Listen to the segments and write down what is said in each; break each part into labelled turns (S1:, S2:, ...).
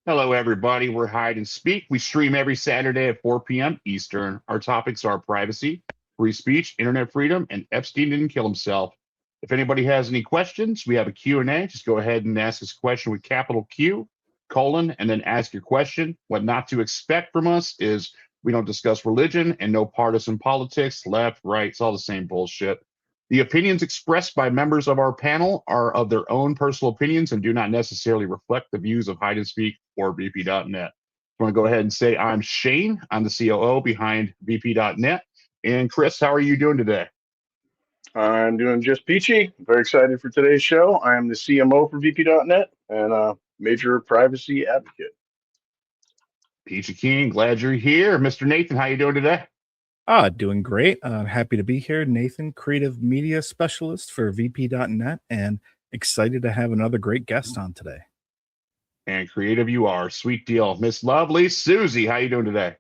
S1: Hello, everybody. We're Hide and Speak. We stream every Saturday at 4 p.m. Eastern. Our topics are privacy, free speech, internet freedom, and Epstein didn't kill himself. If anybody has any questions, we have a Q&A. Just go ahead and ask us a question with capital Q, colon, and then ask your question. What not to expect from us is we don't discuss religion and no partisan politics, left, right. It's all the same bullshit. The opinions expressed by members of our panel are of their own personal opinions and do not necessarily reflect the views of Hide and Speak or vp.net. I want to go ahead and say I'm Shane. I'm the COO behind vp.net. And Chris, how are you doing today?
S2: I'm doing just peachy. Very excited for today's show. I am the CMO for vp.net and a major privacy advocate.
S1: Peachy King, glad you're here. Mr. Nathan, how you doing today?
S3: Doing great. Happy to be here. Nathan, creative media specialist for vp.net, and excited to have another great guest on today.
S1: And creative you are. Sweet deal. Miss Lovely Susie, how you doing today?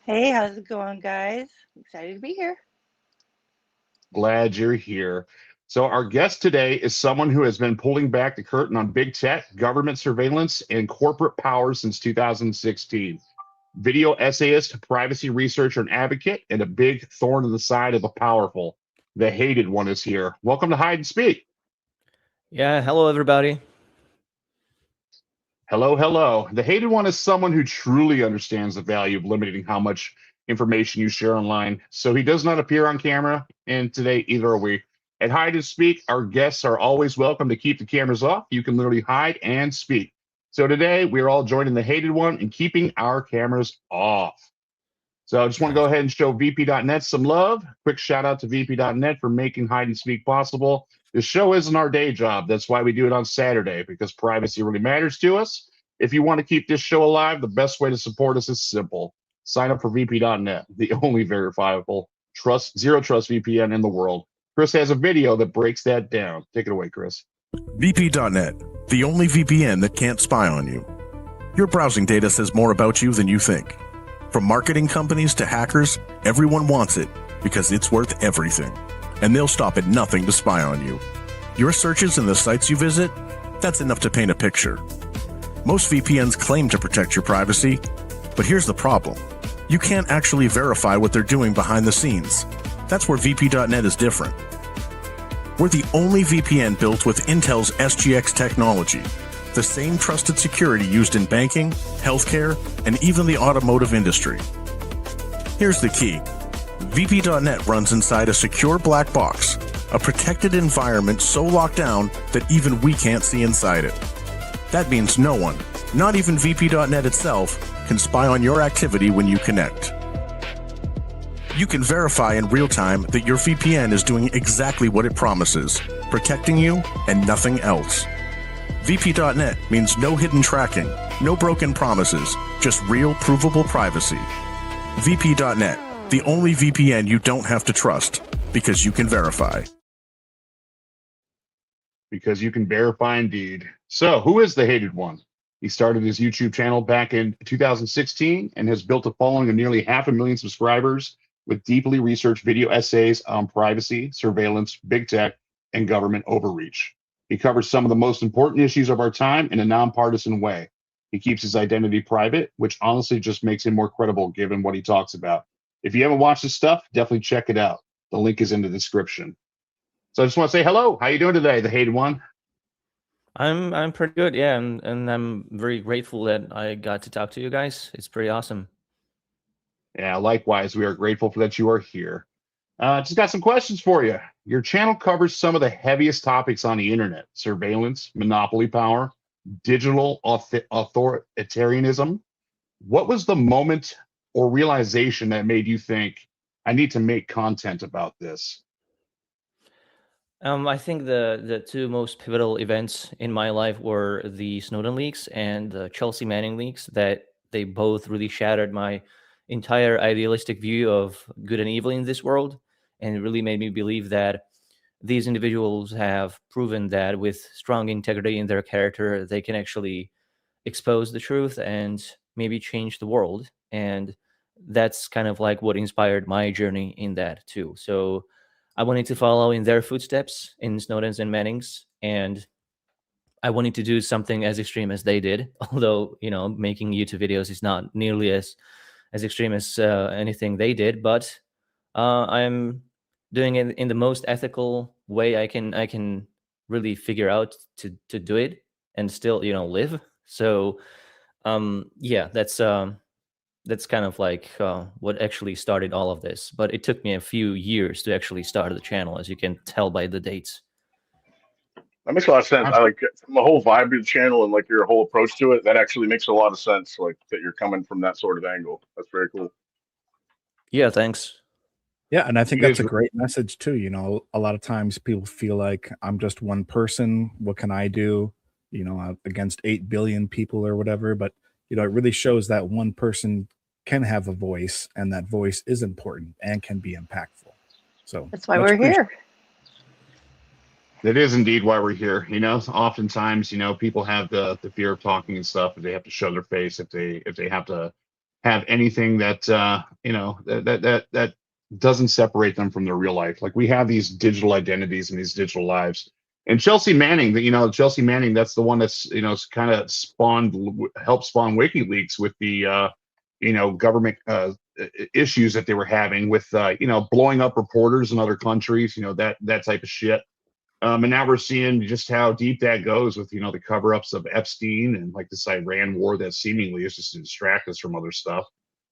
S4: Hey, how's it going, guys? Excited to be here.
S1: Glad you're here. So our guest today is someone who has been pulling back the curtain on big tech, government surveillance, and corporate power since 2016. Video essayist, privacy researcher, and advocate, and a big thorn in the side of the powerful. The hated one is here. Welcome to Hide and Speak.
S5: Yeah, hello, everybody.
S1: Hello, hello. The hated one is someone who truly understands the value of limiting how much information you share online. So he does not appear on camera, and today either are we. At Hide and Speak, our guests are always welcome to keep the cameras off. You can literally hide and speak. So today, we're all joining the hated one and keeping our cameras off. So I just want to go ahead and show vp.net some love. Quick shout out to vp.net for making Hide and Speak possible. This show isn't our day job. That's why we do it on Saturday, because privacy really matters to us. If you want to keep this show alive, the best way to support us is simple. Sign up for vp.net, the only verifiable zero trust VPN in the world. Chris has a video that breaks that down. Take it away, Chris.
S6: vp.net, the only VPN that can't spy on you. Your browsing data says more about you than you think. From marketing companies to hackers, everyone wants it because it's worth everything. And they'll stop at nothing to spy on you. Your searches and the sites you visit, that's enough to paint a picture. Most VPNs claim to protect your privacy, but here's the problem. You can't actually verify what they're doing behind the scenes. That's where vp.net is different. We're the only VPN built with Intel's SGX technology, the same trusted security used in banking, healthcare, and even the automotive industry. Here's the key. vp.net runs inside a secure black box, a protected environment so locked down that even we can't see inside it. That means no one, not even vp.net itself, can spy on your activity when you connect. You can verify in real time that your VPN is doing exactly what it promises, protecting you and nothing else. vp.net means no hidden tracking, no broken promises, just real provable privacy. vp.net, the only VPN you don't have to trust, because you can verify.
S1: Because you can verify indeed. So who is the hated one? He started his YouTube channel back in 2016 and has built a following of nearly 500,000 subscribers with deeply researched video essays on privacy, surveillance, big tech, and government overreach. He covers some of the most important issues of our time in a nonpartisan way. He keeps his identity private, which honestly just makes him more credible given what he talks about. If you haven't watched his stuff, definitely check it out. The link is in the description. So I just want to say hello. How you doing today, the hated one?
S5: I'm pretty good, yeah, and I'm very grateful that I got to talk to you guys. It's pretty awesome.
S1: Yeah, likewise, we are grateful for that you are here. Just got some questions for you. Your channel covers some of the heaviest topics on the internet: surveillance, monopoly power, digital authoritarianism. What was the moment or realization that made you think, I need to make content about this?
S5: I think the two most pivotal events in my life were the Snowden leaks and the Chelsea Manning leaks, that they both really shattered my entire idealistic view of good and evil in this world, and it really made me believe that these individuals have proven that with strong integrity in their character, they can actually expose the truth and maybe change the world. And that's kind of like what inspired my journey in that too. So I wanted to follow in their footsteps, in Snowden's and Manning's, and I wanted to do something as extreme as they did. Although, you know, making YouTube videos is not nearly as extreme as anything they did, but I'm doing it in the most ethical way I can really figure out to do it and still, you know, live. So yeah, that's kind of like what actually started all of this. But it took me a few years to actually start the channel, as you can tell by the dates.
S2: That makes a lot of sense. I like from the whole vibe of the channel and like your whole approach to it. That actually makes a lot of sense. Like that you're coming from that sort of angle. That's very cool.
S5: Yeah, thanks.
S3: Yeah, and I think
S1: It
S3: that's
S1: is-
S3: a great message too. You know, a lot of times people feel like I'm just one person. What can I do? You know, against 8 billion people or whatever. But you know, it really shows that one person can have a voice, and that voice is important and can be impactful. So
S4: That's why
S3: much
S4: we're
S3: appreciated.
S4: here.
S1: That is indeed why we're here. You know, oftentimes, you know, people have the fear of talking and stuff, if they have to show their face, if they have to have anything that you know, that doesn't separate them from their real life. Like we have these digital identities and these digital lives. And Chelsea Manning, that, you know, Chelsea Manning, that's the one that's, you know, kind of helped spawn WikiLeaks with the you know, government issues that they were having with you know, blowing up reporters in other countries, you know, that type of shit. And now we're seeing just how deep that goes with, you know, the cover-ups of Epstein and like this Iran war that seemingly is just to distract us from other stuff.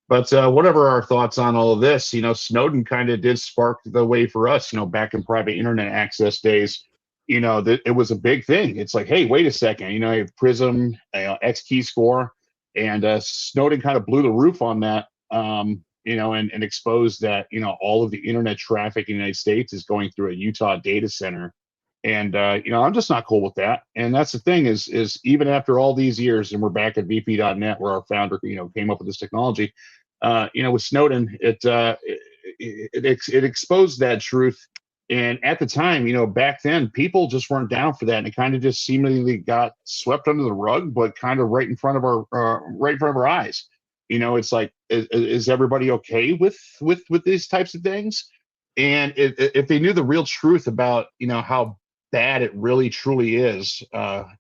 S1: But whatever our thoughts on all of this, you know, Snowden kind of did spark the way for us, you know, back in private internet access days. You know, that it was a big thing. It's like, hey, wait a second, you know, you have Prism, X key score, and Snowden kind of blew the roof on that. You know, and exposed that, you know, all of the internet traffic in the United States is going through a Utah data center. And you know, I'm just not cool with that. And that's the thing is even after all these years, and we're back at vp.net, where our founder, you know, came up with this technology. You know, with Snowden, it exposed that truth. And at the time, you know, back then, people just weren't down for that, and it kind of just seemingly got swept under the rug, but kind of right in front of our eyes. You know, it's like, is everybody okay with these types of things? And if they knew the real truth about, you know, how bad it really truly is,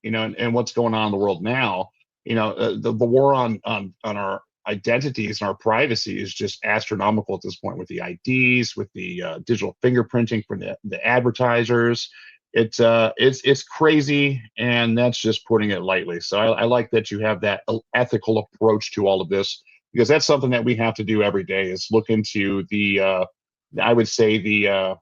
S1: you know, and what's going on in the world now, you know, the war on our identities and our privacy is just astronomical at this point, with the IDs, with the digital fingerprinting for the advertisers. It's crazy, and that's just putting it lightly. So I like that you have that ethical approach to all of this, because that's something that we have to do every day, is look into the I would say the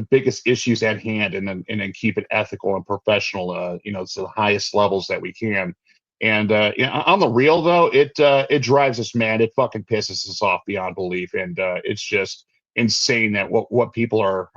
S1: biggest issues at hand, and then keep it ethical and professional, you know, to the highest levels that we can. And you know, on the real though, it drives us mad. It fucking pisses us off beyond belief, and it's just insane that what people are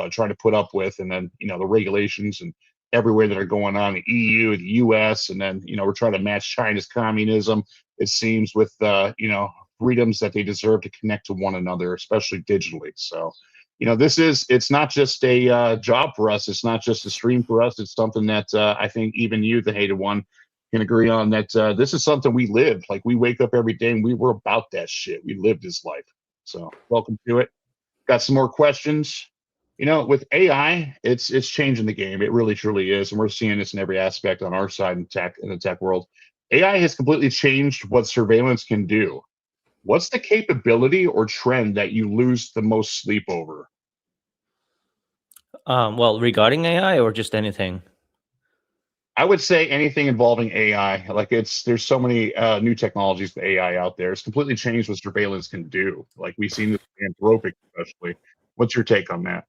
S1: trying to put up with, and then, you know, the regulations and everywhere that are going on, the EU, the US, and then, you know, we're trying to match China's communism, it seems, with you know, freedoms that they deserve to connect to one another, especially digitally. So, you know, it's not just a job for us. It's not just a stream for us. It's something that I think even you, the hated one, can agree on, that this is something we live. Like, we wake up every day and we were about that shit. We lived this life. So welcome to it. Got some more questions. You know, with AI, it's changing the game. It really truly is, and we're seeing this in every aspect on our side in the tech world. AI has completely changed what surveillance can do. What's the capability or trend that you lose the most sleep over?
S5: Well, regarding AI or just anything?
S1: I would say anything involving AI. Like, there's so many new technologies with AI out there. It's completely changed what surveillance can do. Like, we've seen this with Anthropic, especially. What's your take on that?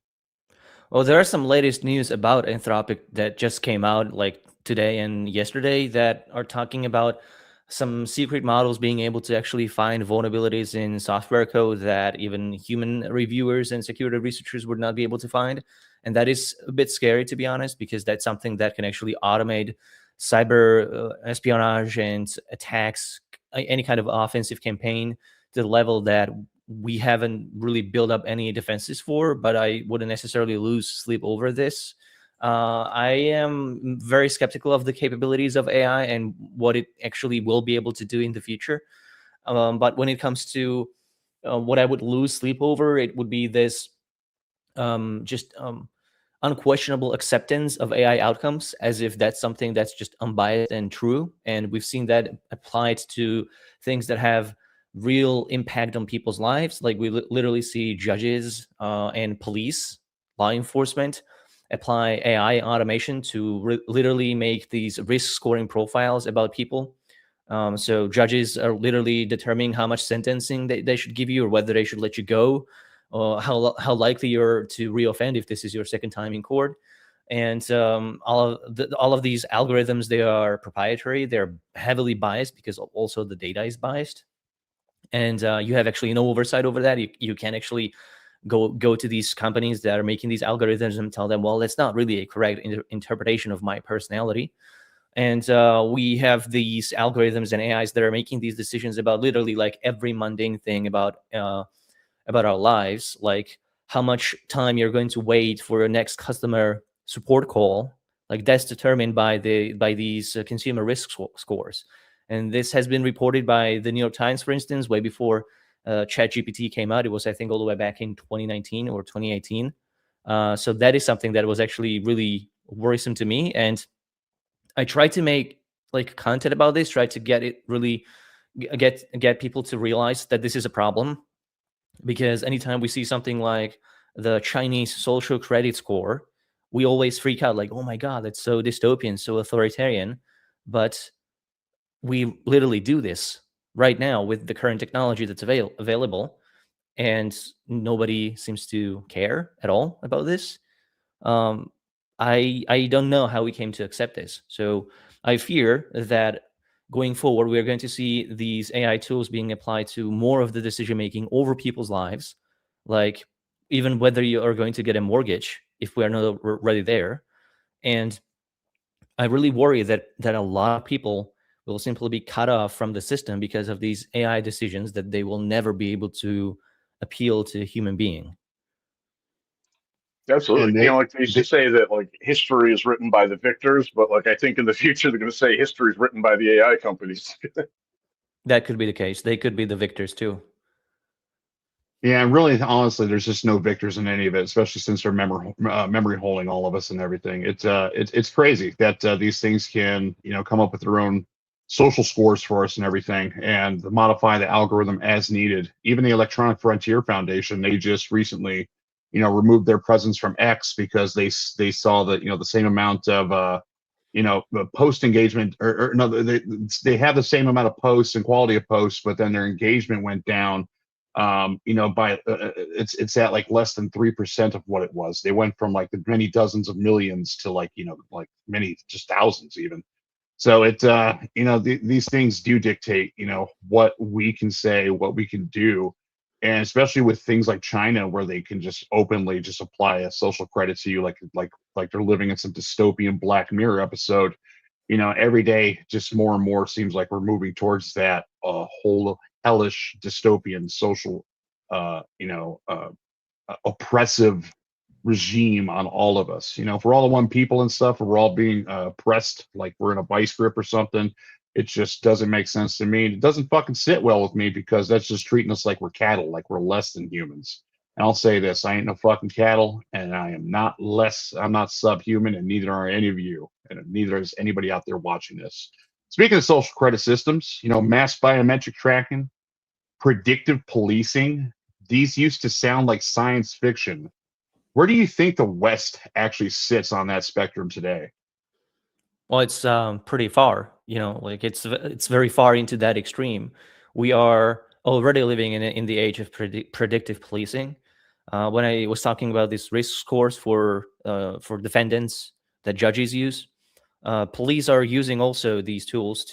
S5: Well, there are some latest news about Anthropic that just came out like today and yesterday that are talking about some secret models being able to actually find vulnerabilities in software code that even human reviewers and security researchers would not be able to find. And that is a bit scary, to be honest, because that's something that can actually automate cyber espionage and attacks, any kind of offensive campaign, to the level that we haven't really built up any defenses for. But I wouldn't necessarily lose sleep over this. I am very skeptical of the capabilities of AI and what it actually will be able to do in the future. But when it comes to what I would lose sleep over, it would be this unquestionable acceptance of AI outcomes as if that's something that's just unbiased and true. And we've seen that applied to things that have real impact on people's lives. Like we literally see judges and police, law enforcement apply AI automation to literally make these risk scoring profiles about people. So judges are literally determining how much sentencing they should give you, or whether they should let you go, or how likely you're to reoffend if this is your second time in court. And all of these algorithms, they are proprietary. They're heavily biased because also the data is biased, and you have actually no oversight over that. You can't actually go to these companies that are making these algorithms and tell them, well, that's not really a correct interpretation of my personality. And we have these algorithms and AIs that are making these decisions about literally like every mundane thing about our lives, like how much time you're going to wait for your next customer support call. Like that's determined by these consumer risk scores. And this has been reported by the New York Times, for instance, way before ChatGPT came out. It was, I think, all the way back in 2019 or 2018. So that is something that was actually really worrisome to me. And I tried to make like content about this, try to get it really get people to realize that this is a problem. Because anytime we see something like the Chinese social credit score, we always freak out like, oh my God, that's so dystopian, so authoritarian. But we literally do this right now with the current technology that's available, and nobody seems to care at all about this. I don't know how we came to accept this. So I fear that going forward, we're going to see these AI tools being applied to more of the decision making over people's lives, like even whether you are going to get a mortgage if we are not already there. And I really worry that a lot of people will simply be cut off from the system because of these AI decisions that they will never be able to appeal to a human being.
S2: Absolutely. Like they used to say that like history is written by the victors, but like I think in the future they're going to say history is written by the AI companies.
S5: That could be the case. They could be the victors too.
S1: Yeah, and really, honestly, there's just no victors in any of it, especially since they're memory holding all of us and everything. It's crazy that these things can come up with their own social scores for us and everything, and modify the algorithm as needed. Even the Electronic Frontier Foundation, they just recently removed their presence from X because they saw that the same amount of post engagement, or no, they have the same amount of posts and quality of posts, but then their engagement went down. By it's at like less than 3% of what it was. They went from like the many dozens of millions to like like many just thousands even. So these things do dictate what we can say, what we can do, and especially with things like China, where they can just openly just apply a social credit to you, like they're living in some dystopian Black Mirror episode. Every day, just more and more seems like we're moving towards that whole hellish dystopian social, oppressive regime on all of us. If we're all one people and stuff, or we're all being oppressed like we're in a vice grip or something, it just doesn't make sense to me. It doesn't fucking sit well with me, because that's just treating us like we're cattle, like we're less than humans. And I'll say this: I ain't no fucking cattle, and I am not less. I'm not subhuman, and neither are any of you, and neither is anybody out there watching this. Speaking of social credit systems, mass biometric tracking, predictive policing, these used to sound like science fiction. Where do you think the West actually sits on that spectrum today?
S5: Well, it's pretty far. Like it's very far into that extreme. We are already living in the age of predictive policing. When I was talking about these risk scores for defendants that judges use, police are using also these tools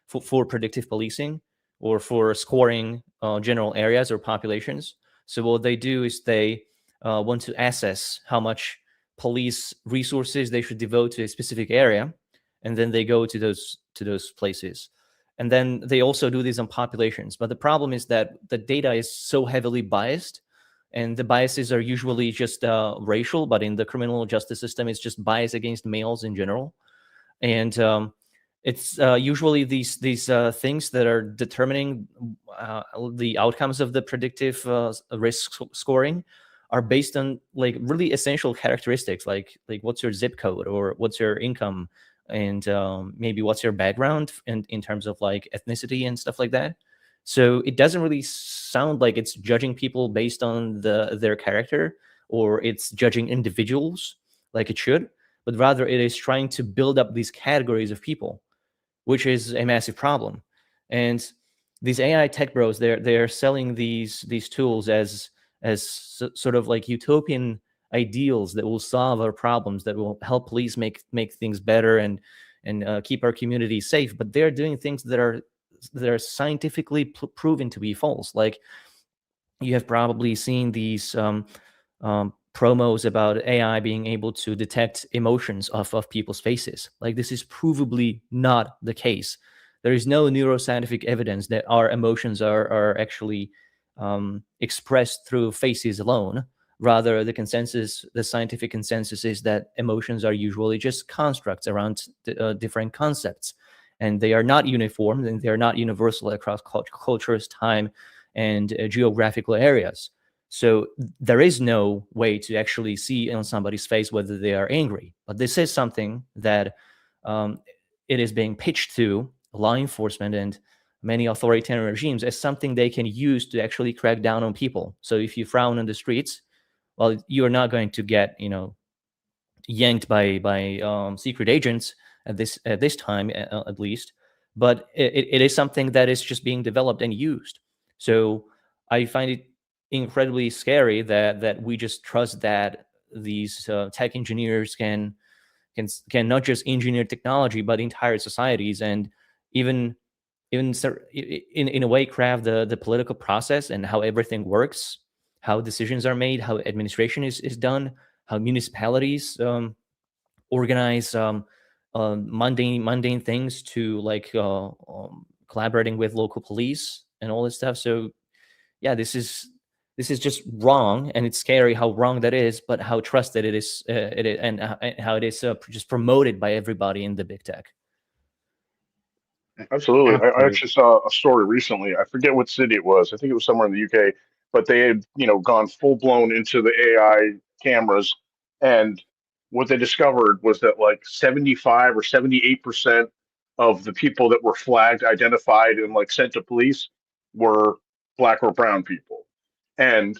S5: for predictive policing, or for scoring general areas or populations. So what they do is they want to assess how much police resources they should devote to a specific area, and then they go to those places. And then they also do this on populations. But the problem is that the data is so heavily biased, and the biases are usually just racial, but in the criminal justice system, it's just bias against males in general. And it's usually these things that are determining the outcomes of the predictive risk scoring are based on like really essential characteristics, like what's your zip code or what's your income, and maybe what's your background in terms of like ethnicity and stuff like that. So it doesn't really sound like it's judging people based on their character, or it's judging individuals like it should, but rather it is trying to build up these categories of people, which is a massive problem. And these AI tech bros, they're selling these tools as sort of like utopian ideals that will solve our problems, that will help police make things better and keep our community safe. But they're doing things that are scientifically proven to be false. Like, you have probably seen these promos about AI being able to detect emotions of people's faces. Like, this is provably not the case. There is no neuroscientific evidence that our emotions are actually expressed through faces alone. Rather, the scientific consensus is that emotions are usually just constructs around different concepts, and they are not uniform, and they are not universal across cultures, time, and geographical areas. So there is no way to actually see on somebody's face whether they are angry. But this is something that it is being pitched to law enforcement and many authoritarian regimes as something they can use to actually crack down on people. So if you frown on the streets, well, you are not going to get, yanked by secret agents at this time, at least. But it is something that is just being developed and used. So I find it incredibly scary that we just trust that these tech engineers can not just engineer technology, but entire societies, and even in a way craft the political process and how everything works, how decisions are made, how administration is done, how municipalities organize mundane things to like collaborating with local police and all this stuff. So yeah, this is just wrong, and it's scary how wrong that is, but how trusted it is, and how it is just promoted by everybody in the big tech.
S2: Absolutely. I
S1: Absolutely.
S2: actually saw a story recently. I forget what city it was. I think it was somewhere in the UK, but they had, gone full blown into the AI cameras. And what they discovered was that like 75 or 78% of the people that were flagged, identified, and like sent to police were black or brown people. And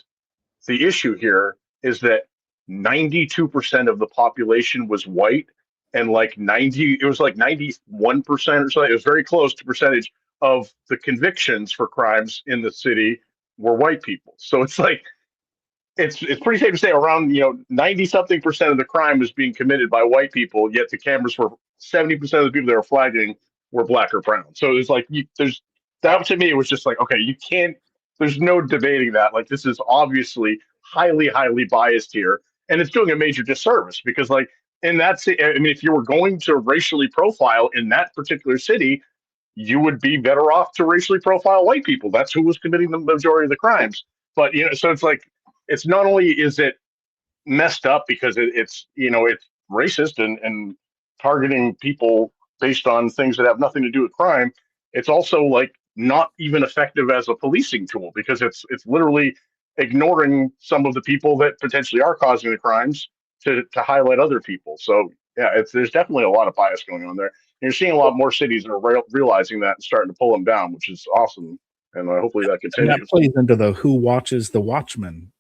S2: the issue here is that 92% of the population was white, and like 91% or something. It was very close to percentage of the convictions for crimes in the city were white people. So it's like, it's pretty safe to say around 90 something percent of the crime is being committed by white people, yet the cameras were 70% of the people they were flagging were black or brown. So it's like, there's that, to me, it was just like, okay, you can't, there's no debating that. Like, this is obviously highly biased here, and it's doing a major disservice, because like in that city, I mean, if you were going to racially profile in that particular city, you would be better off to racially profile white people. That's who was committing the majority of the crimes. But so it's like, it's not only is it messed up because it's racist and targeting people based on things that have nothing to do with crime, it's also like not even effective as a policing tool, because it's literally ignoring some of the people that potentially are causing the crimes to highlight other people. So yeah, there's definitely a lot of bias going on there. And you're seeing a lot more cities that are realizing that and starting to pull them down, which is awesome. And hopefully that continues.
S3: And that plays into the who watches the watchman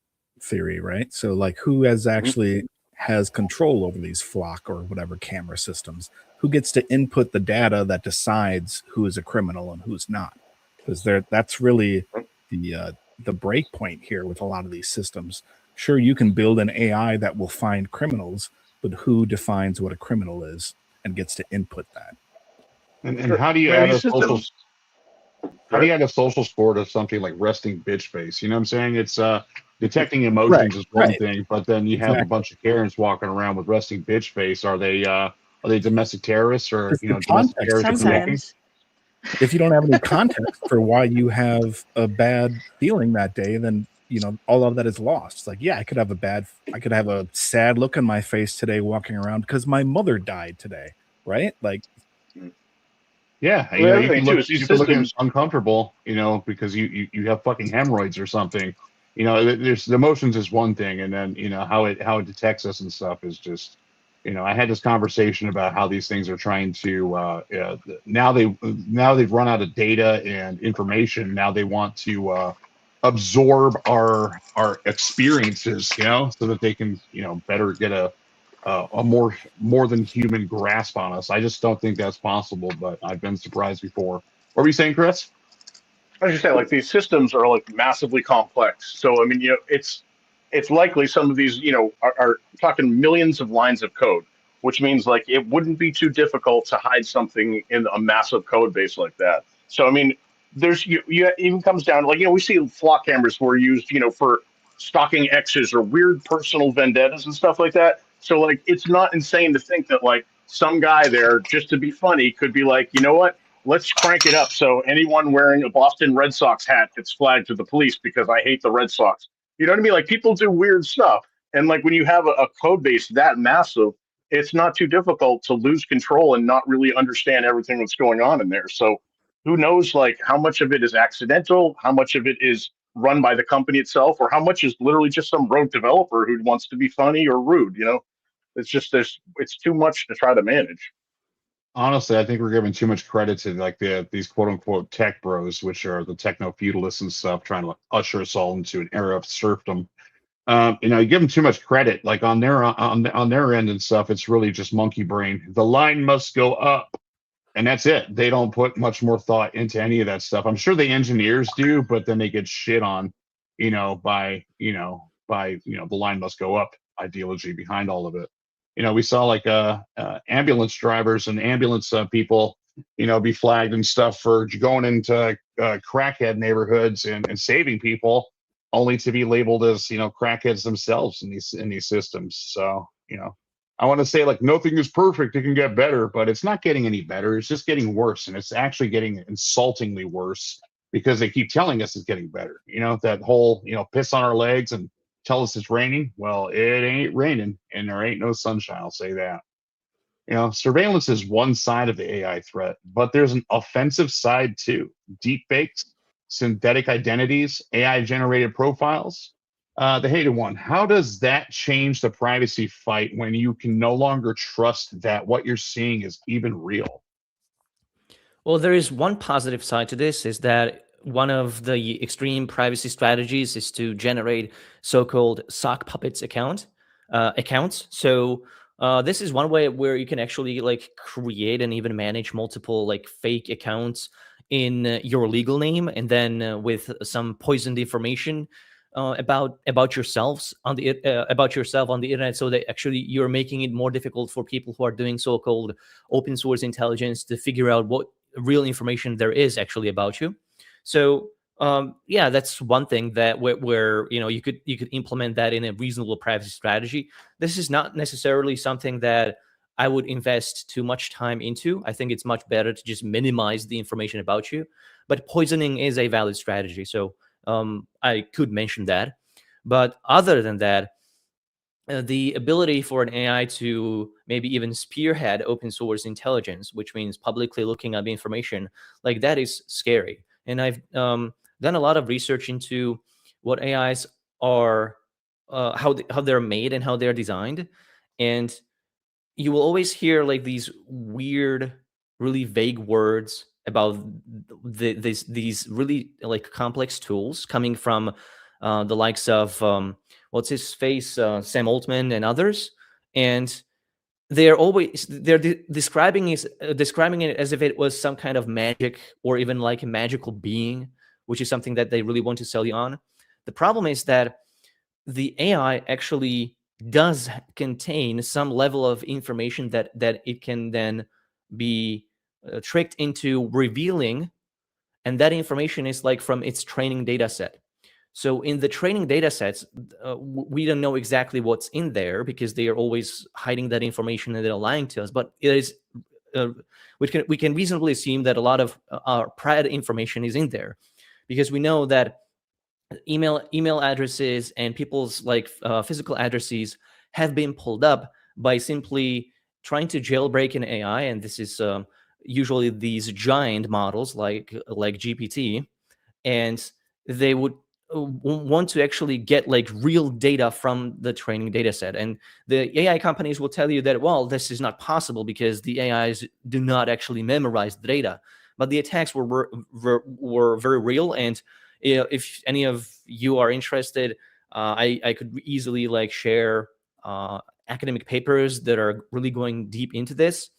S3: theory, right? So like, who has control over these flock or whatever camera systems? Who gets to input the data that decides who is a criminal and who's not? Because that's really the break point here with a lot of these systems. Sure, you can build an AI that will find criminals, but who defines what a criminal is and gets to input that?
S1: And how do you add a social? How do you add a social score to something like resting bitch face? You know what I'm saying? It's detecting emotions is one thing, but then you have a bunch of Karens walking around with resting bitch face. Are they domestic terrorists, or domestic terrorists?
S4: Sometimes.
S3: If you don't have any context for why you have a bad feeling that day, then all of that is lost. It's like, yeah, I could have a sad look on my face today walking around because my mother died today, right? Like,
S1: yeah, you can look uncomfortable, because you have fucking hemorrhoids or something. there's the emotions is one thing, and then how it detects us and stuff is just, I had this conversation about how these things are trying to now they've run out of data and information. Now they want to absorb our experiences, so that they can better get a more than human grasp on us. I just don't think that's possible, but I've been surprised before. What were you saying, Chris?
S2: I was just saying, like, these systems are like massively complex. So I mean, it's likely some of these, are talking millions of lines of code, which means like it wouldn't be too difficult to hide something in a massive code base like that. So I mean, there's it even comes down to, like, we see flock cameras were used, for stalking exes or weird personal vendettas and stuff like that. So like, it's not insane to think that like some guy there, just to be funny, could be like, you know what? Let's crank it up so anyone wearing a Boston Red Sox hat gets flagged to the police because I hate the Red Sox. You know what I mean? Like, people do weird stuff. And like, when you have a code base that massive, it's not too difficult to lose control and not really understand everything that's going on in there. So who knows, like, how much of it is accidental, how much of it is run by the company itself, or how much is literally just some rogue developer who wants to be funny or rude. It's just, it's too much to try to manage.
S1: Honestly, I think we're giving too much credit to like these quote unquote tech bros, which are the techno feudalists and stuff, trying to usher us all into an era of serfdom. You give them too much credit, like on their end and stuff. It's really just monkey brain. The line must go up, and that's it. They don't put much more thought into any of that stuff. I'm sure the engineers do, but then they get shit on, by the line must go up ideology behind all of it. We saw like ambulance drivers and ambulance people, be flagged and stuff for going into crackhead neighborhoods and saving people, only to be labeled as crackheads themselves in these systems. So I want to say, like, nothing is perfect. It can get better, but it's not getting any better. It's just getting worse, and it's actually getting insultingly worse because they keep telling us it's getting better. That whole piss on our legs and tell us it's raining. Well, it ain't raining, and there ain't no sunshine. I'll say that. Surveillance is one side of the AI threat, but there's an offensive side too. Deep fakes, synthetic identities, AI generated profiles. The hated one. How does that change the privacy fight when you can no longer trust that what you're seeing is even real?
S5: Well, there is one positive side to this, is that one of the extreme privacy strategies is to generate so-called sock puppets accounts. So this is one way where you can actually like create and even manage multiple like fake accounts in your legal name, and then with some poisoned information about yourselves on the about yourself on the internet, so that actually you're making it more difficult for people who are doing so-called open source intelligence to figure out what real information there is actually about you. So yeah, that's one thing that where you could implement that in a reasonable privacy strategy. This is not necessarily something that I would invest too much time into. I think it's much better to just minimize the information about you. But poisoning is a valid strategy, so I could mention that. But other than that, the ability for an AI to maybe even spearhead open source intelligence, which means publicly looking at the information, like that is scary. And I've done a lot of research into what AIs are, how they're made and how they're designed. And you will always hear like these weird, really vague words about these really like complex tools coming from the likes of what's his face, Sam Altman and others, and they're describing it as if it was some kind of magic or even like a magical being, which is something that they really want to sell you on. The problem is that the AI actually does contain some level of information that it can then be tricked into revealing, and that information is like from its training data set. So in the training data sets, we don't know exactly what's in there because they are always hiding that information and they're lying to us. But it is, we can reasonably assume that a lot of our prior information is in there, because we know that email addresses and people's like physical addresses have been pulled up by simply trying to jailbreak an AI, and this is usually these giant models like GPT, and they would want to actually get like real data from the training data set. And the AI companies will tell you that, well, this is not possible because the AIs do not actually memorize the data. But the attacks were very real. And if any of you are interested, I could easily like share academic papers that are really going deep into this.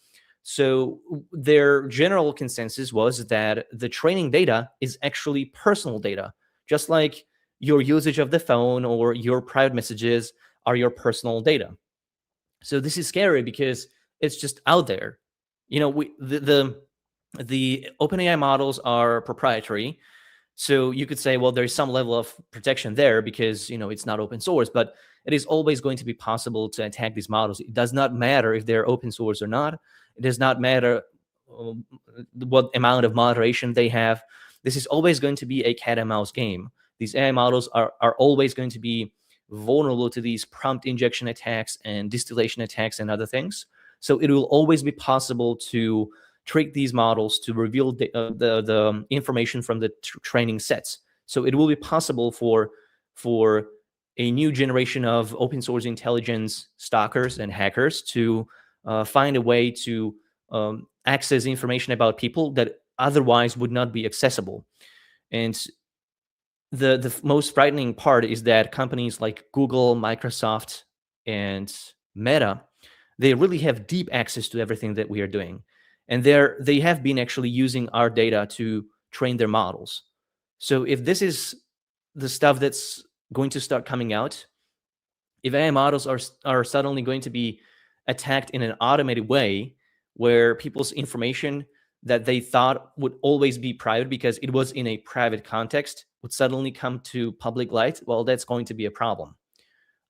S5: So their general consensus was that the training data is actually personal data, just like your usage of the phone or your private messages are your personal data. So this is scary because it's just out there. You know, the OpenAI models are proprietary. So you could say, well, there's some level of protection there because, you know, it's not open source, but it is always going to be possible to attack these models. It does not matter if they're open source or not. It does not matter what amount of moderation they have. This is always going to be a cat and mouse game. These AI models are always going to be vulnerable to these prompt injection attacks and distillation attacks and other things. So it will always be possible to trick these models to reveal the information from the training sets. So it will be possible for a new generation of open source intelligence stalkers and hackers to find a way to access information about people that otherwise would not be accessible. And the most frightening part is that companies like Google, Microsoft, and Meta, they really have deep access to everything that we are doing. And they have been actually using our data to train their models. So if this is the stuff that's going to start coming out, if AI models are suddenly going to be attacked in an automated way, where people's information that they thought would always be private because it was in a private context would suddenly come to public light, well, that's going to be a problem.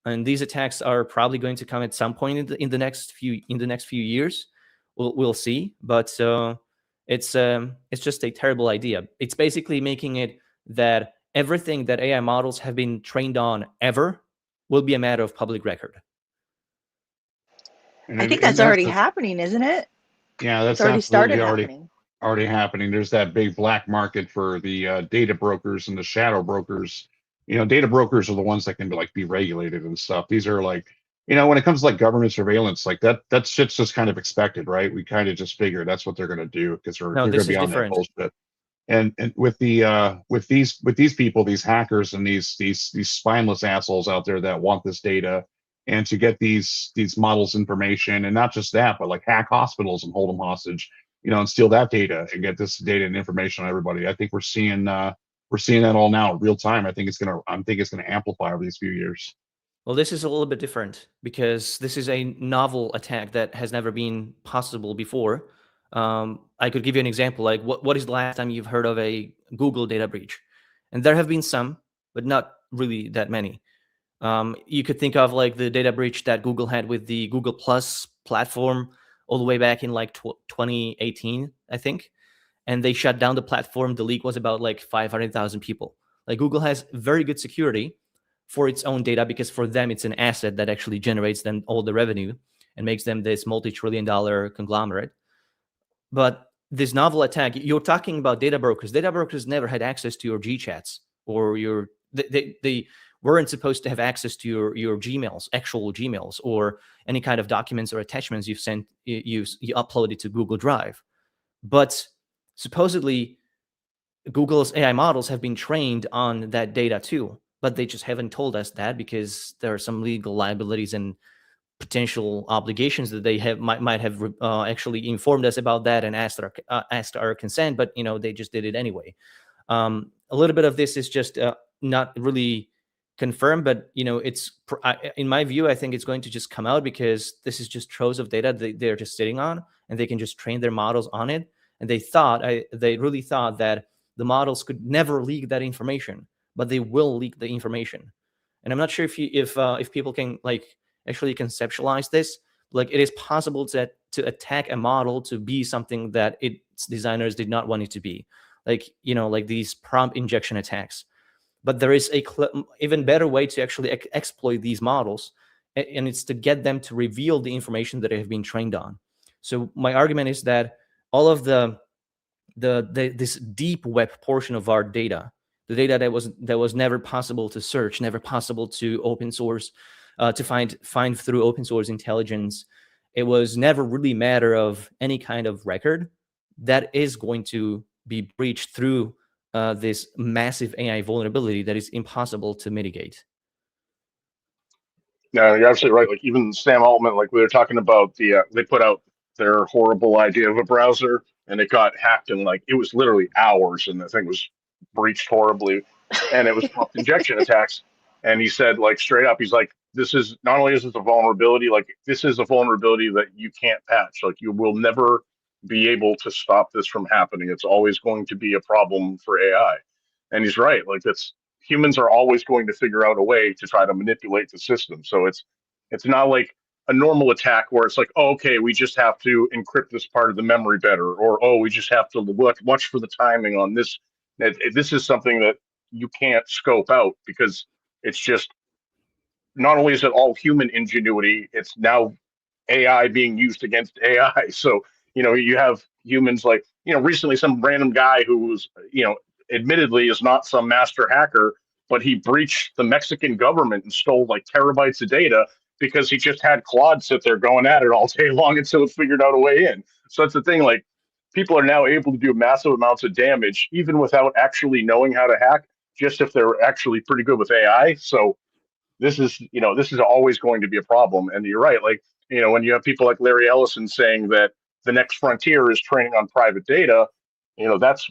S5: And these attacks are probably going to come at some point in the next few years. We'll see, but it's just a terrible idea. It's basically making it that everything that AI models have been trained on ever will be a matter of public record.
S4: I think that's already happening, isn't it?
S1: Yeah, that's
S4: already started happening.
S1: Already happening. There's that big black market for the data brokers and the shadow brokers. You know, data brokers are the ones that can be regulated and stuff. These are like, you know, when it comes to like government surveillance, like that shit's just kind of expected, right? We kind of just figure that's what they're going to do because they're going to be on that bullshit. And with these people, these hackers and these spineless assholes out there that want this data and to get these models information, and not just that, but like hack hospitals and hold them hostage, you know, and steal that data and get this data and information on everybody. I think we're seeing that all now in real time. I think it's gonna amplify over these few years.
S5: Well, this is a little bit different because this is a novel attack that has never been possible before. I could give you an example. Like, what is the last time you've heard of a Google data breach? And there have been some, but not really that many. You could think of like the data breach that Google had with the Google Plus platform all the way back in like 2018, I think. And they shut down the platform. The leak was about like 500,000 people. Like, Google has very good security for its own data because for them, it's an asset that actually generates them all the revenue and makes them this multi-trillion-dollar conglomerate. But this novel attack, you're talking about data brokers. Data brokers never had access to your Gchats or they weren't supposed to have access to your Gmails, actual Gmails, or any kind of documents or attachments you've sent, you uploaded to Google Drive. But supposedly, Google's AI models have been trained on that data too, but they just haven't told us that because there are some legal liabilities and potential obligations that they might have actually informed us about that and asked our consent, but you know, they just did it anyway. A little bit of this is just not really confirmed, but you know, it's in my view, I think it's going to just come out because this is just troves of data they're just sitting on, and they can just train their models on it. And they really thought that the models could never leak that information, but they will leak the information. And I'm not sure if people can like actually conceptualize this. Like, it is possible to attack a model to be something that its designers did not want it to be. Like, you know, like these prompt injection attacks. But there is a even better way to actually exploit these models, and it's to get them to reveal the information that they have been trained on. So my argument is that all of this deep web portion of our data, the data that was never possible to search, never possible to open source, to find through open source intelligence. It was never really a matter of any kind of record that is going to be breached through this massive AI vulnerability that is impossible to mitigate.
S2: No, you're absolutely right. Like even Sam Altman, like we were talking about they put out their horrible idea of a browser, and it got hacked in like it was literally hours, and the thing was breached horribly, and it was prompt injection attacks. And he said like straight up, he's like, this is not only is this a vulnerability, like this is a vulnerability that you can't patch. Like you will never be able to stop this from happening. It's always going to be a problem for AI. And he's right. Like that's humans are always going to figure out a way to try to manipulate the system. So it's not like a normal attack where it's like, oh, okay, we just have to encrypt this part of the memory better, or oh, we just have to watch for the timing on this. This is something that you can't scope out because it's just not only is it all human ingenuity, it's now AI being used against AI. So, you have humans like, recently some random guy who was, admittedly is not some master hacker, but he breached the Mexican government and stole like terabytes of data because he just had Claude sit there going at it all day long until it figured out a way in. So that's the thing, like people are now able to do massive amounts of damage even without actually knowing how to hack, just if they're actually pretty good with AI. So this is always going to be a problem. And you're right, like, when you have people like Larry Ellison saying that the next frontier is training on private data,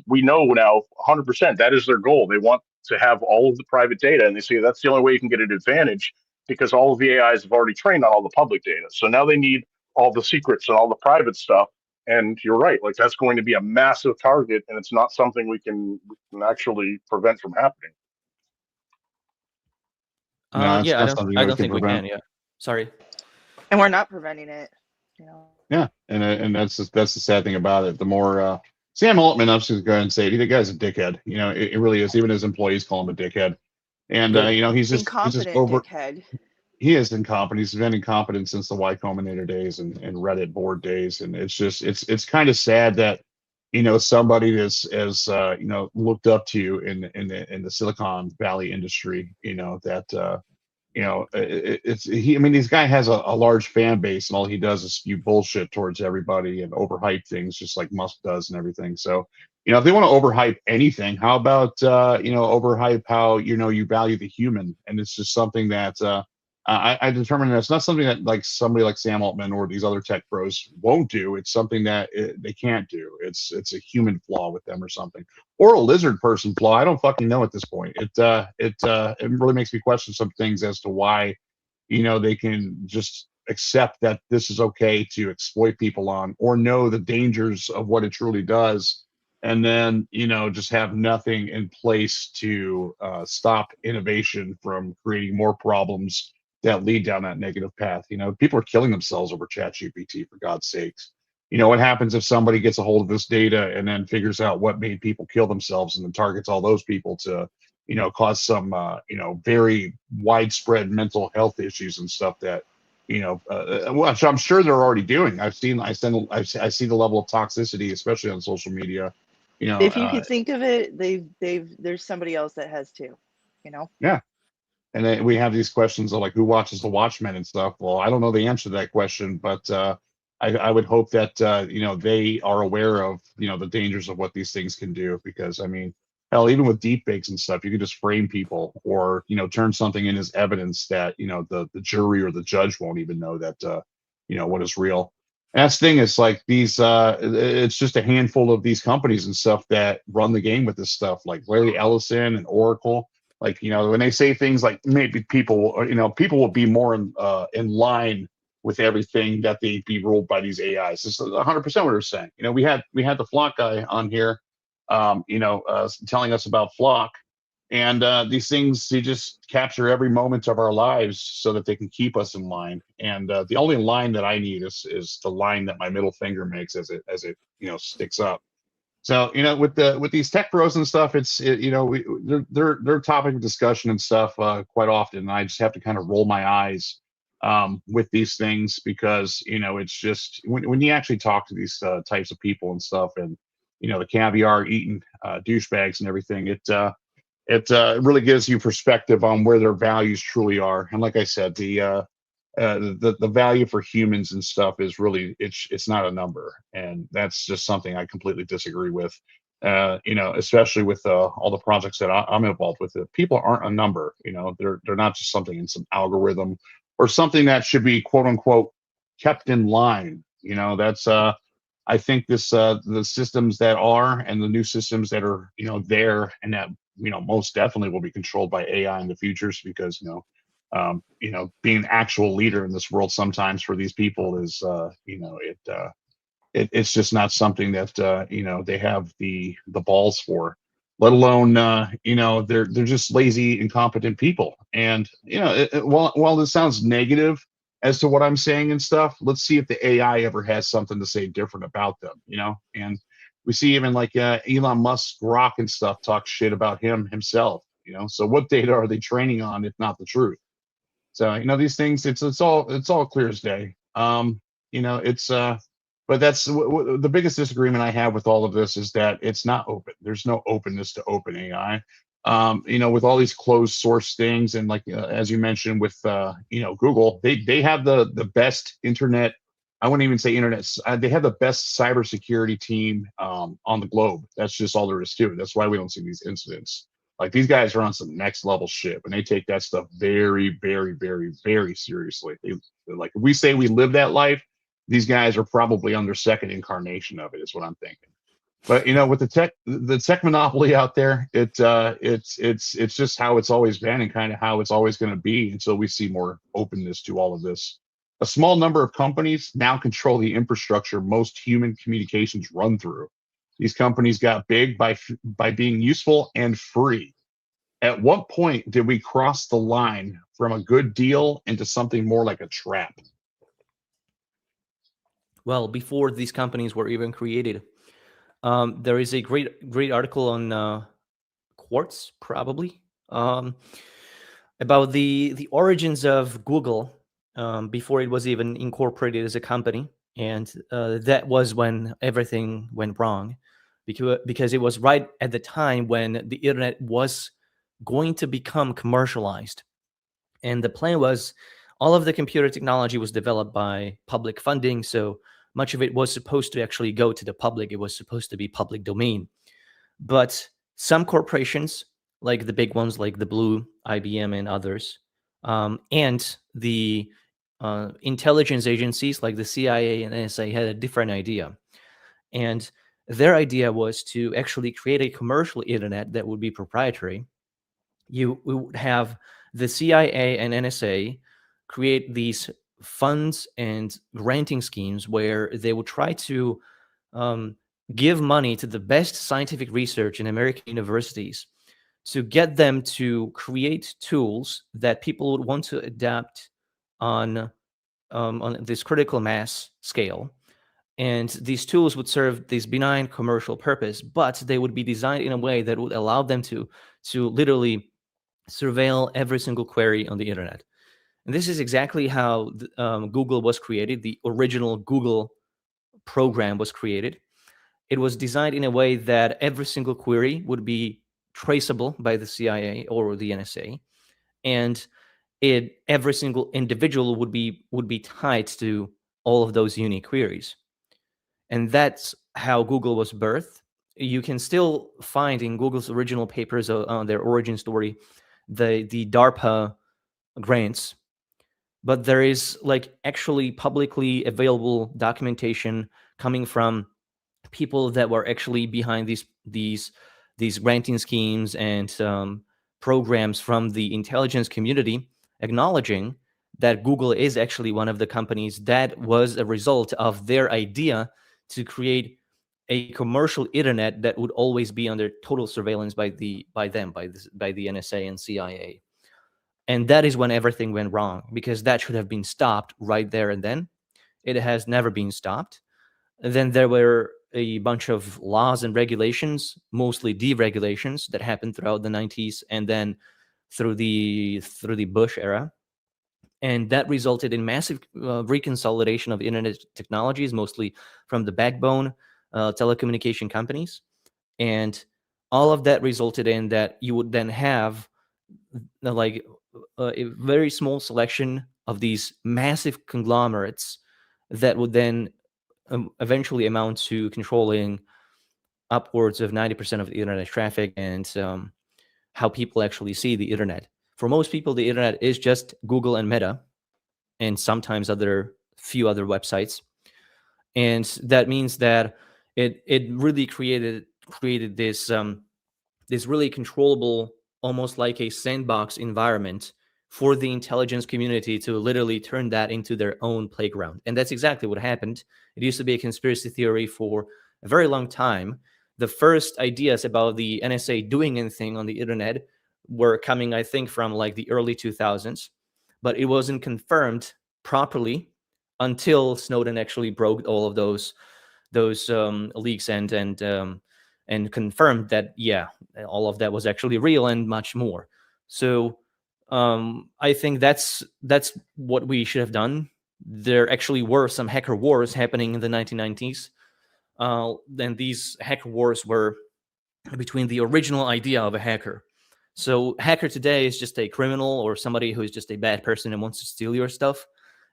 S2: we know now 100% that is their goal. They want to have all of the private data, and they say that's the only way you can get an advantage because all of the AIs have already trained on all the public data. So now they need all the secrets and all the private stuff. And you're right, like that's going to be a massive target, and it's not something we can actually prevent from happening.
S1: No,
S5: Yeah, I don't think we
S1: prevent.
S5: can. Yeah, sorry.
S4: And we're not preventing it.
S1: Yeah, and that's the sad thing about it. The more Sam Altman, I'm just going to go ahead and say it. The guy's a dickhead. It really is. Even his employees call him a dickhead. And he's just
S4: Incompetent
S1: over.
S4: dickhead.
S1: He is incompetent. He's been incompetent since the Y Combinator days and Reddit board days. And it's just it's kind of sad that somebody as looked up to you in the Silicon Valley industry, that this guy has a large fan base, and all he does is spew bullshit towards everybody and overhype things just like Musk does and everything. So if they want to overhype anything, how about overhype how you value the human? And it's just something that I determined that's not something that like somebody like Sam Altman or these other tech bros won't do. It's something that they can't do. It's a human flaw with them or something, or a lizard person flaw. I don't fucking know at this point. It really makes me question some things as to why they can just accept that this is okay to exploit people on, or know the dangers of what it truly does, and then just have nothing in place to stop innovation from creating more problems that lead down that negative path. People are killing themselves over ChatGPT, for God's sakes. What happens if somebody gets a hold of this data and then figures out what made people kill themselves and then targets all those people to cause some very widespread mental health issues and stuff that which I'm sure they're already doing. I see the level of toxicity, especially on social media.
S4: If you could think of it, there's somebody else that has too.
S1: Yeah. And then we have these questions of like, who watches the Watchmen and stuff. Well, I don't know the answer to that question, but I would hope that they are aware of the dangers of what these things can do. Because I mean, hell, even with deepfakes and stuff, you can just frame people or turn something in as evidence that the jury or the judge won't even know that what is real. And that's the thing. It's like these. It's just a handful of these companies and stuff that run the game with this stuff, like Larry Ellison and Oracle. Like, when they say things like maybe people will be more in line with everything that they be ruled by these AIs. This is 100% what they're saying. We had the Flock guy on here, telling us about Flock, and these things, they just capture every moment of our lives so that they can keep us in line. And the only line that I need is the line that my middle finger makes as it sticks up. So with these tech pros and stuff, they're topic of discussion and stuff quite often. And I just have to kind of roll my eyes with these things because it's just when you actually talk to these types of people and stuff, and the caviar eating douchebags and everything, it really gives you perspective on where their values truly are. And like I said, the value for humans and stuff is really, it's not a number, and that's just something I completely disagree with. Especially with all the projects that I'm involved with, people aren't a number. They're not just something in some algorithm or something that should be quote unquote kept in line. That's I think the systems that are, and the new systems that are there, and that most definitely will be controlled by AI in the futures, because being an actual leader in this world sometimes for these people is it's just not something that they have the balls for, let alone they're just lazy, incompetent people. And while this sounds negative as to what I'm saying and stuff, let's see if the AI ever has something to say different about them. And we see even like Elon Musk, Grok and stuff talk shit about himself. So what data are they training on if not the truth? So these things, it's all clear as day. It's but that's the biggest disagreement I have with all of this, is that it's not open. There's no openness to open AI. With all these closed source things, and like as you mentioned with Google, they have the best internet. I wouldn't even say internet. They have the best cybersecurity team on the globe. That's just all there is to it. That's why we don't see these incidents. Like, these guys are on some next level shit, and they take that stuff very, very, very, very seriously. They're like, if we say we live that life, these guys are probably on their second incarnation of it, is what I'm thinking. But with the tech monopoly out there, it's just how it's always been, and kind of how it's always going to be until we see more openness to all of this. A small number of companies now control the infrastructure most human communications run through. These companies got big by being useful and free. At what point did we cross the line from a good deal into something more like a trap?
S5: Well, before these companies were even created, there is a great article on Quartz, probably, about the origins of Google before it was even incorporated as a company, and that was when everything went wrong, because it was right at the time when the internet was going to become commercialized, and the plan was all of the computer technology was developed by public funding, so much of it was supposed to actually go to the public. It was supposed to be public domain. But some corporations, like the big ones like the Blue, IBM, and others, and the intelligence agencies like the CIA and NSA had a different idea. And their idea was to actually create a commercial internet that would be proprietary. You would have the CIA and NSA create these funds and granting schemes where they would try to give money to the best scientific research in American universities to get them to create tools that people would want to adapt on this critical mass scale. And these tools would serve this benign commercial purpose, but they would be designed in a way that would allow them to literally surveil every single query on the internet. And this is exactly how Google was created. The original Google program was created. It was designed in a way that every single query would be traceable by the CIA or the NSA, and every single individual would be tied to all of those unique queries. And that's how Google was birthed. You can still find in Google's original papers on their origin story the DARPA grants, but there is like actually publicly available documentation coming from people that were actually behind these granting schemes and programs from the intelligence community, acknowledging that Google is actually one of the companies that was a result of their idea to create a commercial internet that would always be under total surveillance by the NSA and CIA. And that is when everything went wrong, because that should have been stopped right there and then. It has never been stopped. And then there were a bunch of laws and regulations, mostly deregulations, that happened throughout the 90s and then through the Bush era. And that resulted in massive reconsolidation of internet technologies, mostly from the backbone telecommunication companies. And all of that resulted in that you would then have like a very small selection of these massive conglomerates that would then eventually amount to controlling upwards of 90% of the internet traffic and how people actually see the internet. For most people, the internet is just Google and Meta, and sometimes few other websites, and that means that it really created this this really controllable, almost like a sandbox environment for the intelligence community to literally turn that into their own playground. And that's exactly what happened. It used to be a conspiracy theory for a very long time. The first ideas about the NSA doing anything on the internet were coming, I think, from like the early 2000s, but it wasn't confirmed properly until Snowden actually broke all of those leaks and confirmed that, yeah, all of that was actually real and much more. So I think that's what we should have done. There actually were some hacker wars happening in the 1990s. And these hacker wars were between the original idea of a hacker. So hacker today is just a criminal or somebody who is just a bad person and wants to steal your stuff.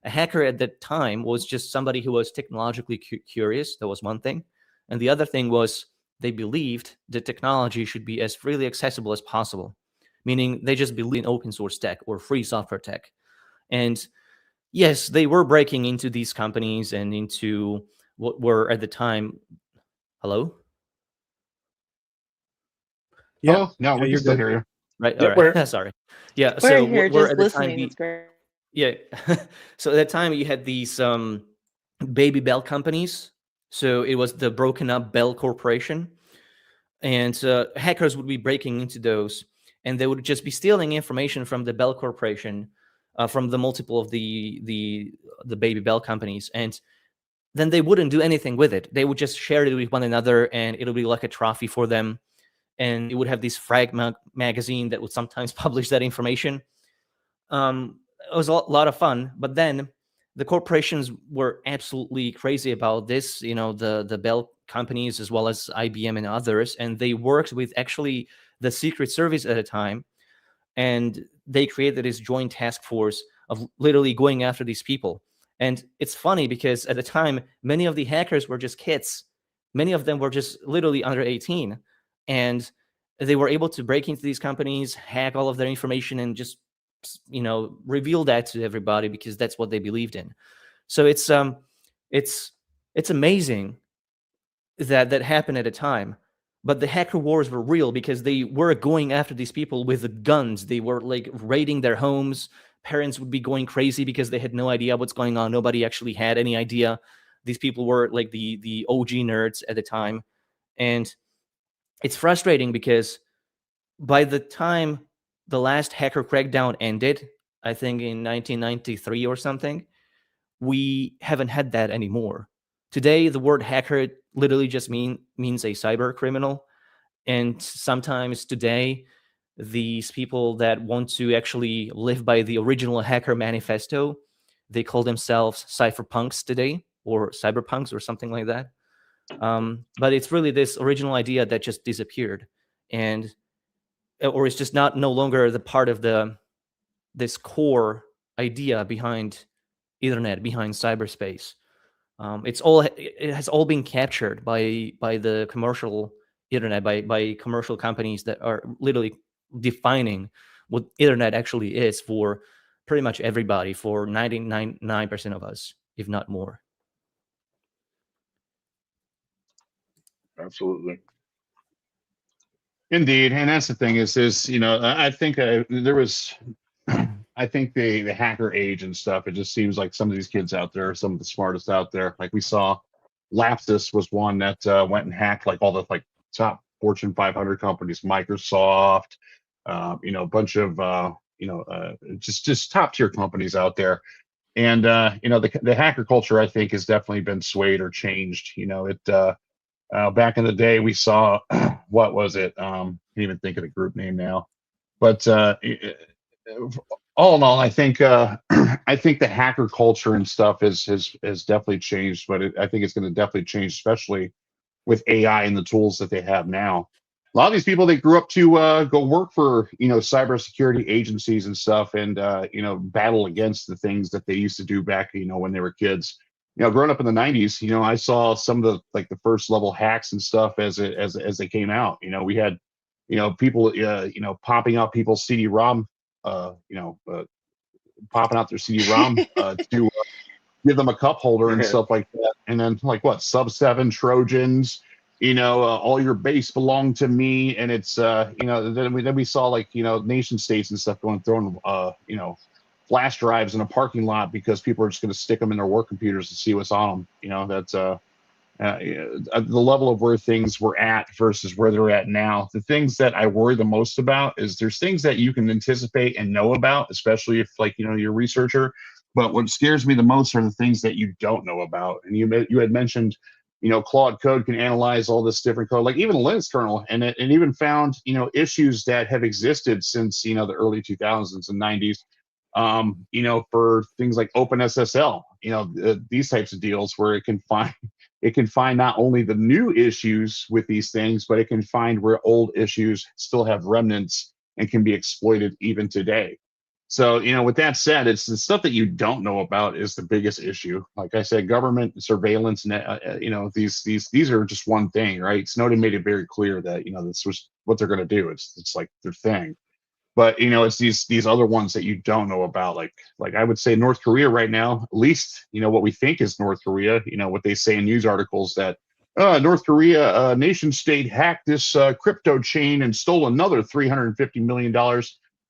S5: A hacker at that time was just somebody who was technologically curious. That was one thing. And the other thing was they believed that technology should be as freely accessible as possible, meaning they just believe in open source tech or free software tech. And yes, they were breaking into these companies and into what were at the time. Hello?
S3: Yeah,
S1: Oh, no, we
S3: you're
S1: can still
S3: good.
S1: hear you.
S5: Right.
S2: Yep,
S5: All
S2: we're
S5: right. Sorry. Yeah.
S4: We're
S5: So
S4: here
S5: we're
S4: just
S5: at the time.
S4: listening. It's great.
S5: Yeah. So at that time you had these baby Bell companies. So it was the broken up Bell Corporation, and hackers would be breaking into those, and they would just be stealing information from the Bell Corporation, from the multiple of the baby Bell companies, and then they wouldn't do anything with it. They would just share it with one another, and it'll be like a trophy for them. And it would have this Frag magazine that would sometimes publish that information. It was a lot of fun, but then the corporations were absolutely crazy about this. You know, the Bell companies as well as IBM and others, and they worked with actually the Secret Service at a time, and they created this joint task force of literally going after these people. And it's funny because at the time, many of the hackers were just kids. Many of them were just literally under 18, and they were able to break into these companies, hack all of their information, and just reveal that to everybody because that's what they believed in. So it's amazing that happened at a time. But the hacker wars were real because they were going after these people with guns. They were like raiding their homes. Parents would be going crazy because they had no idea what's going on. Nobody actually had any idea. These people were like the OG nerds at the time. And it's frustrating because by the time the last hacker crackdown ended, I think in 1993 or something, we haven't had that anymore. Today, the word hacker literally just means a cyber criminal. And sometimes today, these people that want to actually live by the original hacker manifesto, they call themselves cypherpunks today, or cyberpunks or something like that. But it's really this original idea that just disappeared, or it's just no longer the part of this core idea behind Ethernet, behind cyberspace. It has all been captured by the commercial internet, by commercial companies that are literally defining what internet actually is for pretty much everybody, for 99% of us, if not more.
S2: absolutely.
S1: Indeed, and that's the thing is I think there was, I think the hacker age and stuff. It just seems like some of these kids out there are some of the smartest out there. Like we saw, Lapsus was one that went and hacked like all the like top Fortune 500 companies, Microsoft, a bunch of just top tier companies out there. And the hacker culture, I think, has definitely been swayed or changed. Back in the day, we saw what was it? Can't even think of the group name now. But all in all, I think I think the hacker culture and stuff has definitely changed. But I think it's going to definitely change, especially with AI and the tools that they have now. a lot of these people, they grew up to go work for, cybersecurity agencies and stuff, and battle against the things that they used to do back, when they were kids. Growing up in the 90s, I saw some of the like the first level hacks and stuff as they came out. We had people popping out people's CD-ROM, popping out their CD-ROM to give them a cup holder and stuff like that. And then like what, sub-7 Trojans, all your base belong to me. And it's, then we saw like, nation states and stuff throwing, flash drives in a parking lot because people are just going to stick them in their work computers to see what's on them. That's the level of where things were at versus where they're at now. The things that I worry the most about is there's things that you can anticipate and know about, especially if like, you're a researcher. But what scares me the most are the things that you don't know about. And you had mentioned, Claude Code can analyze all this different code, like even a Linux kernel, and it even found, issues that have existed since, the early 2000s and 90s, for things like OpenSSL, these types of deals where it can find not only the new issues with these things, but it can find where old issues still have remnants and can be exploited even today. So, with that said, it's the stuff that you don't know about is the biggest issue. Like I said, government surveillance, these are just one thing, right? Snowden made it very clear that, this was what they're going to do. It's like their thing. But it's these other ones that you don't know about, like I would say North Korea right now, at least what we think is North Korea. What they say in news articles that North Korea, nation state, hacked this crypto chain and stole another $350 million.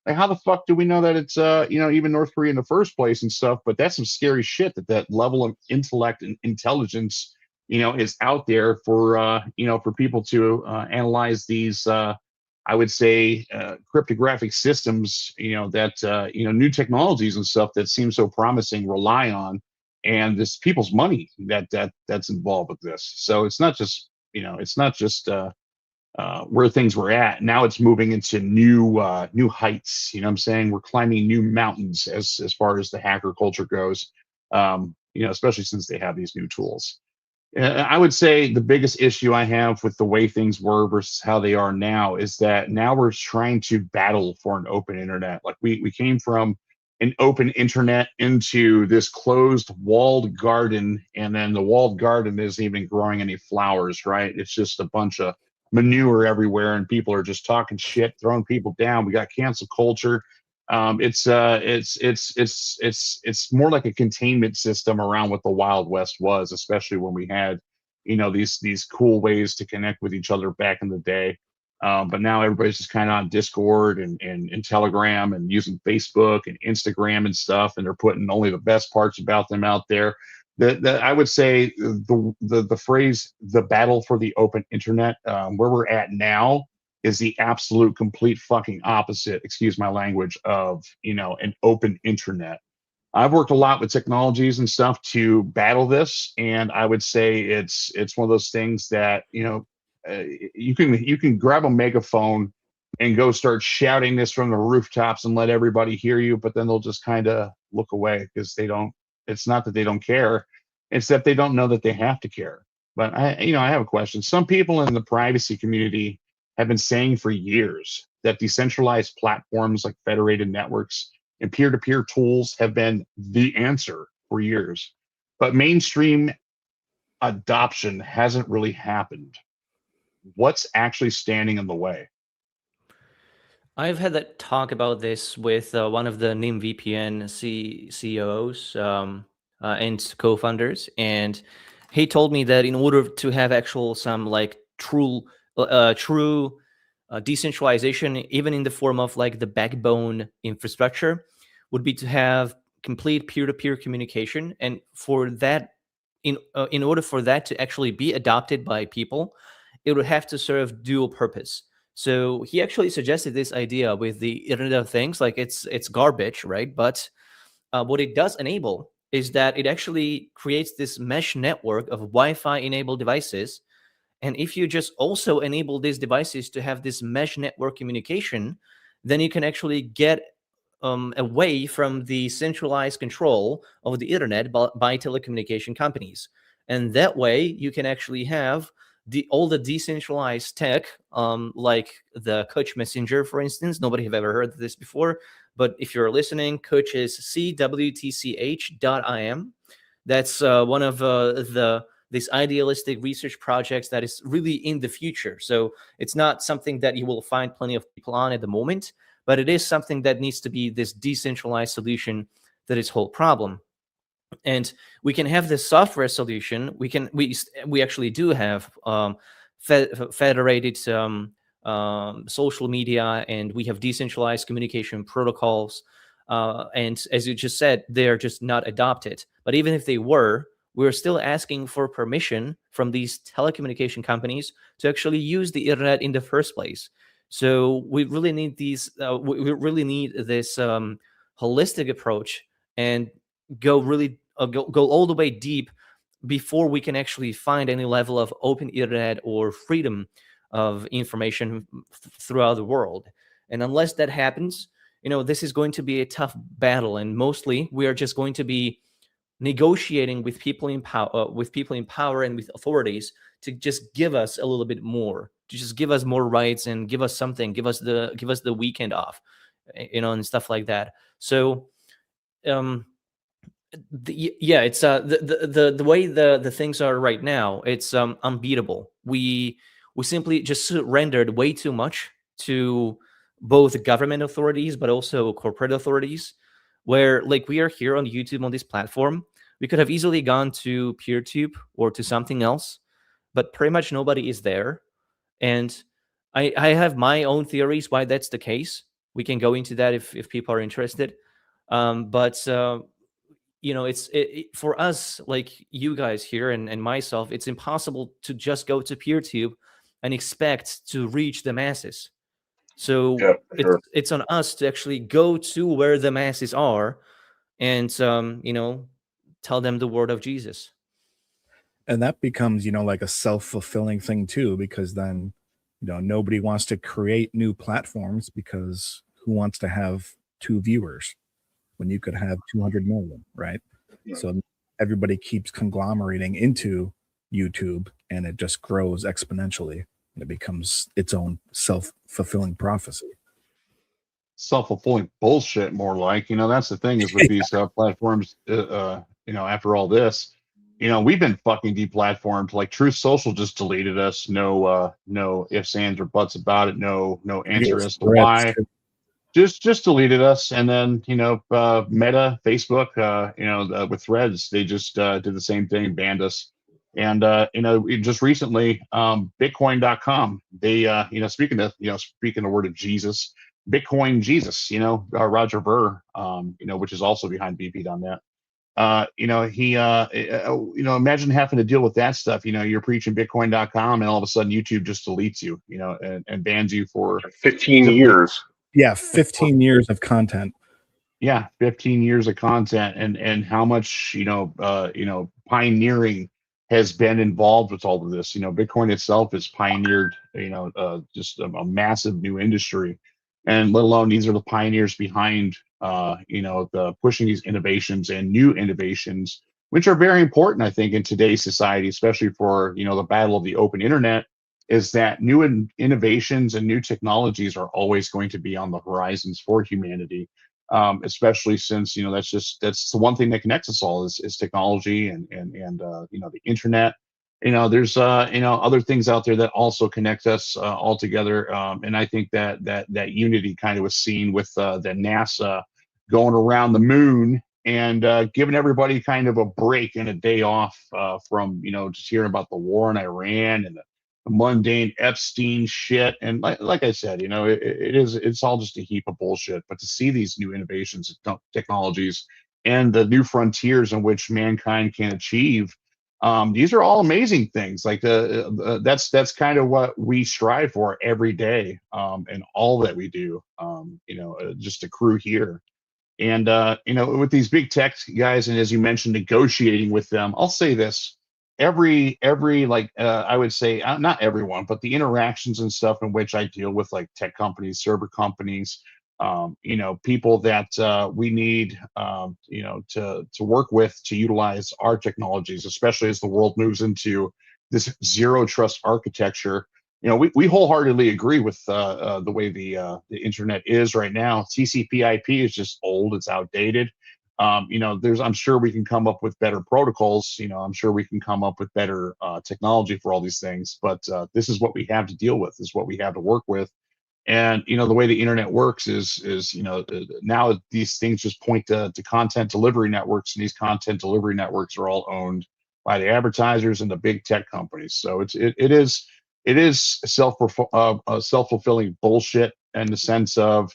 S1: Like, how the fuck do we know that it's even North Korea in the first place and stuff? But that's some scary shit that level of intellect and intelligence is out there for for people to analyze these. I would say cryptographic systems, that new technologies and stuff that seem so promising rely on, and this people's money that's involved with this. So it's not just where things were at. Now it's moving into new heights. I'm saying we're climbing new mountains as far as the hacker culture goes. Especially since they have these new tools. I would say the biggest issue I have with the way things were versus how they are now is that now we're trying to battle for an open internet. Like we came from an open internet into this closed walled garden, and then the walled garden isn't even growing any flowers, right? It's just a bunch of manure everywhere, and people are just talking shit, throwing people down. We got cancel culture. It's more like a containment system around what the Wild West was, especially when we had, these cool ways to connect with each other back in the day. But now everybody's just kind of on Discord and Telegram and using Facebook and Instagram and stuff, and they're putting only the best parts about them out there. I would say the phrase "the battle for the open internet," where we're at now, is the absolute complete fucking opposite, excuse my language, of an open internet. I've worked a lot with technologies and stuff to battle this, and I would say it's one of those things that you can grab a megaphone and go start shouting this from the rooftops and let everybody hear you, but then they'll just kind of look away because they don't. It's not that they don't care; it's that they don't know that they have to care. But I have a question. Some people in the privacy community have been saying for years that decentralized platforms like federated networks and peer-to-peer tools have been the answer for years. But mainstream adoption hasn't really happened. What's actually standing in the way?
S5: I've had that talk about this with one of the NIM VPN CEOs and co-founders, and he told me that in order to have actual some like true decentralization, even in the form of like the backbone infrastructure, would be to have complete peer-to-peer communication. And for that, in order for that to actually be adopted by people, it would have to serve dual purpose. So he actually suggested this idea with the Internet of Things, like it's garbage, right? But what it does enable is that it actually creates this mesh network of Wi-Fi enabled devices. And if you just also enable these devices to have this mesh network communication, then you can actually get away from the centralized control of the internet by telecommunication companies. And that way you can actually have all the decentralized tech, like the Kuch Messenger, for instance. Nobody have ever heard of this before, but if you're listening, Kuch is cwtch.im. That's one of these idealistic research projects that is really in the future. So it's not something that you will find plenty of people on at the moment, but it is something that needs to be this decentralized solution to this whole problem. And we can have this software solution. We actually do have federated social media, and we have decentralized communication protocols. And as you just said, they're just not adopted. But even if they were, we're still asking for permission from these telecommunication companies to actually use the internet in the first place. So we really need these. We really need this holistic approach, and go really go all the way deep before we can actually find any level of open internet or freedom of information throughout the world. And unless that happens, this is going to be a tough battle, and mostly we are just going to be negotiating with people in power, and with authorities to just give us a little bit more, to just give us more rights and give us something, give us the weekend off, and stuff like that. So it's the way the things are right now, it's unbeatable. We simply just surrendered way too much to both government authorities but also corporate authorities, where, like, we are here on YouTube on this platform. We could have easily gone to PeerTube or to something else, but pretty much nobody is there. And I have my own theories why that's the case. We can go into that if people are interested. But it's for us, like you guys here and myself, it's impossible to just go to PeerTube and expect to reach the masses. So
S2: Yeah, sure.
S5: it's on us to actually go to where the masses are, and tell them the word of Jesus.
S3: And that becomes, like a self-fulfilling thing too, because then, nobody wants to create new platforms, because who wants to have 2 viewers when you could have 200 million, right?
S2: Yeah.
S3: So everybody keeps conglomerating into YouTube, and it just grows exponentially, and it becomes its own self-fulfilling prophecy.
S1: Self-fulfilling bullshit, more like. That's the thing is with these platforms, after all this, we've been fucking deplatformed. Like Truth Social just deleted us. No ifs, ands, or buts about it. No answer as to why. Just deleted us. And then Meta, Facebook, with Threads, they just did the same thing, banned us. And just recently, Bitcoin.com, they speaking the word of Jesus, Bitcoin Jesus, Roger Ver, which is also behind vp.net. He imagine having to deal with that stuff. You're preaching Bitcoin.com, and all of a sudden YouTube just deletes you, and bans you for
S2: 15 years.
S3: Yeah, 15 years of content.
S1: Yeah, 15 years of content, and how much pioneering has been involved with all of this. Bitcoin itself has pioneered just a massive new industry, and let alone these are the pioneers behind the pushing these innovations and new innovations, which are very important, I think, in today's society, especially for the battle of the open internet. Is that new innovations and new technologies are always going to be on the horizons for humanity, especially since that's the one thing that connects us all is technology and the internet. There's other things out there that also connect us all together, and I think that unity kind of was seen with the NASA going around the moon and giving everybody kind of a break and a day off from just hearing about the war in Iran and the mundane Epstein shit. And like I said, it's all just a heap of bullshit. But to see these new innovations and technologies and the new frontiers in which mankind can achieve, these are all amazing things. Like that's kind of what we strive for every day, and all that we do. Just a crew here. And with these big tech guys, and as you mentioned, negotiating with them, I'll say this: every like I would say not everyone, but the interactions and stuff in which I deal with, like tech companies, server companies, people that we need, to work with to utilize our technologies, especially as the world moves into this zero trust architecture. We wholeheartedly agree with the way the internet is right now. TCP/IP is just old; it's outdated. I'm sure we can come up with better protocols. I'm sure we can come up with better technology for all these things. But this is what we have to deal with. This is what we have to work with. And the way the internet works is now these things just point to content delivery networks, and these content delivery networks are all owned by the advertisers and the big tech companies. So it is self-fulfilling bullshit in the sense of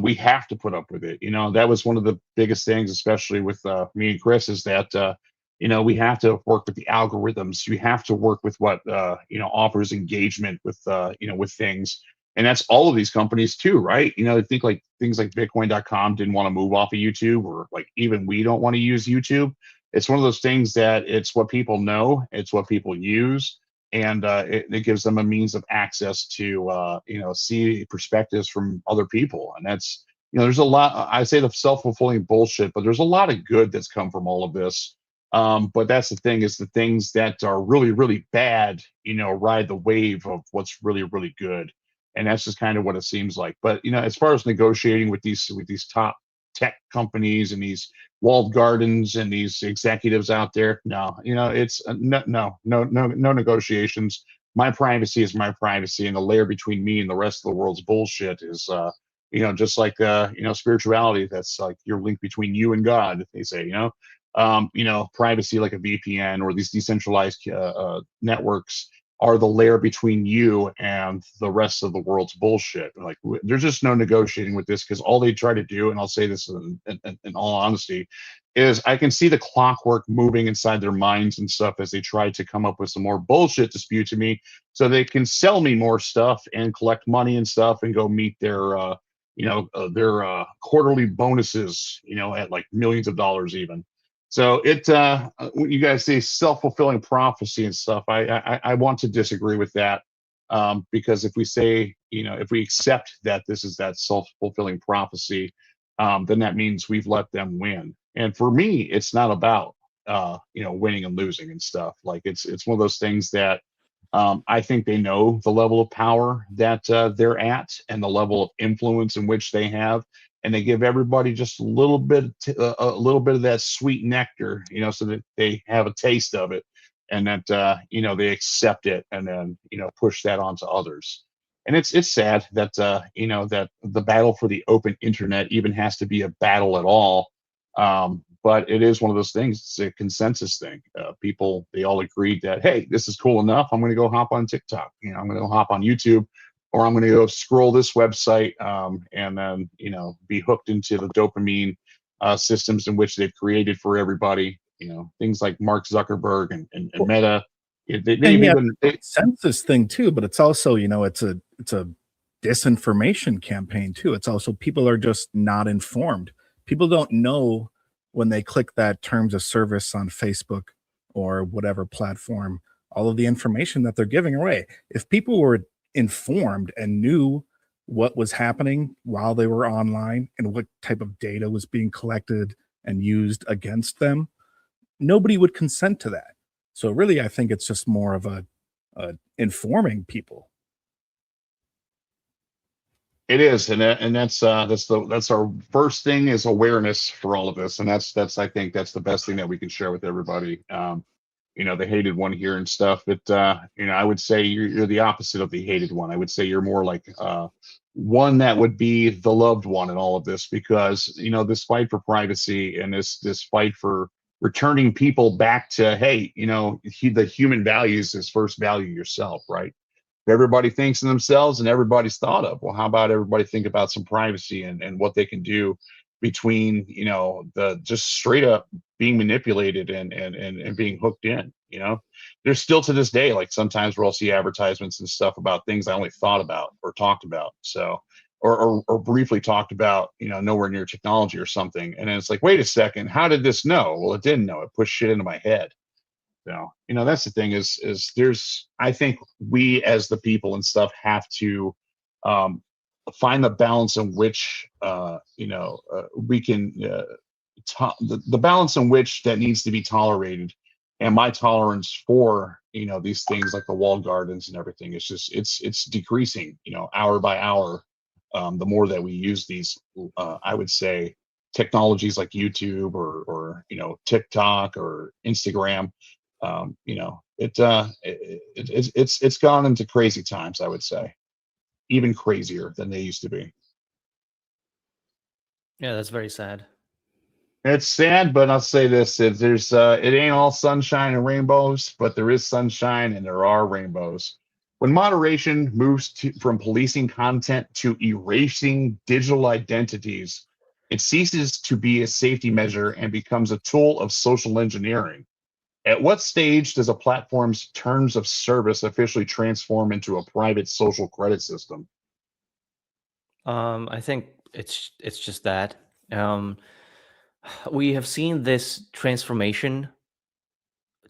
S1: we have to put up with it. That was one of the biggest things, especially with me and Chris, is that we have to work with the algorithms. You have to work with what offers engagement with with things. And that's all of these companies too, right? I think like things like Bitcoin.com didn't want to move off of YouTube, or like even we don't want to use YouTube. It's one of those things that it's what people know, it's what people use, and it gives them a means of access to see perspectives from other people. And that's there's a lot. I say the self-fulfilling bullshit, but there's a lot of good that's come from all of this. But that's the thing, is the things that are really, really bad, ride the wave of what's really, really good. And that's just kind of what it seems like. But as far as negotiating with these top tech companies and these walled gardens and these executives out there, no, it's no negotiations. My privacy is my privacy, and the layer between me and the rest of the world's bullshit is just like spirituality. That's like your link between you and God, they say. Privacy like a VPN or these decentralized networks are the layer between you and the rest of the world's bullshit. Like, there's just no negotiating with this, because all they try to do, and I'll say this in all honesty, is I can see the clockwork moving inside their minds and stuff as they try to come up with some more bullshit to spew to me, so they can sell me more stuff and collect money and stuff and go meet their quarterly bonuses, at like millions of dollars even. So when you guys say self-fulfilling prophecy and stuff, I want to disagree with that, because if we say, if we accept that this is that self-fulfilling prophecy, then that means we've let them win. And for me, it's not about winning and losing and stuff. Like, it's one of those things that I think they know the level of power that they're at and the level of influence in which they have, and they give everybody just a little bit of that sweet nectar, so that they have a taste of it, and that they accept it, and then push that onto others. And it's sad that that the battle for the open internet even has to be a battle at all. But it is one of those things. It's a consensus thing. People, they all agreed that, hey, this is cool enough. I'm going to go hop on TikTok. I'm going to go hop on YouTube, or I'm going to go scroll this website, and then be hooked into the dopamine systems in which they've created for everybody. Things like Mark Zuckerberg and Meta.
S3: Census thing too, but it's also it's a disinformation campaign too. It's also, people are just not informed. People don't know when they click that terms of service on Facebook or whatever platform, all of the information that they're giving away. If people were informed and knew what was happening while they were online and what type of data was being collected and used against them, nobody would consent to that. So really, I think it's just more of a informing people.
S1: It is, and that's our first thing, is awareness for all of this, and that's I think that's the best thing that we can share with everybody. The hated one here and stuff. But I would say you're the opposite of the hated one. I would say you're more like one that would be the loved one in all of this, because this fight for privacy and this fight for returning people back to, hey, the human values is first value yourself, right? If everybody thinks of themselves and everybody's thought of, well, how about everybody think about some privacy and what they can do between the just straight up being manipulated and being hooked in. There's still to this day, like, sometimes we'll see advertisements and stuff about things I only thought about or talked about, so or briefly talked about, nowhere near technology or something, and then it's like, wait a second, how did this know? Well, it didn't know, it pushed shit into my head. So, that's the thing, is there's, I think we as the people and stuff have to find the balance in which we can the balance in which that needs to be tolerated, and my tolerance for these things like the walled gardens and everything, it's decreasing hour by hour. The more that we use these, I would say, technologies like YouTube or TikTok or Instagram, it's gone into crazy times, I would say, even crazier than they used to be.
S5: Yeah, that's very sad.
S1: It's sad, but I'll say this: it ain't all sunshine and rainbows, but there is sunshine and there are rainbows. When moderation moves from policing content to erasing digital identities, it ceases to be a safety measure and becomes a tool of social engineering. At what stage does a platform's terms of service officially transform into a private social credit system?
S5: I think it's just that. We have seen this transformation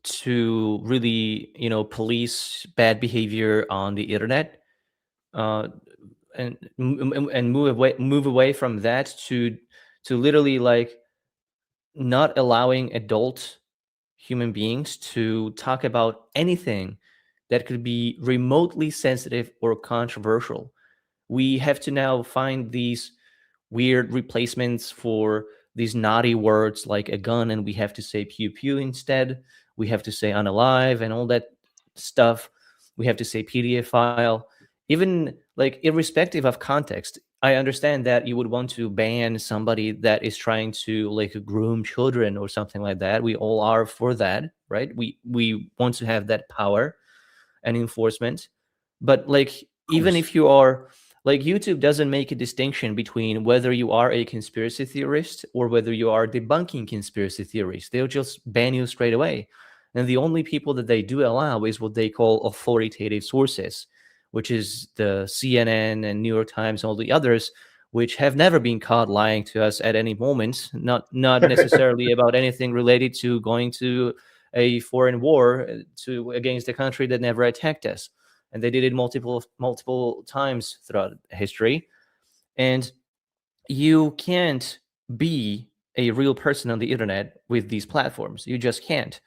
S5: to really, police bad behavior on the internet, uh, and move away from that to literally like not allowing adult human beings to talk about anything that could be remotely sensitive or controversial. We have to now find these weird replacements for these naughty words like a gun, and we have to say pew pew instead. We have to say unalive and all that stuff. We have to say PDF file. Even like irrespective of context, I understand that you would want to ban somebody that is trying to like groom children or something like that. We all are for that, right? We want to have that power and enforcement. But like, even if you are like, YouTube doesn't make a distinction between whether you are a conspiracy theorist or whether you are debunking conspiracy theories. They'll just ban you straight away. And the only people that they do allow is what they call authoritative sources, which is the CNN and New York Times and all the others, which have never been caught lying to us at any moment, not necessarily about anything related to going to a foreign war against a country that never attacked us. And they did it multiple times throughout history. And you can't be a real person on the internet with these platforms. You just can't.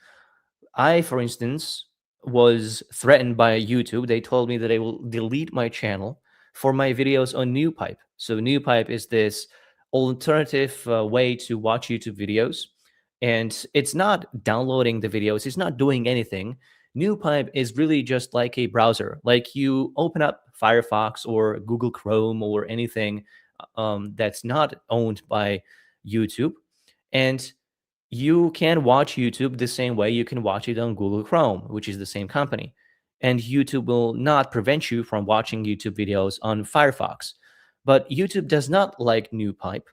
S5: I, for instance, was threatened by YouTube. They told me that they will delete my channel for my videos on NewPipe. So NewPipe is this alternative way to watch YouTube videos. And it's not downloading the videos. It's not doing anything. NewPipe is really just like a browser. Like you open up Firefox or Google Chrome or anything that's not owned by YouTube, and you can watch YouTube the same way you can watch it on Google Chrome, which is the same company. And YouTube will not prevent you from watching YouTube videos on Firefox. But YouTube does not like NewPipe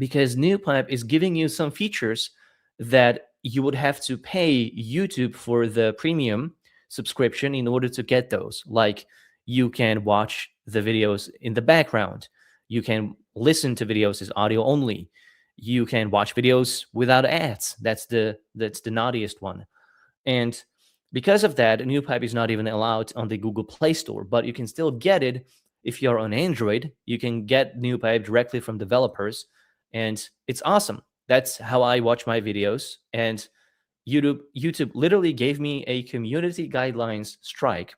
S5: because NewPipe is giving you some features that you would have to pay YouTube for the premium subscription in order to get those. Like you can watch the videos in the background. You can listen to videos as audio only. You can watch videos without ads. That's the naughtiest one. And because of that, NewPipe is not even allowed on the Google Play Store, but you can still get it if you're on Android. You can get NewPipe directly from developers, and it's awesome. That's how I watch my videos. And YouTube literally gave me a community guidelines strike,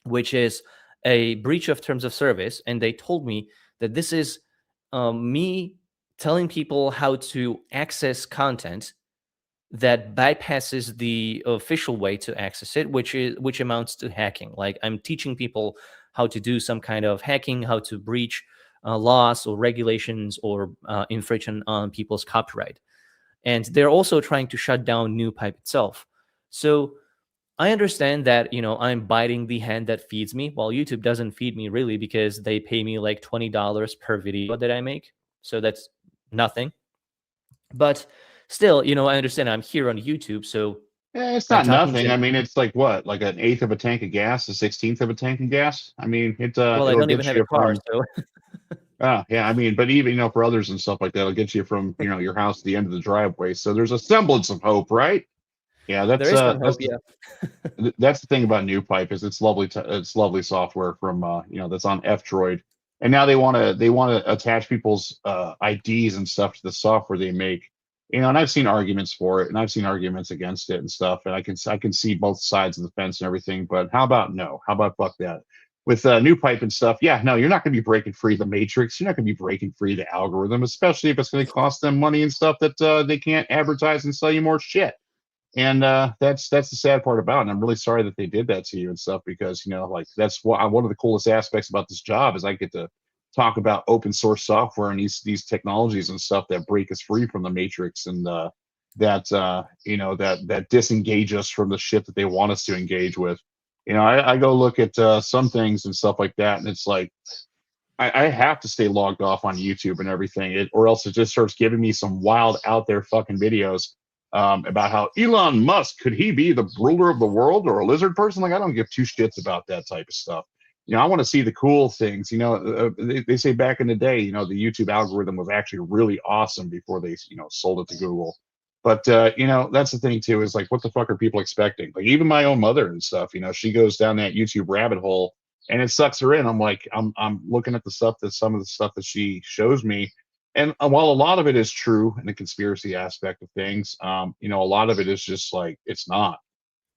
S5: which is a breach of terms of service. And they told me that this is me telling people how to access content that bypasses the official way to access it, which amounts to hacking. Like I'm teaching people how to do some kind of hacking, how to breach laws or regulations or infringement on people's copyright. And they're also trying to shut down NewPipe itself. So I understand that, I'm biting the hand that feeds me. Well, YouTube doesn't feed me really because they pay me like $20 per video that I make. So that's nothing. But still, I understand I'm here on YouTube, so
S1: It's
S5: I'm
S1: not
S5: talking
S1: nothing.
S5: to.
S1: I mean, it's like what, like an eighth of a tank of gas, a 16th of a tank of gas. I mean,
S5: Well, I
S1: it'll
S5: don't even
S1: get
S5: have a
S1: you
S5: car,
S1: from.
S5: so
S1: Yeah, I mean, but even for others and stuff like that, it'll get you from your house to the end of the driveway. So there's a semblance of hope, right? Yeah,
S5: there is some hope. Yeah,
S1: that's the thing about NewPipe is it's lovely. It's lovely software from that's on F-Droid, and now they want to attach people's IDs and stuff to the software they make. And I've seen arguments for it, and I've seen arguments against it and stuff, and I can see both sides of the fence and everything. But how about no? How about fuck that? With new pipe and stuff, yeah, no, you're not going to be breaking free the matrix. You're not going to be breaking free the algorithm, especially if it's going to cost them money and stuff that they can't advertise and sell you more shit. And that's the sad part about it. And I'm really sorry that they did that to you and stuff, because like that's one of the coolest aspects about this job is I get to talk about open source software and these technologies and stuff that break us free from the matrix, and that disengage us from the shit that they want us to engage with. I go look at some things and stuff like that, and it's like I have to stay logged off on YouTube and everything, or else it just starts giving me some wild out there fucking videos about how Elon Musk, could he be the ruler of the world or a lizard person? Like, I don't give two shits about that type of stuff. I want to see the cool things. They say back in the day, the YouTube algorithm was actually really awesome before they, sold it to Google. But that's the thing too, is like, what the fuck are people expecting? Like, even my own mother and stuff, she goes down that YouTube rabbit hole and it sucks her in. I'm like, I'm looking at some of the stuff that she shows me, and while a lot of it is true in the conspiracy aspect of things, a lot of it is just like, it's not.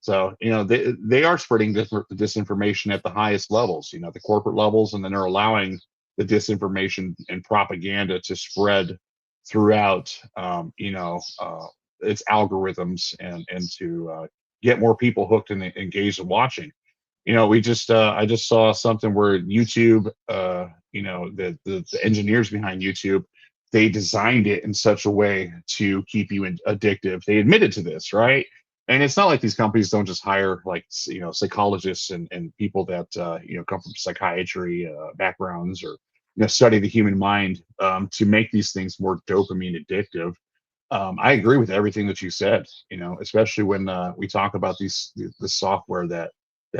S1: So, they are spreading disinformation at the highest levels, the corporate levels, and then they're allowing the disinformation and propaganda to spread throughout, its algorithms, and to get more people hooked and engaged in watching. I just saw something where YouTube, the engineers behind YouTube, they designed it in such a way to keep you addictive. They admitted to this, right? And it's not like these companies don't just hire like psychologists and people that come from psychiatry backgrounds, or study the human mind to make these things more dopamine addictive. I agree with everything that you said, especially when we talk about the software that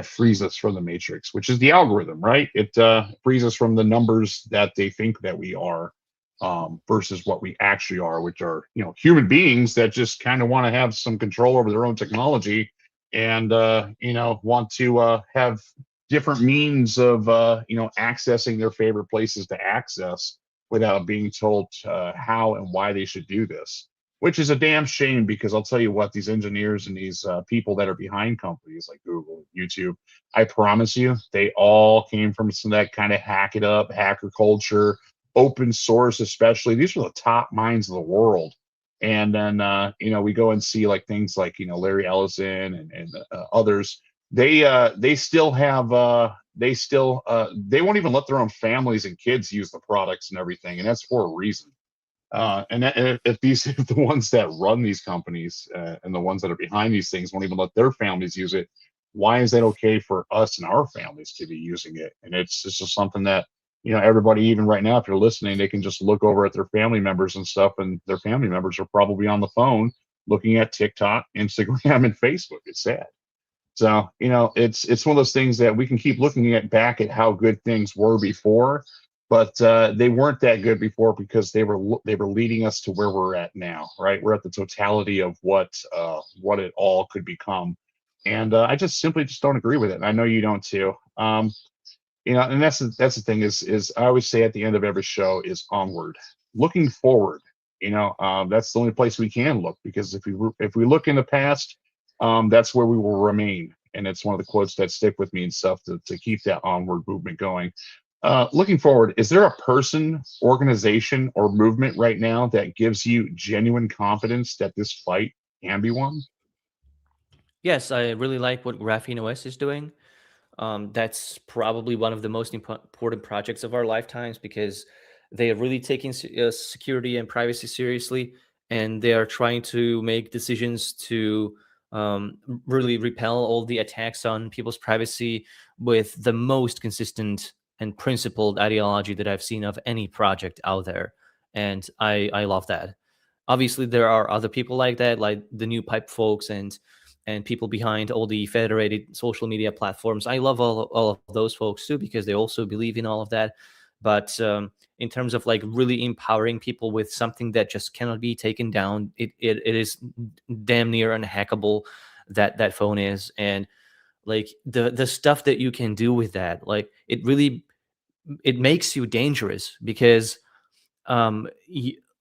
S1: frees us from the matrix, which is the algorithm, right? It frees us from the numbers that they think that we are, versus what we actually are, which are human beings that just kind of want to have some control over their own technology, and want to have different means of accessing their favorite places to access without being told how and why they should do this, which is a damn shame, because I'll tell you what, these engineers and these people that are behind companies like Google, YouTube, I promise you, they all came from some of that kind of hack it up, hacker culture, open source especially. These are the top minds of the world. And then, we go and see like things like, Larry Ellison and others. They still have, they won't even let their own families and kids use the products and everything. And that's for a reason. If the ones that run these companies and the ones that are behind these things won't even let their families use it, why is that okay for us and our families to be using it? And it's just something that everybody, even right now, if you're listening, they can just look over at their family members and stuff, and their family members are probably on the phone looking at TikTok, Instagram, and Facebook. It's sad. So it's one of those things that we can keep looking at back at how good things were before, but they weren't that good before, because they were leading us to where we're at now, right? We're at the totality of what it all could become, and I just simply don't agree with it. And I know you don't too. And that's the thing is I always say at the end of every show is onward, looking forward. That's the only place we can look, because if we look in the past, that's where we will remain. And it's one of the quotes that stick with me and stuff to keep that onward movement going. Looking forward, is there a person, organization, or movement right now that gives you genuine confidence that this fight can be won?
S5: Yes, I really like what Graphene OS is doing. That's probably one of the most important projects of our lifetimes, because they are really taking security and privacy seriously, and they are trying to make decisions to really repel all the attacks on people's privacy with the most consistent and principled ideology that I've seen of any project out there. And I love that. Obviously, there are other people like that, like the New Pipe folks and people behind all the federated social media platforms. I love all of those folks too, because they also believe in all of that. But in terms of like really empowering people with something that just cannot be taken down, it is damn near unhackable, that phone is. And like the stuff that you can do with that, like it makes you dangerous, because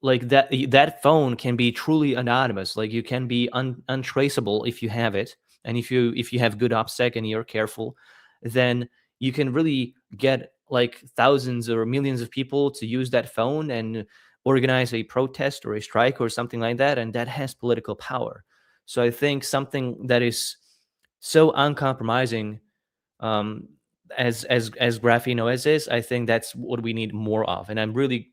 S5: like that phone can be truly anonymous. Like you can be untraceable if you have it, and if you have good OPSEC and you're careful, then you can really get like thousands or millions of people to use that phone and organize a protest or a strike or something like that, and that has political power. So I think something that is so uncompromising, as graphene OS is, I think that's what we need more of. And I'm really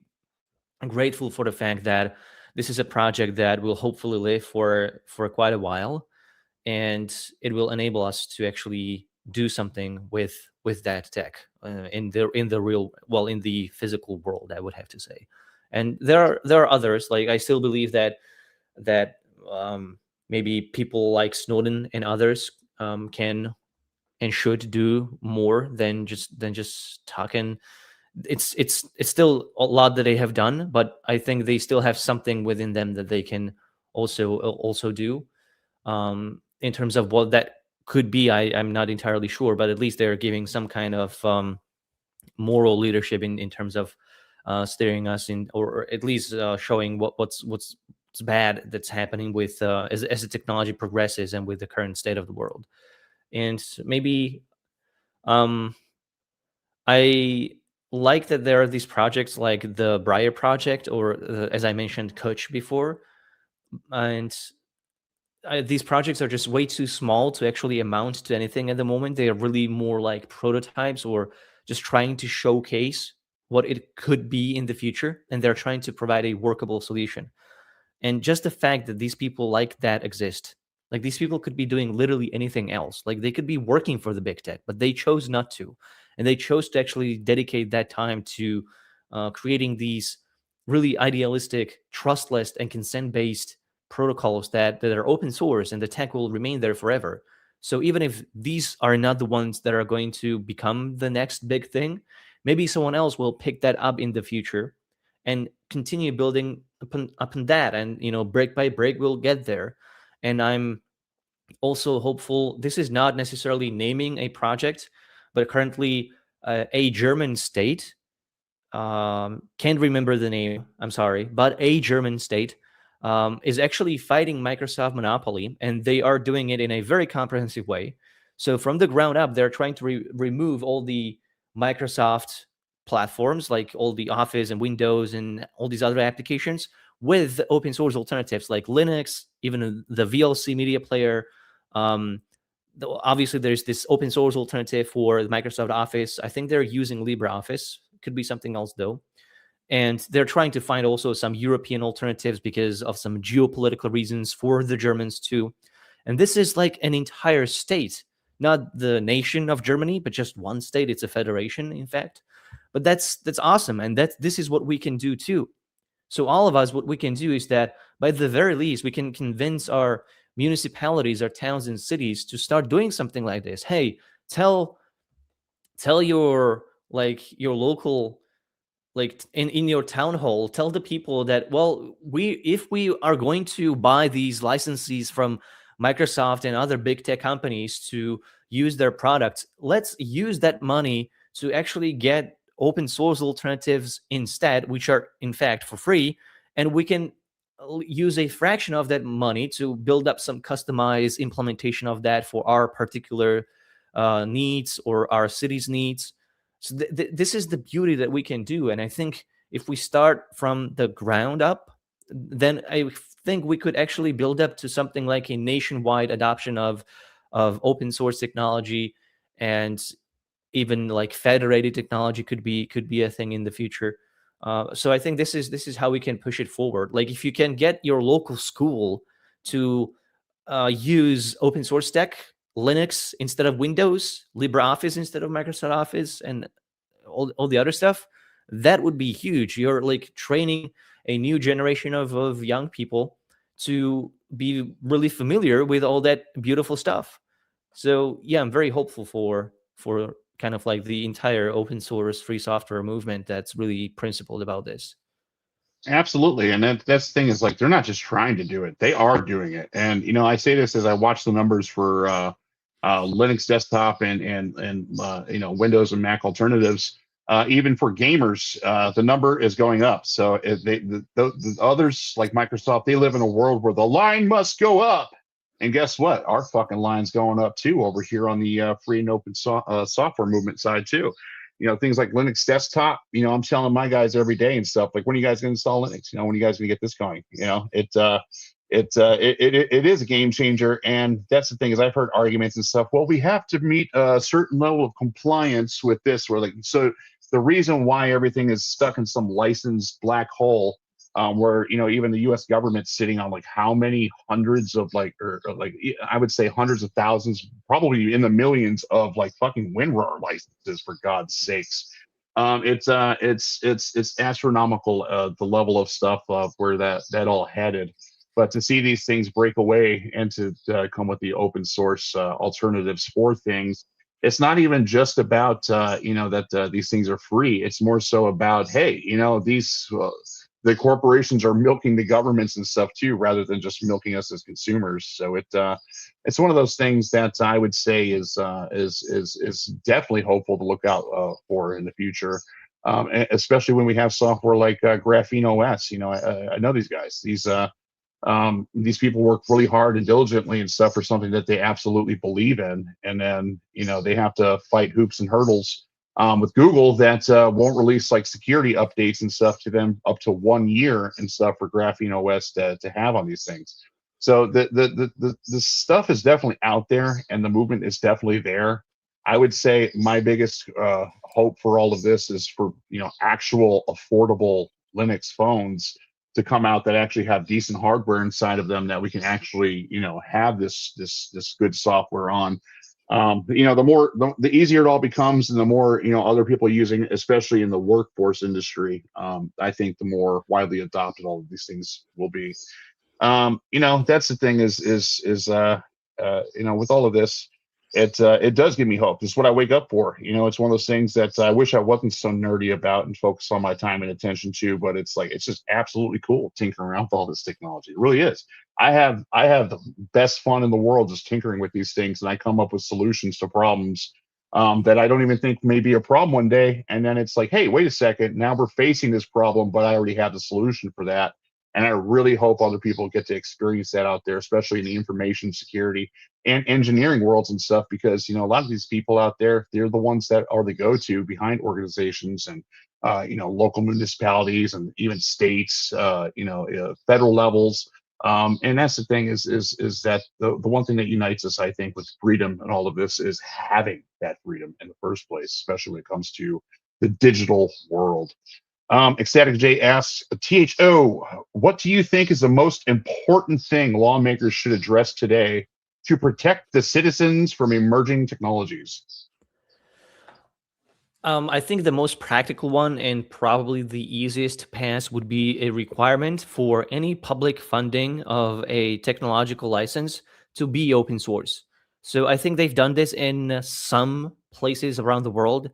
S5: grateful for the fact that this is a project that will hopefully live for quite a while, and it will enable us to actually do something with that tech in the real, well, in the physical world, I would have to say. And there are others. Like I still believe that maybe people like Snowden and others can and should do more than just talking. It's still a lot that they have done, but I think they still have something within them that they can also do. In terms of what that could be, I'm not entirely sure, but at least they're giving some kind of moral leadership in terms of steering us in, or at least showing what's bad that's happening with as the technology progresses and with the current state of the world. And maybe I like that there are these projects like the Briar project, or as I mentioned, Coach before, and these projects are just way too small to actually amount to anything at the moment. They are really more like prototypes, or just trying to showcase what it could be in the future, and they're trying to provide a workable solution. And just the fact that these people like that exist, like these people could be doing literally anything else. Like they could be working for the big tech, but they chose not to. And they chose to actually dedicate that time to creating these really idealistic, trustless, and consent-based protocols that are open source, and the tech will remain there forever. So even if these are not the ones that are going to become the next big thing, maybe someone else will pick that up in the future and continue building upon that, and brick by brick we'll get there. And I'm also hopeful. This is not necessarily naming a project, but currently a German state, can't remember the name, I'm sorry, but a German state is actually fighting Microsoft monopoly, and they are doing it in a very comprehensive way. So from the ground up, they're trying to remove all the Microsoft platforms, like all the Office and Windows and all these other applications, with open source alternatives like Linux, even the VLC media player. Obviously, there's this open source alternative for Microsoft Office. I think they're using LibreOffice. Could be something else though. And they're trying to find also some European alternatives because of some geopolitical reasons for the Germans too. And this is like an entire state, not the nation of Germany, but just one state. It's a federation, in fact. But that's awesome, and this is what we can do too. So all of us, what we can do is that, by the very least, we can convince our municipalities, our towns and cities to start doing something like this. Hey, tell your local, like in your town hall, tell the people that, well, if we are going to buy these licenses from Microsoft and other big tech companies to use their products, let's use that money to actually get open source alternatives instead, which are in fact for free, and we can use a fraction of that money to build up some customized implementation of that for our particular needs or our city's needs. So this is the beauty that we can do. And I think if we start from the ground up, then I think we could actually build up to something like a nationwide adoption of open source technology, and even like federated technology could be a thing in the future. So I think this is how we can push it forward. Like if you can get your local school to use open source tech, Linux instead of Windows, LibreOffice instead of Microsoft Office, and all the other stuff, that would be huge. You're like training a new generation of young people to be really familiar with all that beautiful stuff. So yeah, I'm very hopeful for kind of like the entire open source free software movement that's really principled about this.
S1: Absolutely. And that's the thing, is like, they're not just trying to do it, they are doing it. And I say this as I watch the numbers for Linux desktop and Windows and Mac alternatives. Even for gamers, the number is going up. So the others like Microsoft, they live in a world where the line must go up. And guess what? Our fucking line's going up too over here on the free and open software movement side too. Things like Linux desktop. I'm telling my guys every day and stuff like, when are you guys going to install Linux? When are you guys going to get this going? It is a game changer. And that's the thing, is I've heard arguments and stuff. Well, we have to meet a certain level of compliance with this. So the reason why everything is stuck in some licensed black hole, where even the U.S. government's sitting on like how many hundreds of or I would say hundreds of thousands, probably in the millions of like fucking WinRAR licenses, for God's sakes. It's astronomical, the level of stuff where that all headed. But to see these things break away and to come with the open source alternatives for things, it's not even just about that these things are free. It's more so about, hey, these the corporations are milking the governments and stuff too, rather than just milking us as consumers. So it's one of those things that I would say is definitely hopeful to look out for in the future, especially when we have software like Graphene OS. I know these guys. These people work really hard and diligently and stuff for something that they absolutely believe in, and then they have to fight hoops and hurdles with Google that won't release like security updates and stuff to them up to 1 year and stuff for Graphene OS to have on these things. So the stuff is definitely out there, and the movement is definitely there. I would say my biggest hope for all of this is for actual affordable Linux phones to come out that actually have decent hardware inside of them, that we can actually have this good software on. The easier it all becomes, and the more other people are using it, especially in the workforce industry, I think the more widely adopted all of these things will be. That's the thing is with all of this, it does give me hope. It's what I wake up for. It's one of those things that I wish I wasn't so nerdy about and focus all my time and attention to, but it's just absolutely cool tinkering around with all this technology. It really is. I have the best fun in the world just tinkering with these things, and I come up with solutions to problems that I don't even think may be a problem one day. And then it's like, hey, wait a second, now we're facing this problem, but I already have the solution for that. And I really hope other people get to experience that out there, especially in the information security and engineering worlds and stuff, because a lot of these people out there, they're the ones that are the go-to behind organizations and local municipalities and even states, federal levels. And that's the thing is that the one thing that unites us, I think, with freedom and all of this is having that freedom in the first place, especially when it comes to the digital world. Ecstatic J asks, THO, what do you think is the most important thing lawmakers should address today to protect the citizens from emerging technologies?
S5: I think the most practical one, and probably the easiest to pass, would be a requirement for any public funding of a technological license to be open source. So I think they've done this in some places around the world.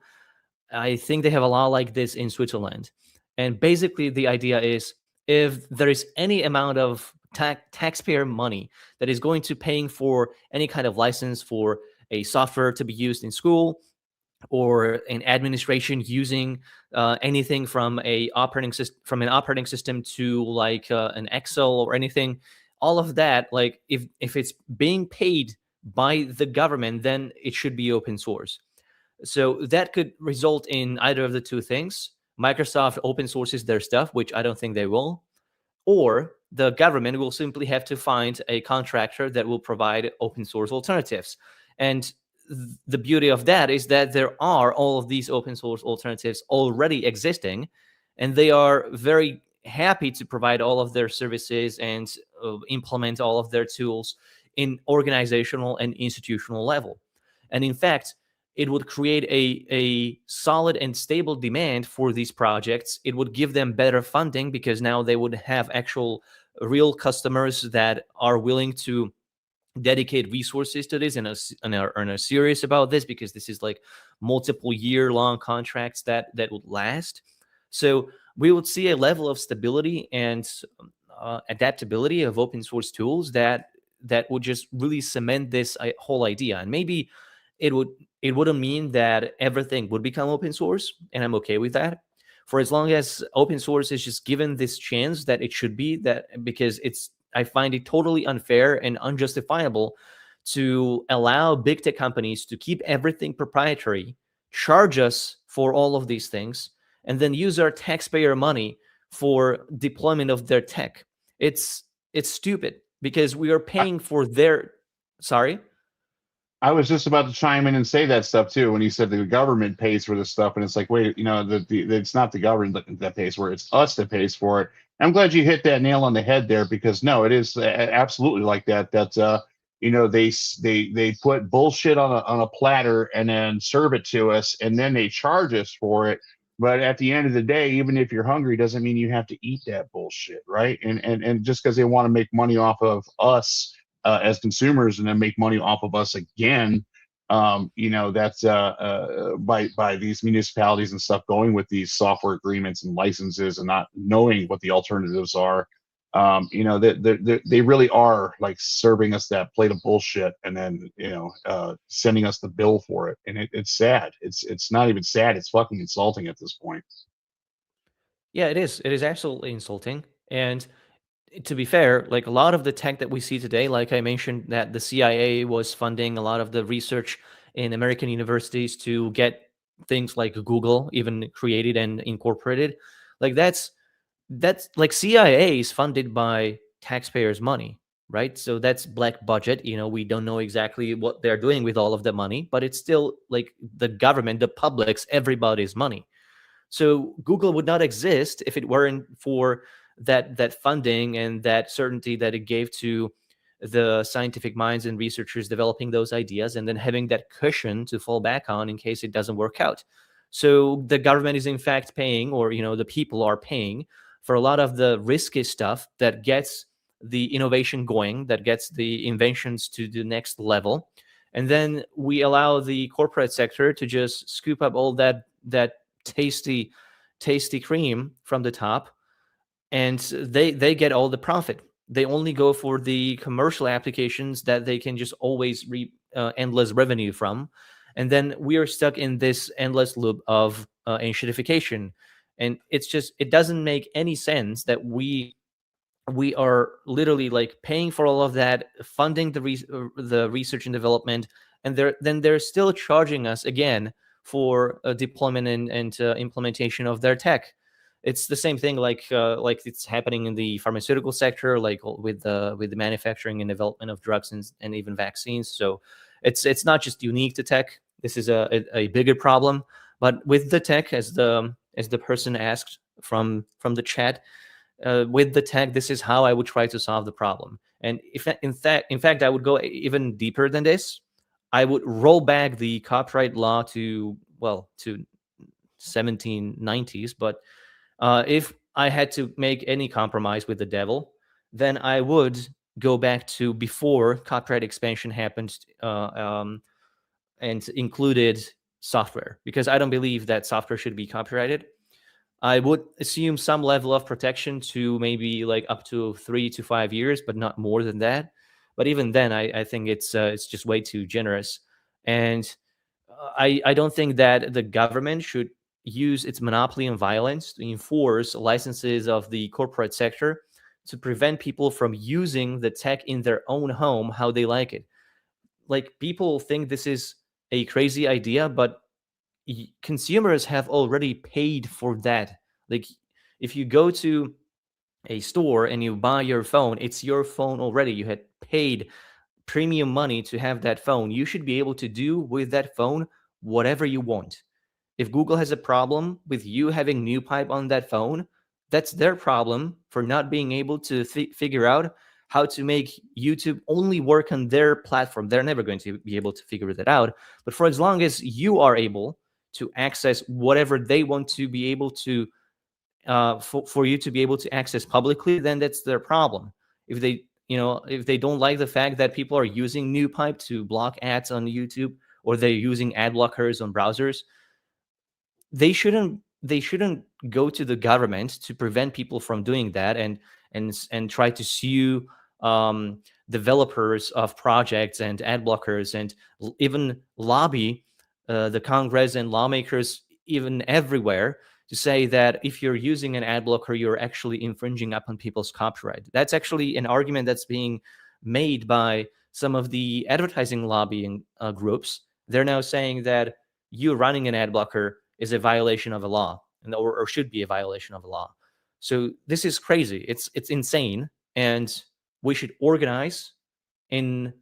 S5: I think they have a law like this in Switzerland. And basically the idea is, if there is any amount of taxpayer money that is going to paying for any kind of license for a software to be used in school, or an administration using anything from an operating system to like an Excel or anything, all of that, like if it's being paid by the government, then it should be open source. So that could result in either of the two things. Microsoft open sources their stuff, which I don't think they will, or the government will simply have to find a contractor that will provide open source alternatives. And the beauty of that is that there are all of these open source alternatives already existing, and they are very happy to provide all of their services and implement all of their tools in organizational and institutional level. And in fact, it would create a solid and stable demand for these projects. It would give them better funding, because now they would have actual real customers that are willing to dedicate resources to this and are serious about this, because this is like multiple year-long contracts that would last. So we would see a level of stability and adaptability of open source tools that would just really cement this whole idea. And maybe it would it wouldn't mean that everything would become open source, and I'm okay with that. For as long as open source is just given this chance that it should be, that because I find it totally unfair and unjustifiable to allow big tech companies to keep everything proprietary, charge us for all of these things, and then use our taxpayer money for deployment of their tech. It's stupid because we are paying for their. Sorry.
S1: I was just about to chime in and say that stuff too when you said the government pays for this stuff, and it's like, wait, it's not the government that pays for it; it's us that pays for it. I'm glad you hit that nail on the head there, because no, it is absolutely like that. That they put bullshit on a platter and then serve it to us, and then they charge us for it. But at the end of the day, even if you're hungry, doesn't mean you have to eat that bullshit, right? And just because they want to make money off of us as consumers and then make money off of us again, that's by these municipalities and stuff going with these software agreements and licenses and not knowing what the alternatives are. They really are like serving us that plate of bullshit and then sending us the bill for it, and it's sad. It's not even sad, it's fucking insulting at this point.
S5: Yeah, it is absolutely insulting. And to be fair, like a lot of the tech that we see today, like I mentioned, that the CIA was funding a lot of the research in American universities to get things like Google even created and incorporated. Like that's like CIA is funded by taxpayers' money, right? So that's black budget. We don't know exactly what they're doing with all of the money, but it's still like the government, the public's, everybody's money. So Google would not exist if it weren't for that funding and that certainty that it gave to the scientific minds and researchers developing those ideas, and then having that cushion to fall back on in case it doesn't work out. So the government is in fact paying, or the people are paying for a lot of the risky stuff that gets the innovation going, that gets the inventions to the next level. And then we allow the corporate sector to just scoop up all that tasty cream from the top, and they get all the profit. They only go for the commercial applications that they can just always reap endless revenue from. And then we are stuck in this endless loop of ancientification. And it doesn't make any sense that we are literally like paying for all of that, funding the research and development, and they're still charging us again for deployment and implementation of their tech. It's the same thing like it's happening in the pharmaceutical sector, like with the manufacturing and development of drugs and even vaccines. So it's not just unique to tech. This is a bigger problem. But with the tech, as the person asked from the chat, with the tech, this is how I would try to solve the problem. And if in fact, I would go even deeper than this. I would roll back the copyright law to 1790s. But if I had to make any compromise with the devil, then I would go back to before copyright expansion happened and included software, because I don't believe that software should be copyrighted. I would assume some level of protection to maybe like up to 3 to 5 years, but not more than that. But even then, I think it's just way too generous. And I don't think that the government should use its monopoly and violence to enforce licenses of the corporate sector to prevent people from using the tech in their own home how they like it. Like, people think this is a crazy idea, but consumers have already paid for that. Like, if you go to a store and you buy your phone, it's your phone already. You had paid premium money to have that phone. You should be able to do with that phone whatever you want. If Google has a problem with you having NewPipe on that phone, that's their problem for not being able to figure out how to make YouTube only work on their platform. They're never going to be able to figure that out. But for as long as you are able to access whatever they want to be able to, for you to be able to access publicly, then that's their problem. If they don't like the fact that people are using NewPipe to block ads on YouTube, or they're using ad blockers on browsers, they shouldn't go to the government to prevent people from doing that and try to sue developers of projects and ad blockers, and even lobby the Congress and lawmakers, even everywhere, to say that if you're using an ad blocker, you're actually infringing upon people's copyright. That's actually an argument that's being made by some of the advertising lobbying groups. They're now saying that you running an ad blocker is a violation of a law, or should be a violation of a law. So this is crazy. It's insane, and we should organize in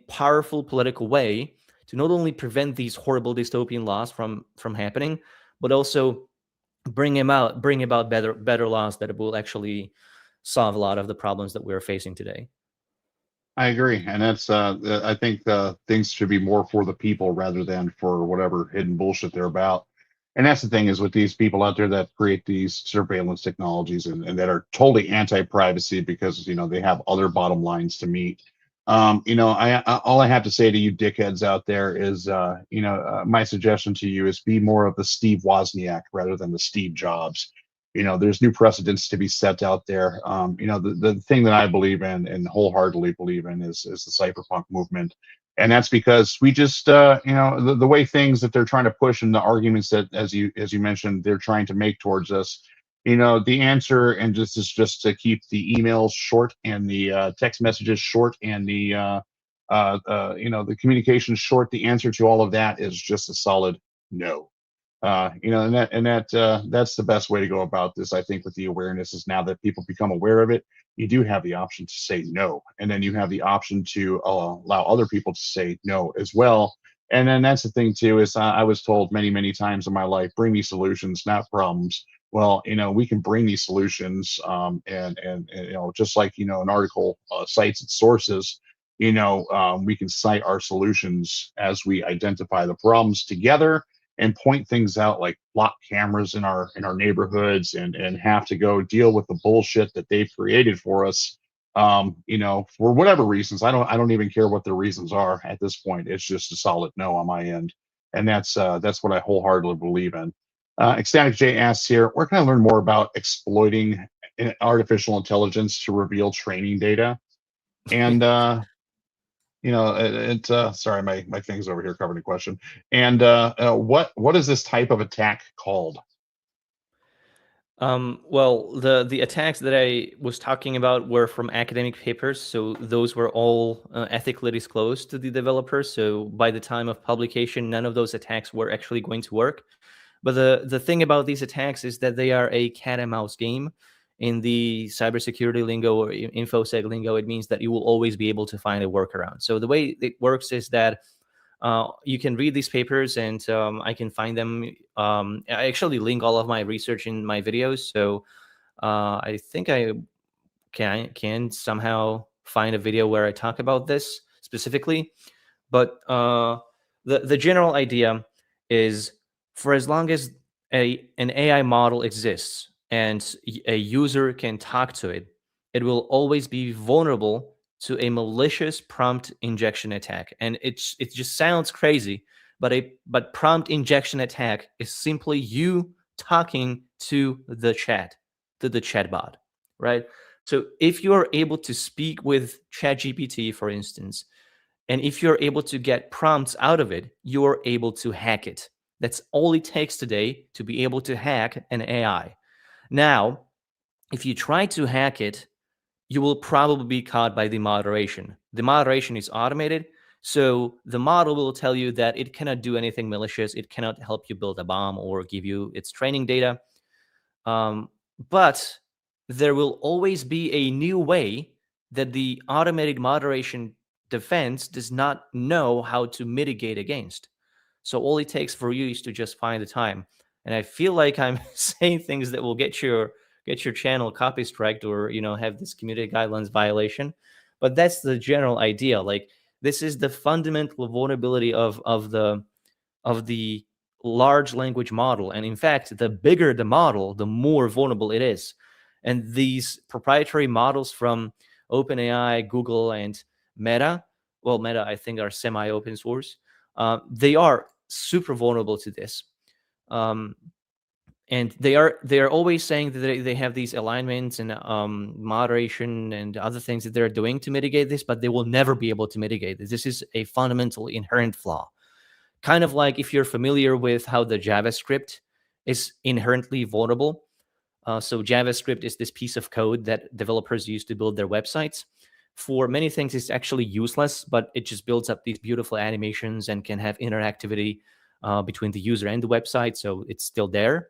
S5: powerful political way to not only prevent these horrible dystopian laws from happening, but also bring about better laws that will actually solve a lot of the problems that we're facing today.
S1: I agree, and that's I think things should be more for the people rather than for whatever hidden bullshit they're about. And that's the thing is with these people out there that create these surveillance technologies and that are totally anti-privacy because they have other bottom lines to meet. I all I have to say to you dickheads out there is my suggestion to you is be more of the Steve Wozniak rather than the Steve Jobs. There's new precedents to be set out there. The thing that I believe in and wholeheartedly believe in is the cypherpunk movement. And that's because we just, the way things that they're trying to push and the arguments that, as you mentioned, they're trying to make towards us, the answer and just is just to keep the emails short and the text messages short and the communication short. The answer to all of that is just a solid no. That's the best way to go about this. I think with the awareness is now that people become aware of it, you do have the option to say no, and then you have the option to allow other people to say no as well. And then that's the thing too is I was told many times in my life, bring me solutions, not problems. Well, we can bring these solutions, and just like an article cites its sources. We can cite our solutions as we identify the problems together and point things out like block cameras in our neighborhoods and have to go deal with the bullshit that they've created for us. For whatever reasons, I don't even care what the reasons are at this point. It's just a solid no on my end, and that's what I wholeheartedly believe in. Ecstatic J asks here, where can I learn more about exploiting artificial intelligence to reveal training data? And sorry, my thing's over here covering the question. And what is this type of attack called?
S5: Well, the attacks that I was talking about were from academic papers, so those were all ethically disclosed to the developers. So by the time of publication, none of those attacks were actually going to work. But the thing about these attacks is that they are a cat and mouse game. In the cybersecurity lingo or infosec lingo, it means that you will always be able to find a workaround. So the way it works is that you can read these papers and I can find them. I actually link all of my research in my videos. So I think I can somehow find a video where I talk about this specifically. But the general idea is for as long as an AI model exists and a user can talk to it, it will always be vulnerable to a malicious prompt injection attack. And it just sounds crazy, but prompt injection attack is simply you talking to the chatbot, right? So if you are able to speak with ChatGPT, for instance, and if you're able to get prompts out of it, you're able to hack it. That's all it takes today to be able to hack an AI. Now, if you try to hack it, you will probably be caught by the moderation. The moderation is automated, so the model will tell you that it cannot do anything malicious. It cannot help you build a bomb or give you its training data. But there will always be a new way that the automated moderation defense does not know how to mitigate against. So all it takes for you is to just find the time. And I feel like I'm saying things that will get your channel copy striked or have this community guidelines violation. But that's the general idea. Like this is the fundamental vulnerability of the large language model. And in fact, the bigger the model, the more vulnerable it is. And these proprietary models from OpenAI, Google, and Meta, well, Meta, I think, are semi-open source. They are super vulnerable to this. And they are always saying that they have these alignments and moderation and other things that they're doing to mitigate this, but they will never be able to mitigate this. This is a fundamental inherent flaw. Kind of like if you're familiar with how the JavaScript is inherently vulnerable. So JavaScript is this piece of code that developers use to build their websites. For many things, it's actually useless, but it just builds up these beautiful animations and can have interactivity between the user and the website. So it's still there.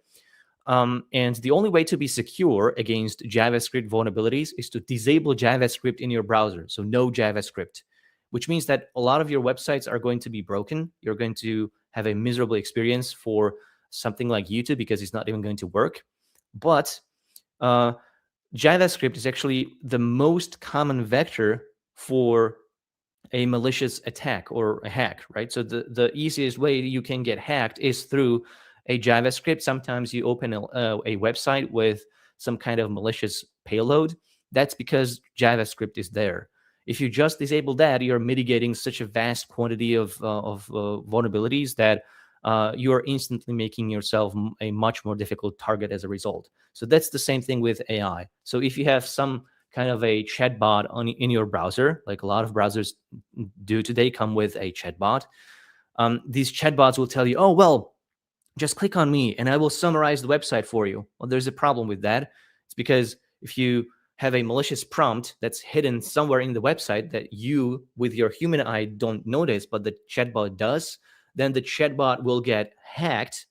S5: And the only way to be secure against JavaScript vulnerabilities is to disable JavaScript in your browser. So no JavaScript, which means that a lot of your websites are going to be broken. You're going to have a miserable experience for something like YouTube because it's not even going to work. But JavaScript is actually the most common vector for a malicious attack or a hack, right? So the easiest way you can get hacked is through a JavaScript. Sometimes you open a website with some kind of malicious payload. That's because JavaScript is there. If you just disable that, you're mitigating such a vast quantity of vulnerabilities that you're instantly making yourself a much more difficult target as a result. So that's the same thing with AI. So if you have some kind of a chatbot in your browser, like a lot of browsers do today come with a chatbot, these chatbots will tell you, oh, well, just click on me and I will summarize the website for you. Well, there's a problem with that. It's because if you have a malicious prompt that's hidden somewhere in the website that you, with your human eye, don't notice, but the chatbot does, then the chatbot will get hacked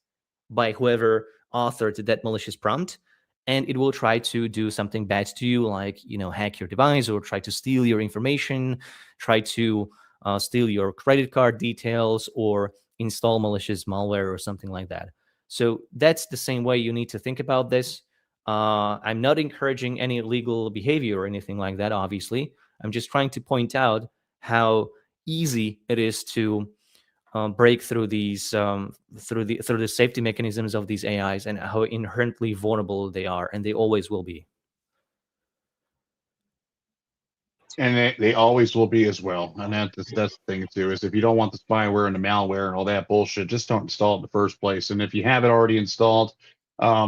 S5: by whoever authored that malicious prompt, and it will try to do something bad to you, like, hack your device or try to steal your information, try to steal your credit card details or install malicious malware or something like that. So that's the same way you need to think about this. I'm not encouraging any illegal behavior or anything like that, obviously. I'm just trying to point out how easy it is to break through these through the safety mechanisms of these AIs and how inherently vulnerable they are, and they always will be.
S1: And they always will be as well. And that's the thing too, is if you don't want the spyware and the malware and all that bullshit, just don't install it in the first place. And if you have it already installed,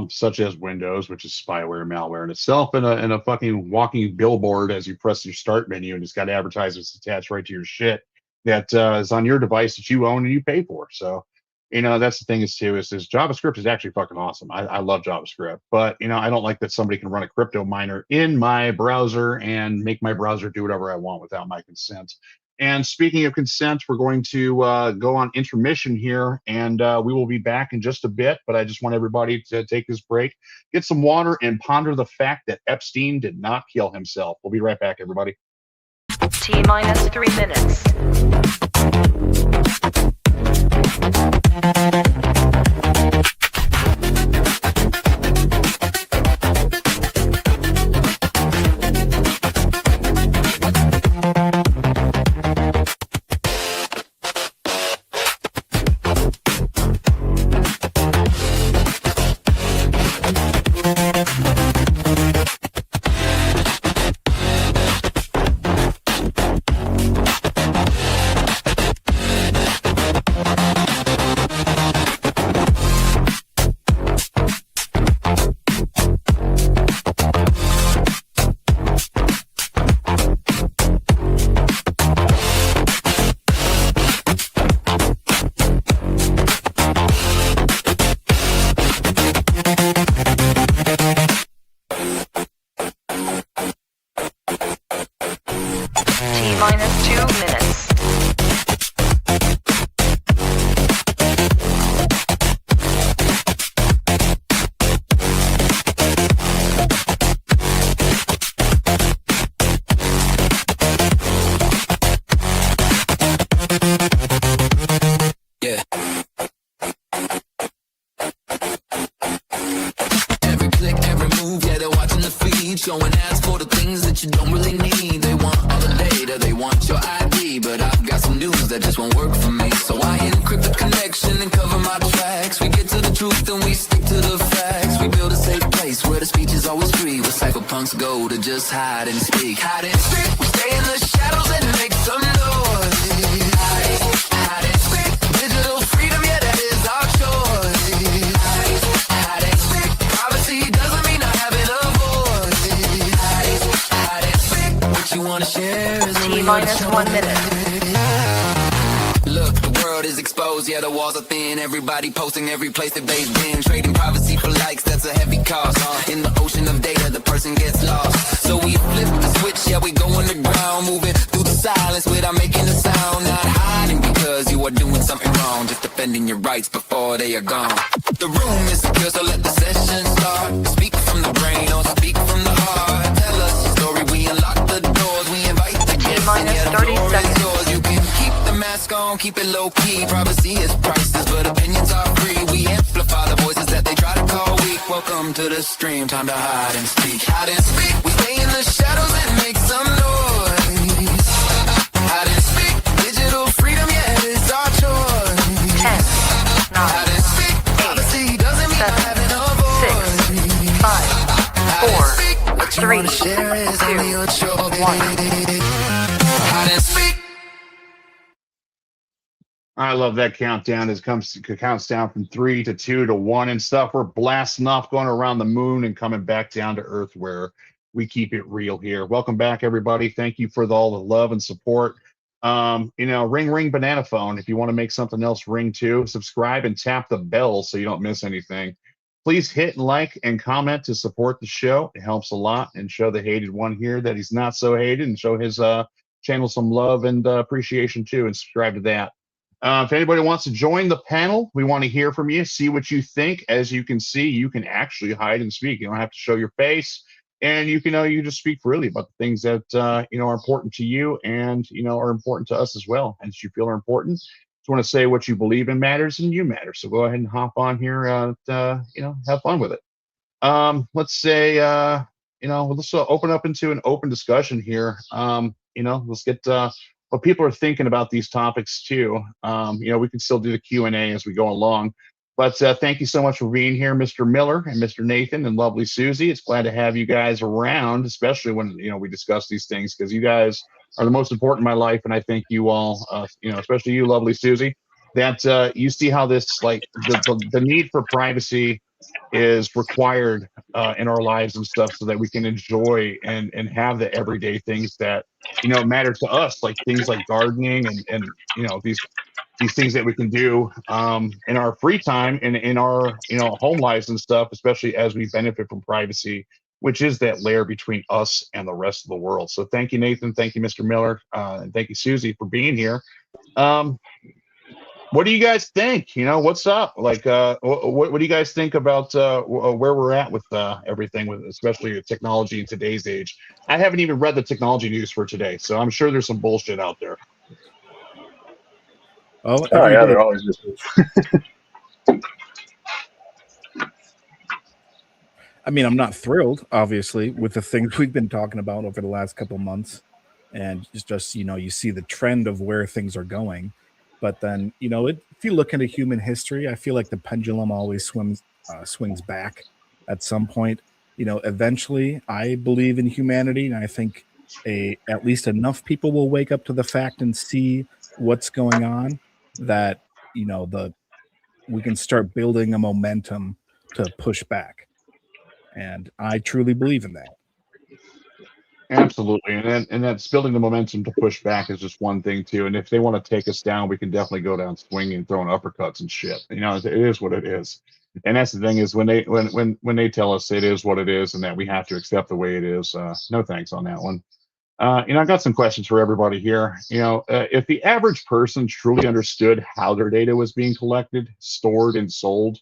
S1: such as Windows, which is spyware and malware in itself, and a fucking walking billboard as you press your start menu, and it's got advertisements attached right to your shit that is on your device that you own and you pay for. So, that's the thing is JavaScript is actually fucking awesome. I love JavaScript, but I don't like that somebody can run a crypto miner in my browser and make my browser do whatever I want without my consent. And speaking of consent, we're going to go on intermission here, and we will be back in just a bit. But I just want everybody to take this break, get some water, and ponder the fact that Epstein did not kill himself. We'll be right back, everybody.
S7: T-minus 3 minutes. T-minus 2 minutes.
S8: Showing ads for the things that you don't really need. They want all the data, they want your ID, but I've got some news that just won't work for me. So I encrypt the connection and cover my tracks. We get to the truth and we stick to the facts. We build a safe place where the speech is always free, where cypherpunks go to just hide and speak. Hide and speak, we stay in the shadows and make some noise. Hide and speak, digital freedom, yeah, that is our choice. Hide and speak, privacy doesn't mean not having a you wanna share is
S7: T-minus 1 minute.
S8: Look, the world world is exposed, yeah, the walls are thin. Everybody posting every place that they've been. Trading privacy for likes, that's a heavy cost. In the ocean of data, the person gets lost. So we flip the switch, yeah, we go underground. Moving through the silence without making a sound. Not hiding because you are doing something wrong. Just defending your rights before they are gone. The room is secure, so let the session start. Speak from the brain or speak from the heart. Tell us your story, we unlock the doors. We invite the guests, and yeah, the
S7: 30
S8: floor is
S7: seconds.
S8: yours. You can keep the mask on, keep it low key. Privacy is priceless, but opinions are free. We amplify the voices that they try to call weak. Welcome to the stream, time to hide and speak. Hide and speak, we stay in the shadows and make some noise. Hide and speak, digital freedom, yeah, it's our choice.
S7: 10, 9,
S8: Hide and speak, privacy doesn't mean
S7: 7,
S8: having a voice.
S7: 6, 5, 4,
S8: What you
S7: 3,
S8: wanna share is only your choice.
S7: 1.
S8: Hide and speak.
S1: I love that countdown. It counts down from 3 to 2 to 1 and stuff. We're blasting off, going around the moon and coming back down to Earth, where we keep it real here. Welcome back, everybody. Thank you for all the love and support. Ring banana phone. If you want to make something else ring too, subscribe and tap the bell so you don't miss anything. Please hit like and comment to support the show. It helps a lot, and show the hated one here that he's not so hated, and show his channel some love and appreciation too, and subscribe to that. If anybody wants to join the panel, we want to hear from you, see what you think. As you can see, you can actually hide and speak. You don't have to show your face, and you can just speak freely about the things that are important to you, and are important to us as well, and that you feel are important. Just want to say what you believe in matters, and you matter. So go ahead and hop on here. Have fun with it. Let's say let's open up into an open discussion here. Let's get what people are thinking about these topics too. We can still do the Q&A as we go along. But thank you so much for being here, Mr. Miller and Mr. Nathan and lovely Susie. It's glad to have you guys around, especially when we discuss these things, because you guys are the most important in my life, and I think you all, especially you, lovely Susie, that you see how this, like the need for privacy is required in our lives and stuff, so that we can enjoy and have the everyday things that matter to us, like things like gardening and these things that we can do in our free time and in our home lives and stuff, especially as we benefit from privacy, which is that layer between us and the rest of the world. So thank you, Nathan. Thank you, Mr. Miller. And thank you, Susie, for being here. What do you guys think? What's up? Like, what do you guys think about where we're at with everything, with especially technology in today's age? I haven't even read the technology news for today, so I'm sure there's some bullshit out there.
S3: Oh
S2: yeah, there always is.
S3: I mean, I'm not thrilled, obviously, with the things we've been talking about over the last couple of months, and it's just you see the trend of where things are going. But then if you look into human history, I feel like the pendulum always swings back at some point. Eventually, I believe in humanity, and I think at least enough people will wake up to the fact and see what's going on, that we can start building a momentum to push back. And I truly believe in that.
S1: Absolutely, and that's building the momentum to push back is just one thing too. And if they want to take us down, we can definitely go down swinging, throwing uppercuts and shit. It is what it is. And that's the thing, is when they tell us it is what it is, and that we have to accept the way it is. No thanks on that one. I've got some questions for everybody here. If the average person truly understood how their data was being collected, stored, and sold,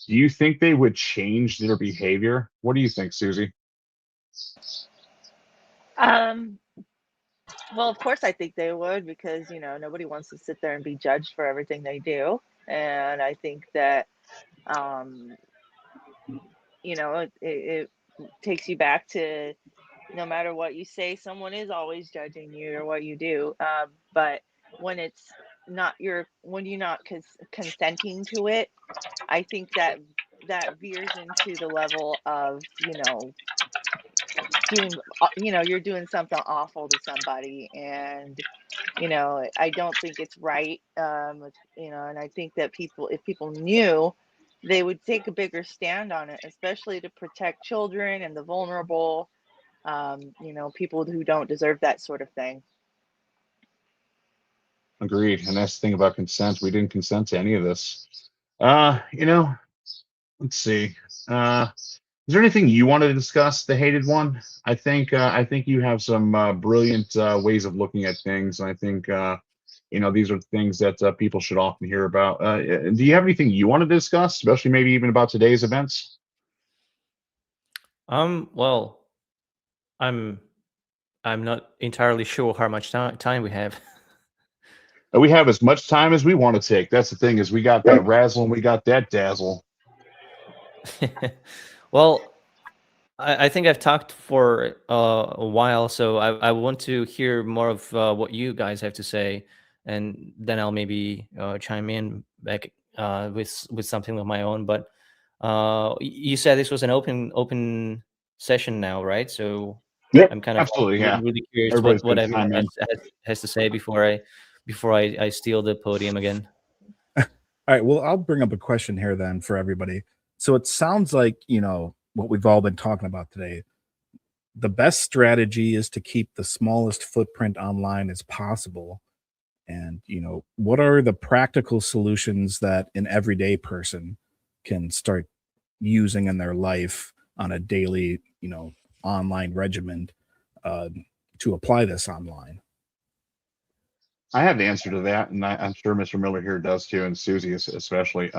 S1: do you think they would change their behavior? What do you think, Susie?
S4: Well, of course, I think they would, because nobody wants to sit there and be judged for everything they do, and I think that it takes you back to, no matter what you say, someone is always judging you or what you do. But when it's not when you're not consenting to it, I think that veers into the level of doing you're doing something awful to somebody, and I don't think it's right. And I think that if people knew, they would take a bigger stand on it, especially to protect children and the vulnerable, people who don't deserve that sort of thing.
S1: Agreed. And that's the thing about consent. We didn't consent to any of this. You know, let's see. Is there anything you want to discuss, the hated one? I think you have some brilliant ways of looking at things, and I think these are things that people should often hear about. Do you have anything you want to discuss, especially maybe even about today's events?
S5: Well, I'm I'm not entirely sure how much time we have.
S1: We have as much time as we want to take. That's the thing, is we got that razzle and we got that dazzle.
S5: Well, I think I've talked for a while, so I want to hear more of what you guys have to say, and then I'll maybe chime in back with something of my own. But you said this was an open session now, right? So
S2: Yep.
S5: I'm kind of
S1: Absolutely, yeah.
S5: really curious
S1: Everybody's
S5: what
S1: gonna
S5: everyone
S1: chime in.
S5: has to say before I steal the podium again.
S3: All right. Well, I'll bring up a question here then for everybody. So it sounds like, what we've all been talking about today. The best strategy is to keep the smallest footprint online as possible. And, what are the practical solutions that an everyday person can start using in their life on a daily, online regimen to apply this online?
S1: I have the answer to that, and I'm sure Mr. Miller here does too, and Susie especially.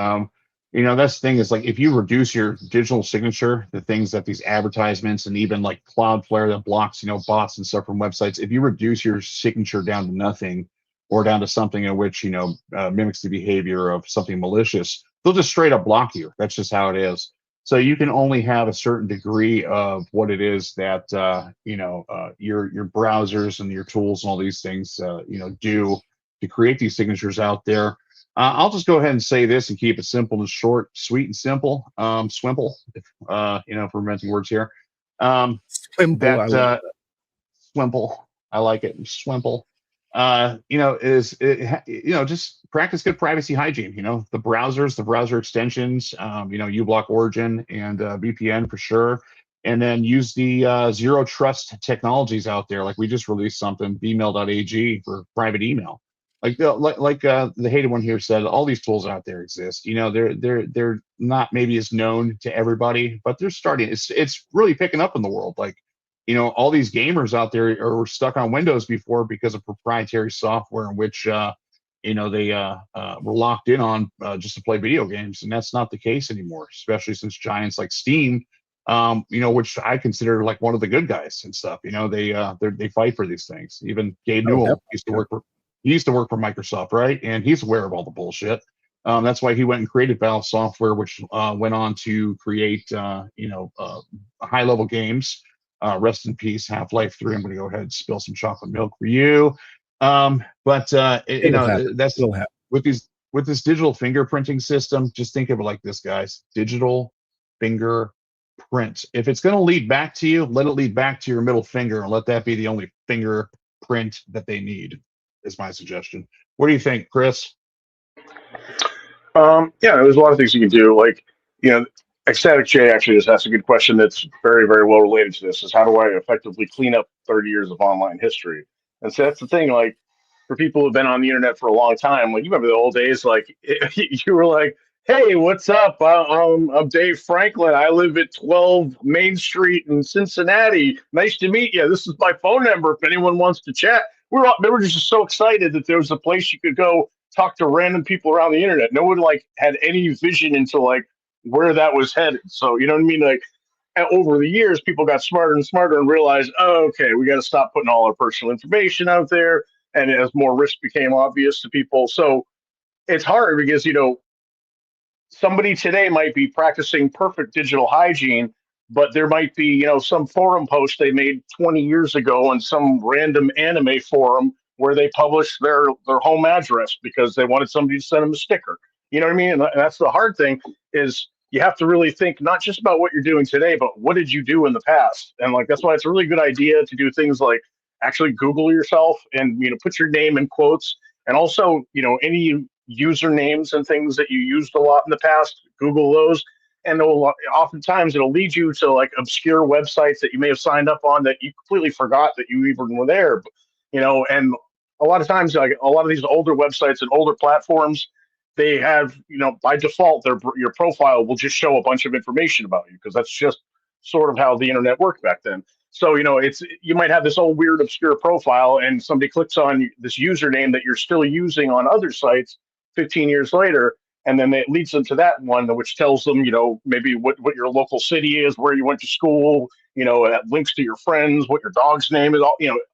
S1: That's the thing, is like, if you reduce your digital signature, the things that these advertisements and even like Cloudflare that blocks, bots and stuff from websites, if you reduce your signature down to nothing, or down to something in which mimics the behavior of something malicious, they'll just straight up block you. That's just how it is. So you can only have a certain degree of what it is that your browsers and your tools and all these things do to create these signatures out there. I'll just go ahead and say this and keep it simple and short, sweet and simple. Swimple, if we're inventing words here.
S3: Swimple, I like
S1: Swimple, I like it. Swimple. Just practice good privacy hygiene. The browsers, the browser extensions, uBlock Origin and VPN for sure. And then use the zero trust technologies out there. Like we just released something, bmail.ag, for private email. Like the hated one here said, all these tools out there exist. They're not maybe as known to everybody, but they're starting. It's really picking up in the world. Like, all these gamers out there were stuck on Windows before because of proprietary software in which they were locked in on just to play video games, and that's not the case anymore. Especially since giants like Steam, which I consider like one of the good guys and stuff. They fight for these things. Even Gabe Newell used to work for Microsoft, right? And he's aware of all the bullshit. That's why he went and created Valve Software, which went on to create high level games. Rest in peace, Half-Life 3. I'm going to go ahead and spill some chocolate milk for you. That's with this digital fingerprinting system. Just think of it like this, guys: digital fingerprint. If it's going to lead back to you, let it lead back to your middle finger, and let that be the only fingerprint that they need. Is my suggestion. What do you think, Chris?
S2: There's a lot of things you can do. Like, Ecstatic J actually just asked a good question that's very, very well related to this: is how do I effectively clean up 30 years of online history? And so that's the thing. Like, for people who've been on the internet for a long time, like, you remember the old days, like you were like, "Hey, what's up? I'm Dave Franklin. I live at 12 Main Street in Cincinnati. Nice to meet you. This is my phone number if anyone wants to chat." They were just so excited that there was a place you could go talk to random people around the internet. No one like had any vision into like where that was headed. So, you know what I mean? Like, over the years, people got smarter and smarter and realized, oh, okay, we got to stop putting all our personal information out there. And as more risk became obvious to people, so it's hard because, somebody today might be practicing perfect digital hygiene, but there might be, some forum post they made 20 years ago on some random anime forum where they published their home address because they wanted somebody to send them a sticker. You know what I mean? And that's the hard thing, is you have to really think not just about what you're doing today, but what did you do in the past? And like, that's why it's a really good idea to do things like actually Google yourself and, put your name in quotes. And also, any usernames and things that you used a lot in the past, Google those. And oftentimes it'll lead you to like obscure websites that you may have signed up on that you completely forgot that you even were there. And a lot of times, like a lot of these older websites and older platforms, they have, by default, your profile will just show a bunch of information about you because that's just sort of how the internet worked back then. So, you might have this old weird obscure profile and somebody clicks on this username that you're still using on other sites 15 years later. And then it leads them to that one, which tells them, maybe what your local city is, where you went to school, links to your friends, what your dog's name is,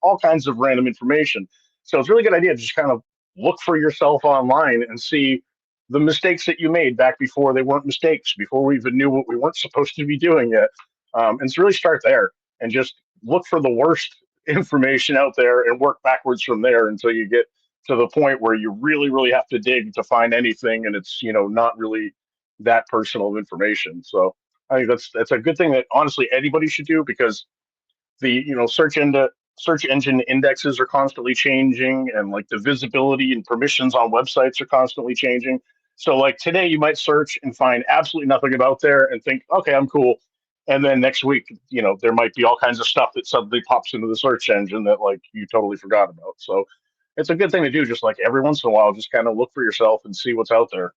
S2: all kinds of random information. So it's a really good idea to just kind of look for yourself online and see the mistakes that you made back before they weren't mistakes, before we even knew what we weren't supposed to be doing yet. And so really start there and just look for the worst information out there and work backwards from there until you get to the point where you really, really have to dig to find anything, and it's not really that personal of information. So I think that's a good thing that honestly anybody should do, because the search engine indexes are constantly changing, and like the visibility and permissions on websites are constantly changing. So like today you might search and find absolutely nothing about there and think, okay, I'm cool. And then next week, there might be all kinds of stuff that suddenly pops into the search engine that like you totally forgot about. So it's a good thing to do, just like every once in a while, just kind of look for yourself and see what's out there.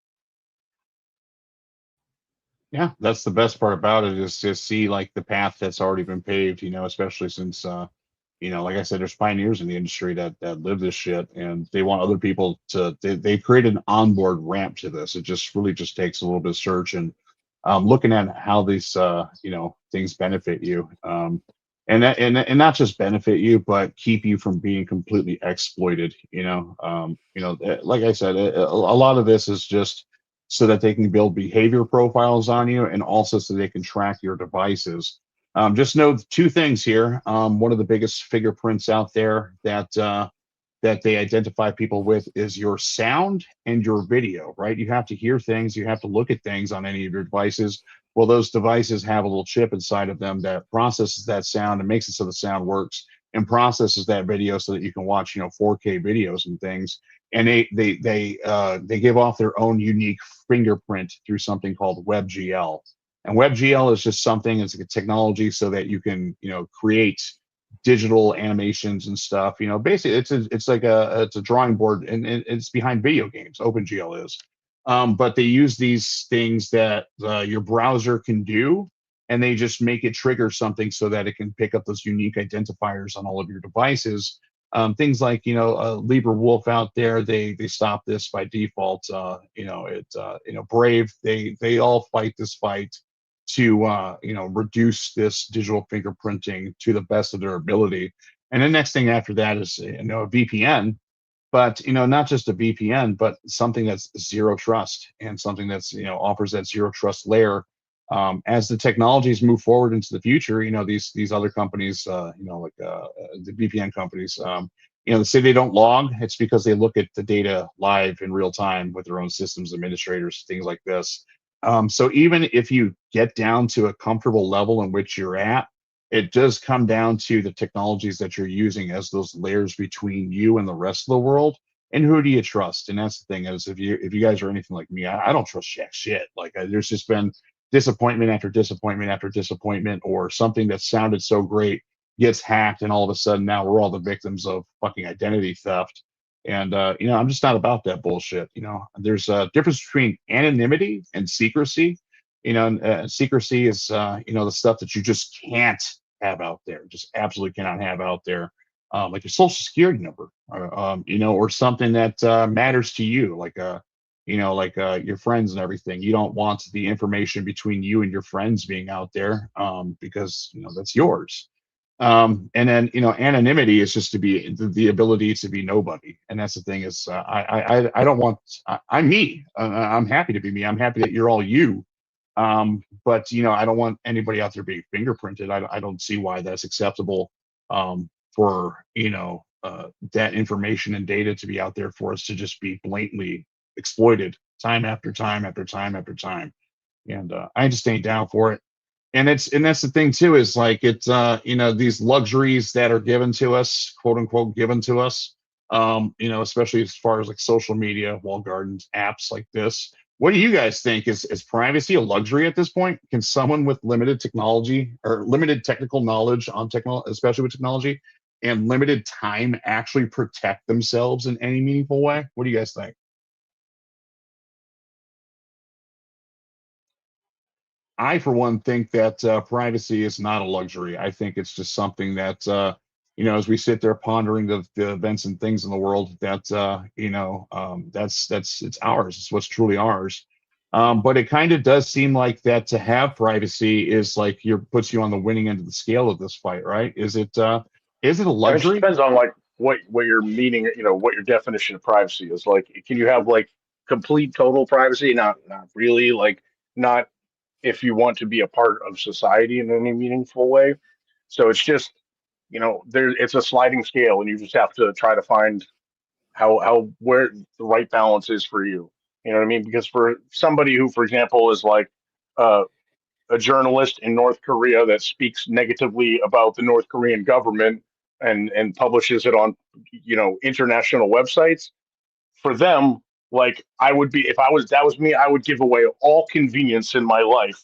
S1: Yeah, that's the best part about it, is to see like the path that's already been paved, especially since like I said, there's pioneers in the industry that live this shit, and they want other people to they create an onboard ramp to this. It just really just takes a little bit of search and looking at how these things benefit you. And not just benefit you, but keep you from being completely exploited. Like I said, a lot of this is just so that they can build behavior profiles on you, and also so they can track your devices. Just know two things here. One of the biggest fingerprints out there that they identify people with is your sound and your video, right? You have to hear things, you have to look at things on any of your devices. Well, those devices have a little chip inside of them that processes that sound and makes it so the sound works, and processes that video so that you can watch, 4K videos and things. And they give off their own unique fingerprint through something called WebGL. And WebGL is just something, it's like a technology so that you can, create digital animations and stuff. Basically it's like it's a drawing board, and it's behind video games. OpenGL is. But they use these things that your browser can do, and they just make it trigger something so that it can pick up those unique identifiers on all of your devices. Things like LibreWolf out there, they stop this by default. Brave, they all fight this fight to reduce this digital fingerprinting to the best of their ability. And the next thing after that is a VPN, but not just a VPN, but something that's zero trust, and something that's offers that zero trust layer. As the technologies move forward into the future, these other companies, like the VPN companies, they say they don't log. It's because they look at the data live in real time with their own systems administrators, things like this. So even if you get down to a comfortable level in which you're at, it does come down to the technologies that you're using as those layers between you and the rest of the world. And who do you trust? And that's the thing, is if you guys are anything like me, I don't trust jack shit. Like there's just been disappointment after disappointment after disappointment, or something that sounded so great gets hacked, and all of a sudden now we're all the victims of fucking identity theft. And I'm just not about that bullshit. There's a difference between anonymity and secrecy. Secrecy is the stuff that you just can't have out there, just absolutely cannot have out there, like your social security number, or something that matters to you, like your friends and everything. You don't want the information between you and your friends being out there, because that's yours. And then anonymity is just to be the ability to be nobody. And that's the thing, is I don't want, I'm me. I'm happy to be me. I'm happy that you're all you. But I don't want anybody out there being fingerprinted. I don't see why that's acceptable, for that information and data to be out there for us to just be blatantly exploited time after time after time after time. And I just ain't down for it. And that's the thing too, is like it's these luxuries that are given to us, quote unquote given to us, especially as far as like social media, walled gardens, apps like this. What do you guys think? Is privacy a luxury at this point? Can someone with limited technology or limited technical knowledge on especially with technology, and limited time actually protect themselves in any meaningful way? What do you guys think? I, for one, think that privacy is not a luxury. I think it's just something that, as we sit there pondering the events and things in the world, that, it's ours. It's what's truly ours. But it kind of does seem like that to have privacy is like puts you on the winning end of the scale of this fight, right? Is it a
S2: It just
S1: luxury?
S2: depends on like what you're meaning, what your definition of privacy is. Like, can you have like complete total privacy? Not really. Like, not if you want to be a part of society in any meaningful way. So it's just, it's a sliding scale, and you just have to try to find how where the right balance is for you. You know what I mean? Because for somebody who, for example, is like uh, a journalist in North Korea that speaks negatively about the North Korean government and publishes it on international websites, for them, like, I would be, if I was that was me, I would give away all convenience in my life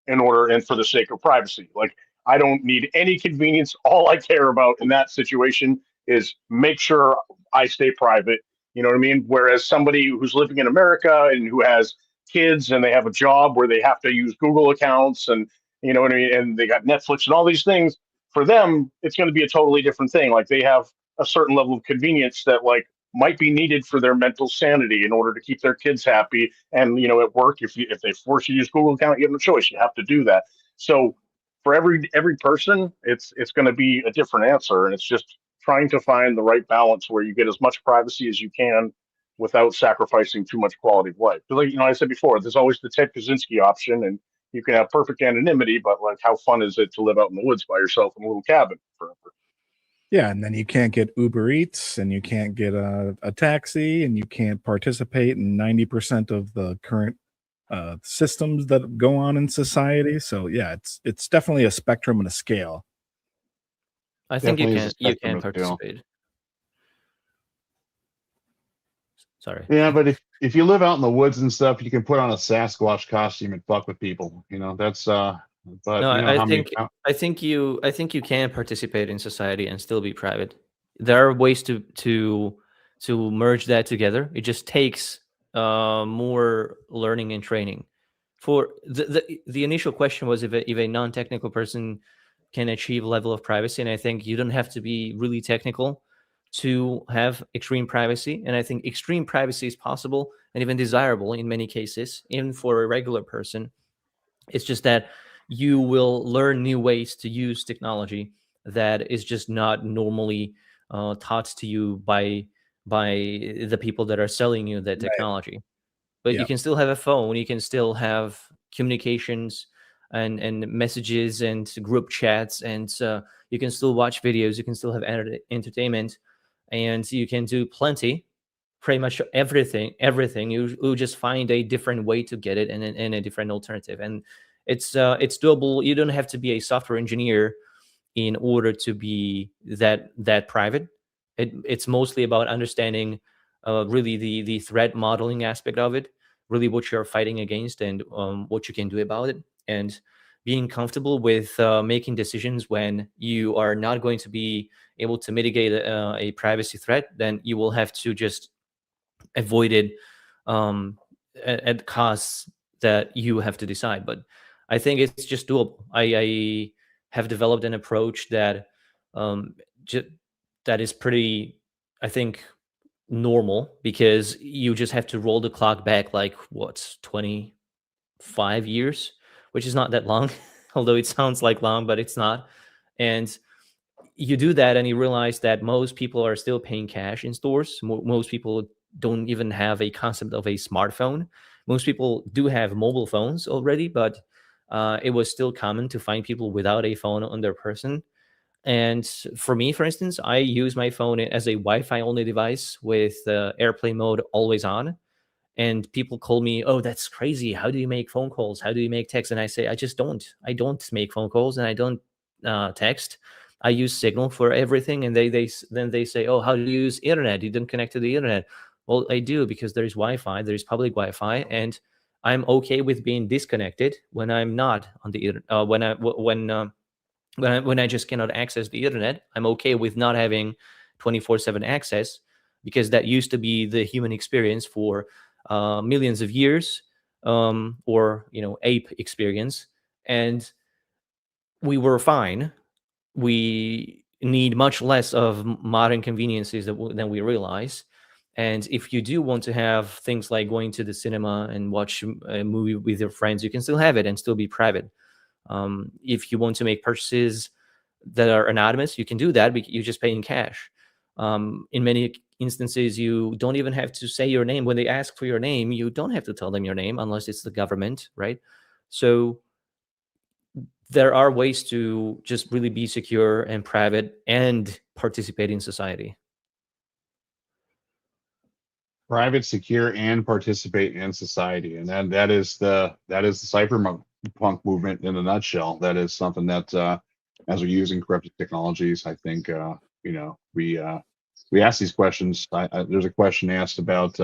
S2: in order and for the sake of privacy. Like, I don't need any convenience. All I care about in that situation is make sure I stay private. You know what I mean? Whereas somebody who's living in America and who has kids and they have a job where they have to use Google accounts and you know what I mean, and they got Netflix and all these things, for them, it's going to be a totally different thing. Like, they have a certain level of convenience that like might be needed for their mental sanity in order to keep their kids happy. And at work, if they force you to use Google account, you have no choice. You have to do that. So for every person, it's going to be a different answer, and it's just trying to find the right balance where you get as much privacy as you can without sacrificing too much quality of life. Because, like, I said before, there's always the Ted Kaczynski option, and you can have perfect anonymity, but like, how fun is it to live out in the woods by yourself in a little cabin forever?
S3: Yeah, and then you can't get Uber Eats, and you can't get a taxi, and you can't participate in 90% of the current systems that go on in society. So yeah, it's definitely a spectrum and a scale.
S5: I think
S1: Definitely is a
S5: you
S1: spectrum
S5: can
S1: of scale.
S5: participate. Sorry.
S1: Yeah, but if you live out in the woods and stuff, you can put on a Sasquatch costume and fuck with people. That's but
S5: No,
S1: how
S5: I
S1: many
S5: think I think you can participate in society and still be private. There are ways to merge that together. It just takes more learning and training. For the initial question was if a non-technical person can achieve a level of privacy, and I think you don't have to be really technical to have extreme privacy. And I think extreme privacy is possible and even desirable in many cases, even for a regular person. It's just that you will learn new ways to use technology that is just not normally taught to you by the people that are selling you that
S3: Right.
S5: technology. But
S3: Yeah.
S5: you can still have a phone. You can still have communications and messages and group chats, and you can still watch videos. You can still have entertainment, and you can do plenty, pretty much everything. You just find a different way to get it and a different alternative, and it's doable. You don't have to be a software engineer in order to be that private. It's mostly about understanding really the threat modeling aspect of it, really what you're fighting against, and what you can do about it, and being comfortable with making decisions when you are not going to be able to mitigate a privacy threat. Then you will have to just avoid it at costs that you have to decide. But I think it's just doable. I have developed an approach that that is pretty, I think, normal, because you just have to roll the clock back like 25 years, which is not that long, although it sounds like long, but it's not. And you do that and you realize that most people are still paying cash in stores. Most people don't even have a concept of a smartphone. Most people do have mobile phones already, but it was still common to find people without a phone on their person. And for me, for instance, I use my phone as a Wi-Fi only device with airplane mode always on. And people call me, "Oh, that's crazy. How do you make phone calls? How do you make text?" And I say, I just don't. I don't make phone calls, and I don't text. I use Signal for everything. And then they say, "Oh, how do you use internet? You didn't connect to the internet." Well, I do, because there's Wi-Fi. There's public Wi-Fi, and I'm okay with being disconnected when I'm not on the internet. when I just cannot access the internet, I'm okay with not having 24/7 access, because that used to be the human experience for millions of years, or ape experience, and we were fine. We need much less of modern conveniences than we realize. And if you do want to have things like going to the cinema and watch a movie with your friends, you can still have it and still be private. If you want to make purchases that are anonymous, you can do that, but you just pay in cash. In many instances, you don't even have to say your name. When they ask for your name, you don't have to tell them your name unless it's the government, right? So there are ways to just really be secure and private and participate in society.
S1: Private, secure, and participate in society, and that is the cypherpunk movement in a nutshell. That is something that, as we use encrypted technologies, I think we ask these questions. There's a question asked about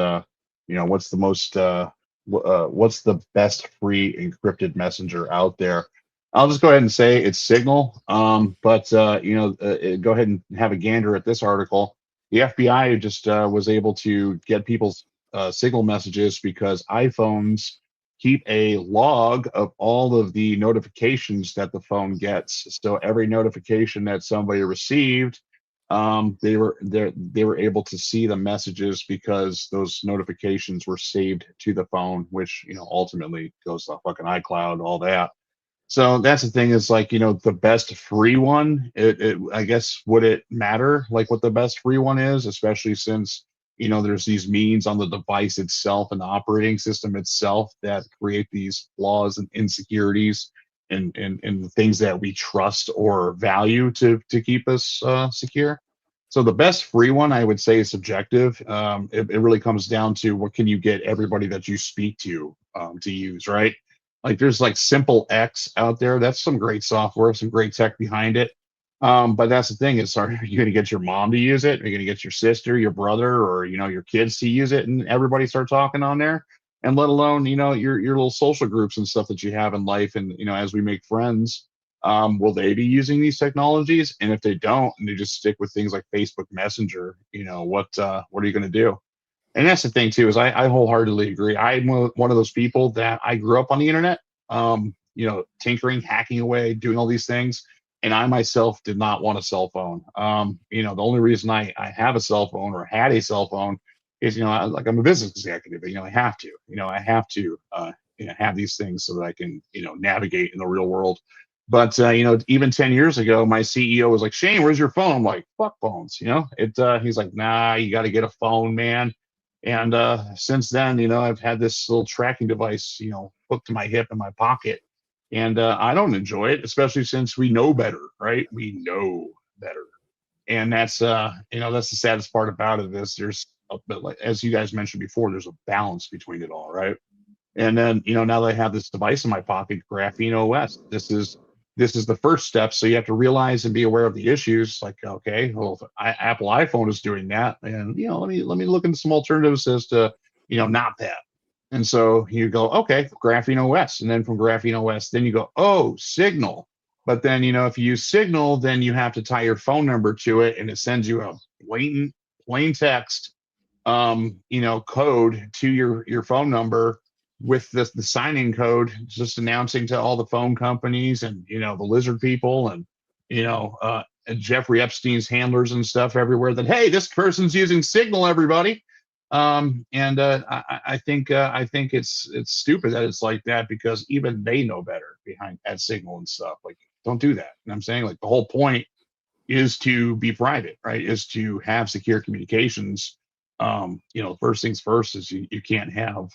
S1: what's what's the best free encrypted messenger out there. I'll just go ahead and say it's Signal. But go ahead and have a gander at this article. The FBI just was able to get people's Signal messages because iPhones keep a log of all of the notifications that the phone gets. So every notification that somebody received, they were able to see the messages because those notifications were saved to the phone, which ultimately goes to fucking iCloud, all that. So that's the thing, is like, the best free one, I guess, would it matter like what the best free one is, especially since, there's these means on the device itself and the operating system itself that create these flaws and insecurities and the things that we trust or value to keep us secure. So the best free one, I would say, is subjective. It really comes down to what can you get everybody that you speak to use, right? Like there's like Simple X out there. That's some great software, some great tech behind it. But that's the thing, is, are you going to get your mom to use it? Are you going to get your sister, your brother, or your kids to use it, and everybody start talking on there? And let alone your little social groups and stuff that you have in life, and as we make friends, will they be using these technologies? And if they don't, and they just stick with things like Facebook Messenger, what are you going to do? And that's the thing too, is I wholeheartedly agree. I'm one of those people that I grew up on the internet, tinkering, hacking away, doing all these things. And I myself did not want a cell phone. The only reason I have a cell phone, or had a cell phone, is, I'm a business executive, I have to, have these things so that I can, navigate in the real world. But even 10 years ago, my CEO was like, "Shane, where's your phone?" I'm like, "Fuck phones." He's like, "Nah, you got to get a phone, man." And since then, I've had this little tracking device, hooked to my hip in my pocket. And I don't enjoy it, especially since we know better, right? We know better. And that's the saddest part about it, is there's, but like, as you guys mentioned before, there's a balance between it all, right? And then, now that I have this device in my pocket, Graphene OS, this is the first step. So you have to realize and be aware of the issues. Like, okay, well, if Apple iPhone is doing that, and let me look into some alternatives as to not that. And so you go, okay, Graphene OS, and then from Graphene OS, then you go, oh, Signal. But then if you use Signal, then you have to tie your phone number to it, and it sends you a blatant plain text code to your phone number, with the signing code, just announcing to all the phone companies and the lizard people and and Jeffrey Epstein's handlers and stuff everywhere, that, hey, this person's using Signal, everybody. I think it's stupid that it's like that, because even they know better behind at Signal and stuff. Like, don't do that. And I'm saying, like, the whole point is to be private, right? Is to have secure communications. First things first is you can't have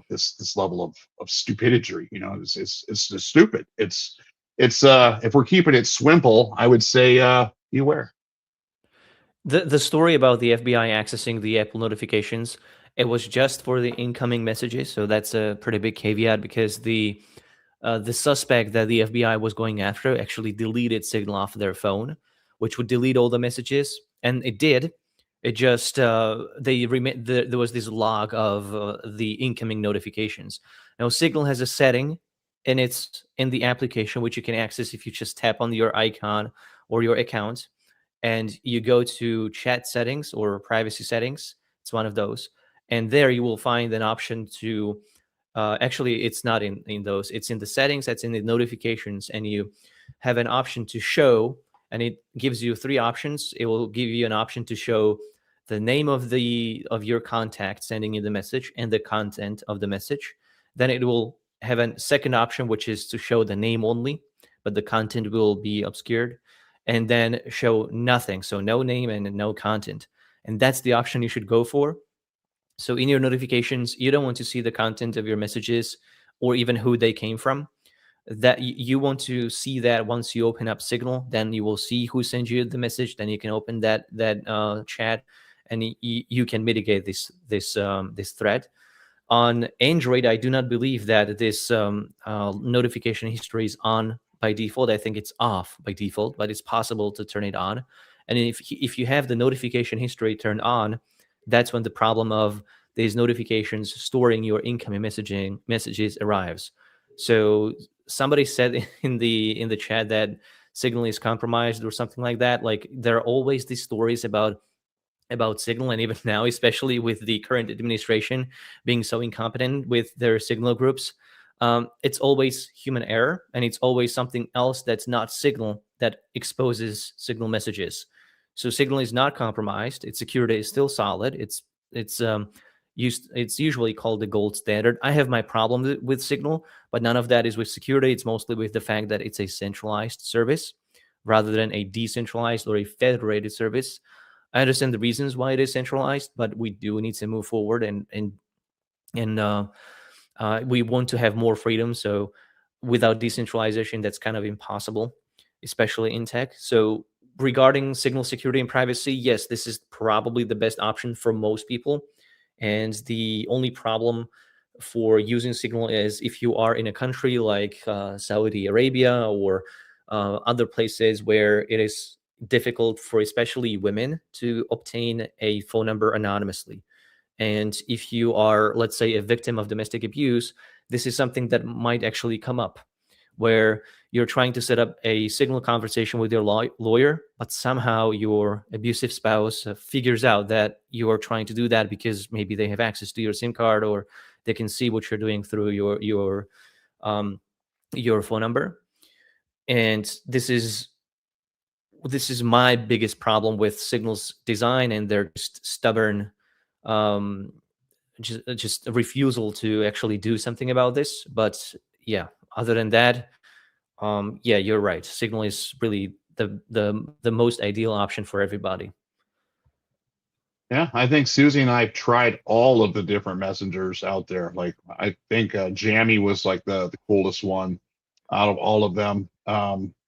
S1: this level of stupidity. It's just stupid. It's if we're keeping it swimple, I would say beware.
S5: The story about the FBI accessing the Apple notifications, it was just for the incoming messages, so that's a pretty big caveat, because the suspect that the FBI was going after actually deleted Signal off their phone, which would delete all the messages, and it did. It just there was this log of the incoming notifications. Now, Signal has a setting and it's in the application, which you can access if you just tap on your icon or your account, and you go to chat settings or privacy settings. It's one of those, and there you will find an option to actually, it's not in those, it's in the settings, that's in the notifications, and you have an option to show, and it gives you 3 options. It will give you an option to show the name of your contact sending you the message and the content of the message. Then it will have a second option, which is to show the name only, but the content will be obscured, and then show nothing, so no name and no content. And that's the option you should go for. So in your notifications, you don't want to see the content of your messages or even who they came from. That you want to see that once you open up Signal, then you will see who sent you the message. Then you can open that chat, and you can mitigate this threat. On Android, I do not believe that this notification history is on by default. I think it's off by default, but it's possible to turn it on. And if you have the notification history turned on, that's when the problem of these notifications storing your incoming messages arrives. So somebody said in the chat that Signal is compromised or something like that. Like, there are always these stories about Signal, and even now, especially with the current administration being so incompetent with their Signal groups, it's always human error, and it's always something else that's not Signal that exposes Signal messages. So Signal is not compromised. Its security is still solid. It's usually called the gold standard. I have my problem with Signal, but none of that is with security. It's mostly with the fact that it's a centralized service rather than a decentralized or a federated service. I understand the reasons why it is centralized, but we do need to move forward, and we want to have more freedom. So without decentralization, that's kind of impossible, especially in tech. So regarding Signal security and privacy, yes, this is probably the best option for most people. And the only problem for using Signal is if you are in a country like Saudi Arabia or other places where it is difficult for especially women to obtain a phone number anonymously. And if you are, let's say, a victim of domestic abuse, this is something that might actually come up, where you're trying to set up a Signal conversation with your lawyer, but somehow your abusive spouse figures out that you are trying to do that because maybe they have access to your SIM card, or they can see what you're doing through your phone number. And this is my biggest problem with Signal's design and their just stubborn just a refusal to actually do something about this. But yeah, other than that, yeah, you're right. Signal is really the most ideal option for everybody.
S1: Yeah, I think Susie and I have tried all of the different messengers out there. Like, I think Jammy was like the coolest one out of all of them.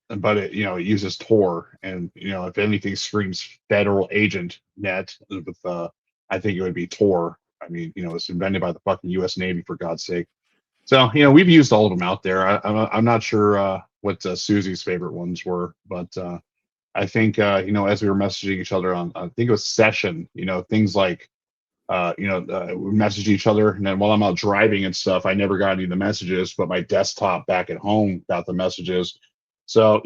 S1: But it uses Tor, and if anything screams federal agent net with I think it would be Tor. I mean, it's invented by the fucking U.S. Navy, for God's sake. So we've used all of them out there. I'm not sure what Susie's favorite ones were, but I think as we were messaging each other on, I think it was Session, things like we message each other, and then while I'm out driving and stuff, I never got any of the messages, but my desktop back at home got the messages. So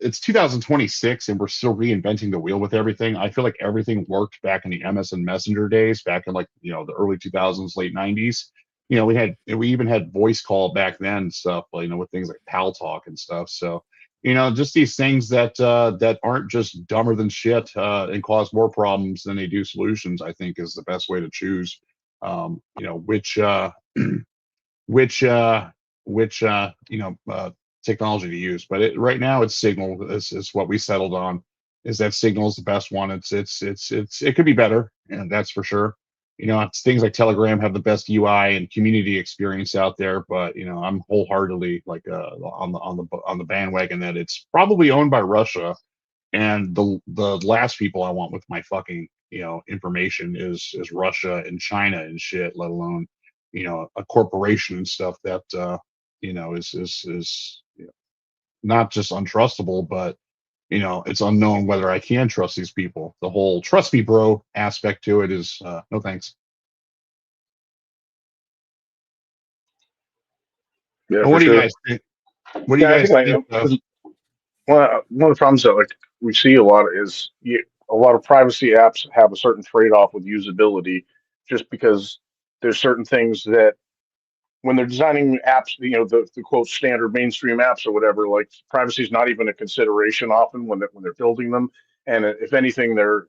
S1: it's 2026 and we're still reinventing the wheel with everything. I feel like everything worked back in the MSN Messenger days, back in like the early 2000s, late 90s. We even had voice call back then and stuff, with things like Pal Talk and stuff. So just these things that aren't just dumber than shit and cause more problems than they do solutions, I think is the best way to choose which technology to use. But right now it's Signal is what we settled on. Is that Signal is the best one. It could be better, and that's for sure. It's things like Telegram have the best UI and community experience out there, but I'm wholeheartedly like on the bandwagon that it's probably owned by Russia, and the last people I want with my fucking information is Russia and China and shit, let alone a corporation and stuff that is not just untrustable, but it's unknown whether I can trust these people. The whole trust me bro aspect to it is no thanks.
S2: Yeah,
S1: What
S2: for
S1: do you
S2: sure.
S1: guys think? What do you
S2: Yeah, I
S1: guys
S2: think
S1: think?
S2: like, one of the problems that like we see a lot is a lot of privacy apps have a certain trade-off with usability, just because there's certain things that when they're designing apps, the quote standard mainstream apps or whatever, like privacy is not even a consideration often when they're building them. And if anything, they're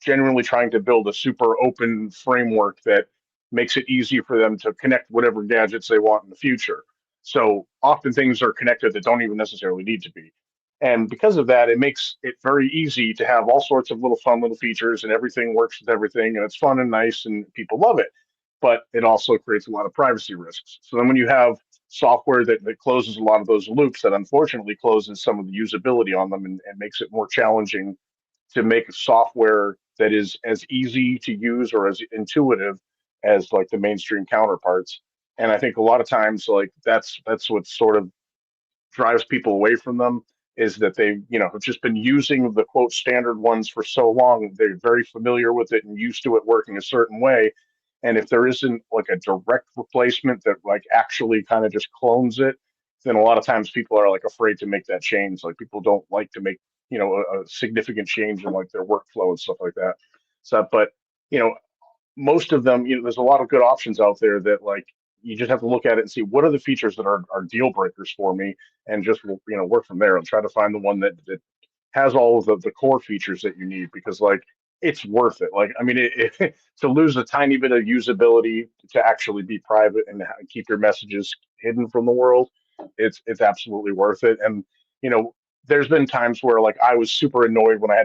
S2: genuinely trying to build a super open framework that makes it easy for them to connect whatever gadgets they want in the future. So often things are connected that don't even necessarily need to be. And because of that, it makes it very easy to have all sorts of little fun little features and everything works with everything and it's fun and nice and people love it, but it also creates a lot of privacy risks. So then when you have software that closes a lot of those loops, that unfortunately closes some of the usability on them and makes it more challenging to make software that is as easy to use or as intuitive as like the mainstream counterparts. And I think a lot of times like that's what sort of drives people away from them, is that they have just been using the quote standard ones for so long, they're very familiar with it and used to it working a certain way. And if there isn't like a direct replacement that like actually kind of just clones it, then a lot of times people are like afraid to make that change. Like people don't like to make a significant change in like their workflow and stuff like that. So but you know most of them, there's a lot of good options out there that like you just have to look at it and see what are the features that are deal breakers for me, and just work from there and try to find the one that has all of the core features that you need, because like it's worth it. Like I mean, to lose a tiny bit of usability to actually be private and keep your messages hidden from the world, it's absolutely worth it. And you know, there's been times where like I was super annoyed when I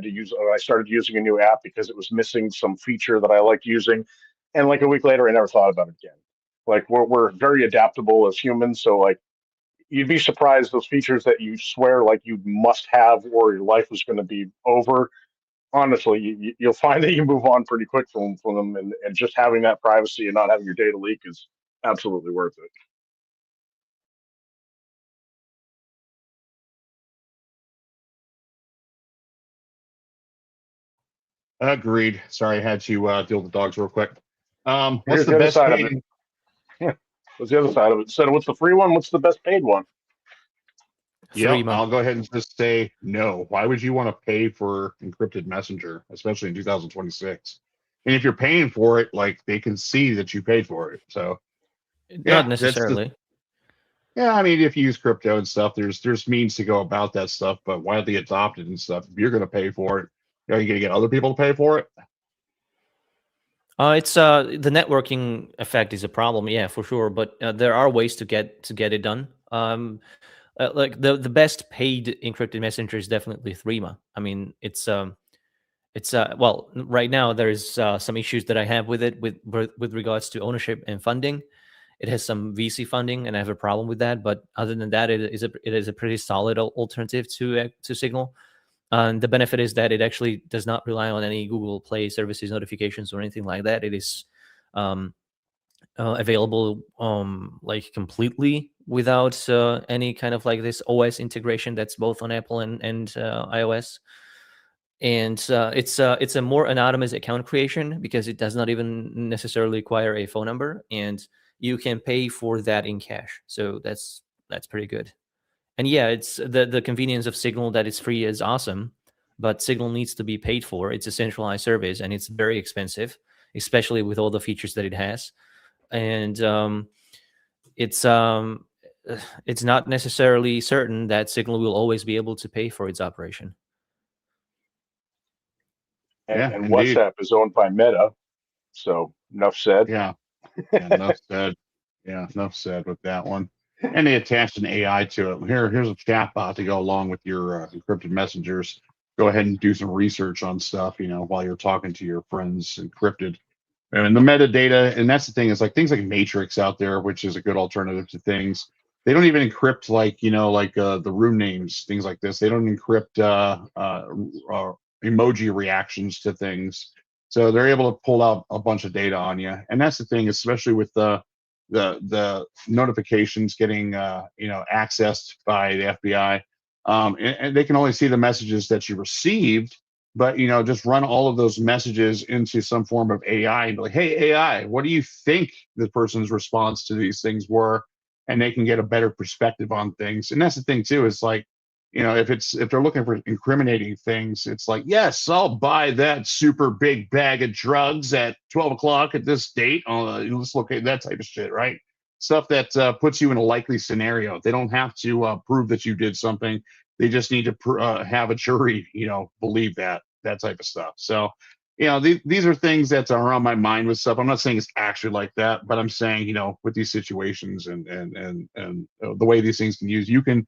S2: started using a new app because it was missing some feature that I liked using, and like a week later I never thought about it again. Like we're very adaptable as humans, so like you'd be surprised those features that you swear like you must have or your life is going to be over. Honestly, you'll find that you move on pretty quick from them, and just having that privacy and not having your data leak is absolutely worth it.
S1: Agreed. Sorry, I had to deal with the dogs real quick. What's
S2: Here's
S1: the
S2: the other
S1: best
S2: side of
S1: paid?
S2: it. Yeah, what's the other side of it? So what's the free one? What's the best paid one?
S1: Yeah,
S5: Three months.
S1: I'll go ahead and just say no. Why would you want to pay for encrypted messenger, especially in 2026? And if you're paying for it, like they can see that you paid for it. So
S5: Not
S1: yeah, that's the
S5: necessarily.
S1: yeah. I mean, if you use crypto and stuff, there's means to go about that stuff, but widely adopted and stuff. If you're going to pay for it, are you going to get other people to pay for it?
S5: It's the networking effect is a problem, yeah, for sure. But there are ways to get it done. Like the best paid encrypted messenger is definitely Threema. I mean, it's well, right now there's some issues that I have with it with regards to ownership and funding. It has some VC funding, and I have a problem with that. But other than that, it is a pretty solid alternative to Signal. And the benefit is that it actually does not rely on any Google Play services notifications or anything like that. It is um, available like completely without any kind of like this OS integration that's both on Apple and iOS. And it's a more anonymous account creation because it does not even necessarily require a phone number, and you can pay for that in cash. So that's pretty good. And yeah, it's the convenience of Signal that it's free is awesome, but Signal needs to be paid for. It's a centralized service, and it's very expensive, especially with all the features that it has. And it's um, it's not necessarily certain that Signal will always be able to pay for its operation.
S1: Yeah,
S2: And
S1: indeed.
S2: WhatsApp is owned by Meta, so enough said.
S1: Yeah, yeah, enough said. Yeah, enough said with that one. And they attached an AI to it. Here's a chatbot to go along with your encrypted messengers. Go ahead and do some research on stuff, while you're talking to your friends encrypted. And the metadata, and that's the thing, is like things like Matrix out there, which is a good alternative to things. They don't even encrypt the room names, things like this. They don't encrypt emoji reactions to things. So they're able to pull out a bunch of data on you. And that's the thing, especially with the notifications getting accessed by the FBI. And they can only see the messages that you received, but just run all of those messages into some form of AI and be like, hey AI, what do you think the person's response to these things were? and they can get a better perspective on things. And that's the thing too, is like, if they're looking for incriminating things, it's like, yes, I'll buy that super big bag of drugs at 12 o'clock at this date on this location, that type of shit, right? Stuff that puts you in a likely scenario. They don't have to prove that you did something. They just need to have a jury, believe that type of stuff. So, these are things that are on my mind with stuff. I'm not saying it's actually like that, but I'm saying, with these situations and the way these things can use, you can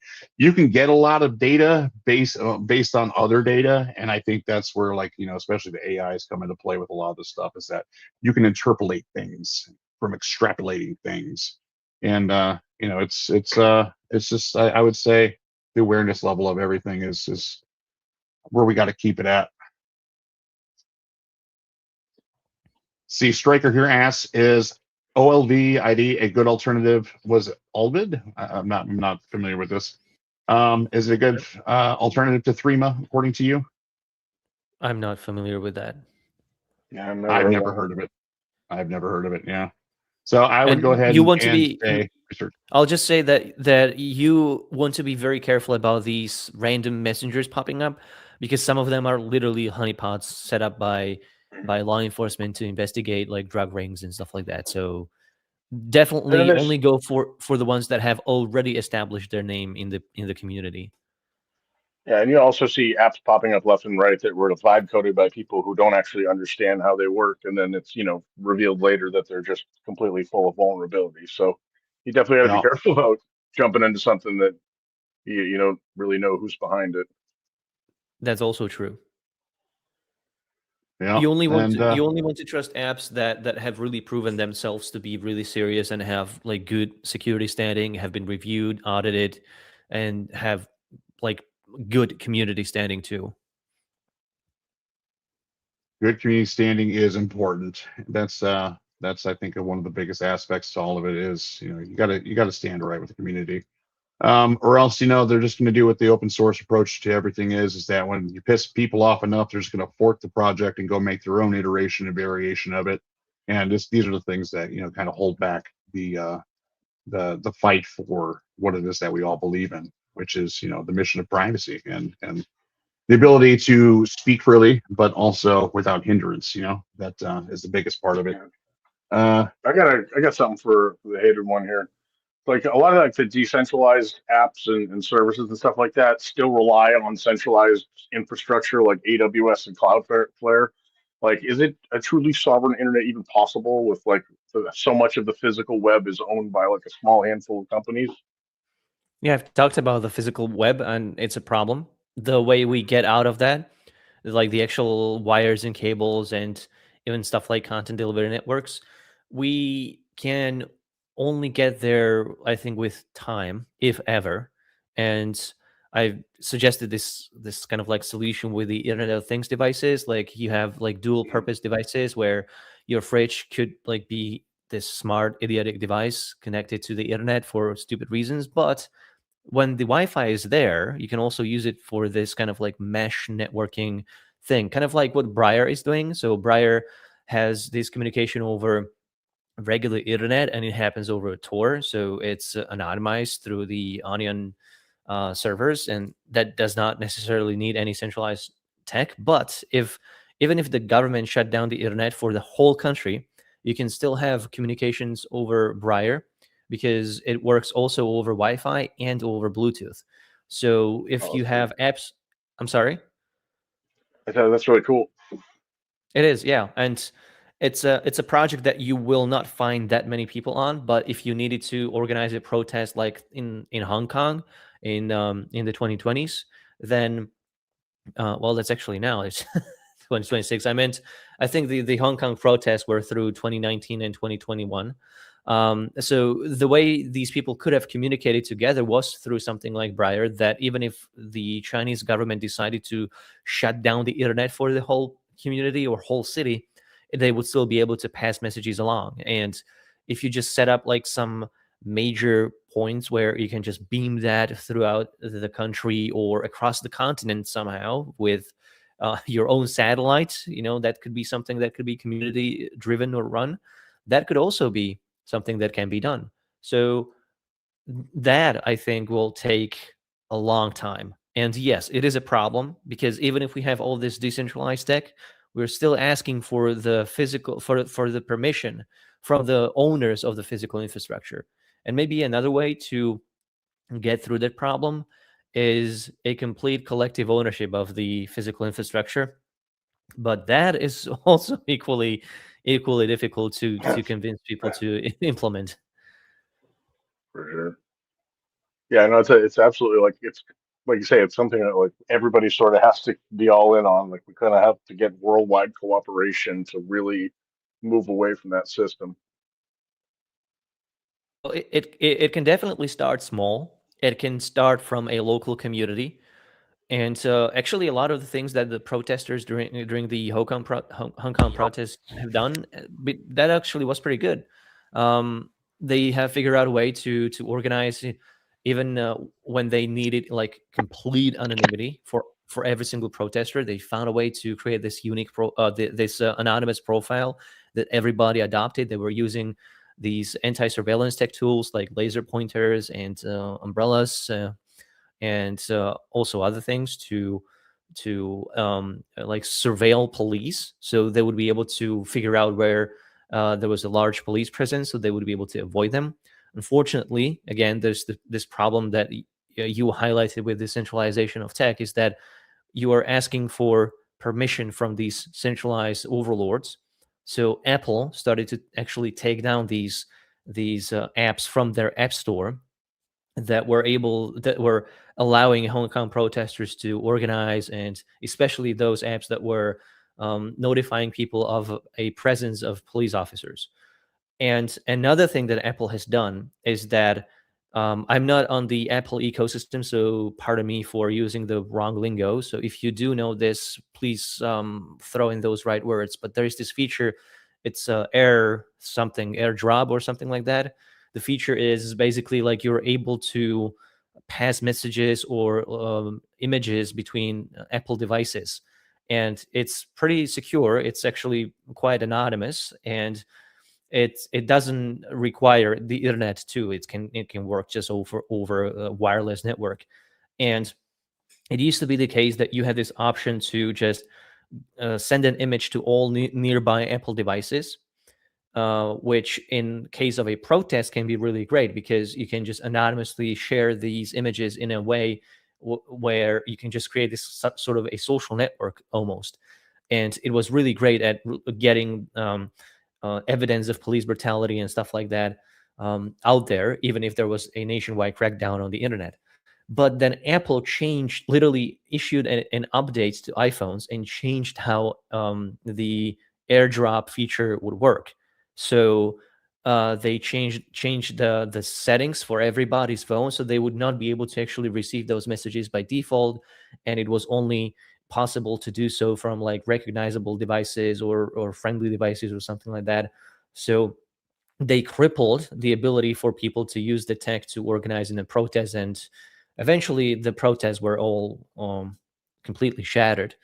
S1: get a lot of data based on other data, and I think that's where, like, especially the AIs come into play with a lot of this stuff, is that you can interpolate things from extrapolating things, and it's just I would say the awareness level of everything is where we got to keep it at. See, Striker here asks, is OLV ID a good alternative? Was Olvid? I'm not familiar with this. Is it a good alternative to Threema, according to you?
S5: I'm not familiar with that.
S2: Yeah,
S1: I've never heard of it. I've never heard of it. Yeah. So I would
S5: And
S1: go ahead
S5: you want to
S1: and
S5: be
S1: say research.
S5: I'll just say that you want to be very careful about these random messengers popping up, because some of them are literally honeypots set up by law enforcement to investigate like drug rings and stuff like that. So definitely only go for the ones that have already established their name in the community.
S2: Yeah, and you also see apps popping up left and right that were vibe coded by people who don't actually understand how they work, and then it's revealed later that they're just completely full of vulnerabilities. So you definitely got to be
S1: Yeah.
S2: careful about jumping into something that you don't really know who's behind it.
S5: That's also true.
S1: Yeah.
S5: You only want to trust apps that have really proven themselves to be really serious and have like good security standing, have been reviewed, audited, and have like good community standing too.
S1: Good community standing is important. That's I think one of the biggest aspects to all of it is, you gotta stand right with the community. Or else, they're just going to do what the open source approach to everything is that when you piss people off enough, they're just going to fork the project and go make their own iteration and variation of it. And these are the things that, kind of hold back the fight for what it is that we all believe in, which is, the mission of privacy and the ability to speak freely, but also without hindrance, that is the biggest part of it.
S2: I got something for the hated one here. Like a lot of like the decentralized apps and services and stuff like that still rely on centralized infrastructure like AWS and Cloudflare. Like, is it a truly sovereign internet even possible with like so much of the physical web is owned by like a small handful of companies?
S5: Yeah, I've talked about the physical web, and it's a problem. The way we get out of that, like the actual wires and cables and even stuff like content delivery networks, we can only get there, I think, with time, if ever. And I've suggested this kind of like solution with the Internet of Things devices. Like you have like dual purpose devices where your fridge could like be this smart idiotic device connected to the internet for stupid reasons, but when the Wi-Fi is there, you can also use it for this kind of like mesh networking thing, kind of like what Briar is doing. So Briar has this communication over regular internet, and it happens over a Tor, so it's anonymized through the Onion servers, and that does not necessarily need any centralized tech. But even if the government shut down the internet for the whole country, you can still have communications over Briar, because it works also over Wi-Fi and over Bluetooth. So if you have apps, I'm sorry?
S2: I thought that's really cool.
S5: It is, yeah. And it's a project that you will not find that many people on, but if you needed to organize a protest like in Hong Kong in the 2020s, then well, that's actually now, it's 2026. I think the Hong Kong protests were through 2019 and 2021. So the way these people could have communicated together was through something like Briar, that even if the Chinese government decided to shut down the internet for the whole community or whole city, they would still be able to pass messages along. And if you just set up like some major points where you can just beam that throughout the country or across the continent somehow with your own satellite, that could be something that could be community driven or run. That could also be something that can be done. So that I think will take a long time. And yes, it is a problem because even if we have all this decentralized tech, we're still asking for the physical for the permission from the owners of the physical infrastructure. And maybe another way to get through that problem is a complete collective ownership of the physical infrastructure. But that is also equally difficult to convince people to implement.
S2: For sure. Yeah, no, it's absolutely like it's like you say, it's something that like everybody sort of has to be all in on. Like we kind of have to get worldwide cooperation to really move away from that system.
S5: Well, it can definitely start small. It can start from a local community. And actually, a lot of the things that the protesters during the Hong Kong protests have done, that actually was pretty good. They have figured out a way to organize, even when they needed like complete anonymity for every single protester. They found a way to create this unique this anonymous profile that everybody adopted. They were using these anti-surveillance tech tools like laser pointers and umbrellas. And also other things to like surveil police, so they would be able to figure out where there was a large police presence, so they would be able to avoid them. Unfortunately, again, there's this problem that you highlighted with the centralization of tech, is that you are asking for permission from these centralized overlords. So Apple started to actually take down these apps from their app store that were allowing Hong Kong protesters to organize, and especially those apps that were notifying people of a presence of police officers. And another thing that Apple has done is that I'm not on the Apple ecosystem, so pardon me for using the wrong lingo. So if you do know this, please throw in those right words. But there is this feature, it's AirDrop or something like that. The feature is basically like you're able to pass messages or images between Apple devices, and it's pretty secure. It's actually quite anonymous, and it doesn't require the internet too. It can work just over a wireless network. And it used to be the case that you had this option to just send an image to all nearby Apple devices, which in case of a protest can be really great because you can just anonymously share these images in a way where you can just create this sort of a social network almost. And it was really great at getting evidence of police brutality and stuff like that out there, even if there was a nationwide crackdown on the internet. But then Apple literally issued an update to iPhones and changed how the AirDrop feature would work. So they changed the settings for everybody's phone, so they would not be able to actually receive those messages by default, and it was only possible to do so from like recognizable devices or friendly devices or something like that. So they crippled the ability for people to use the tech to organize in a protest, and eventually the protests were all completely shattered.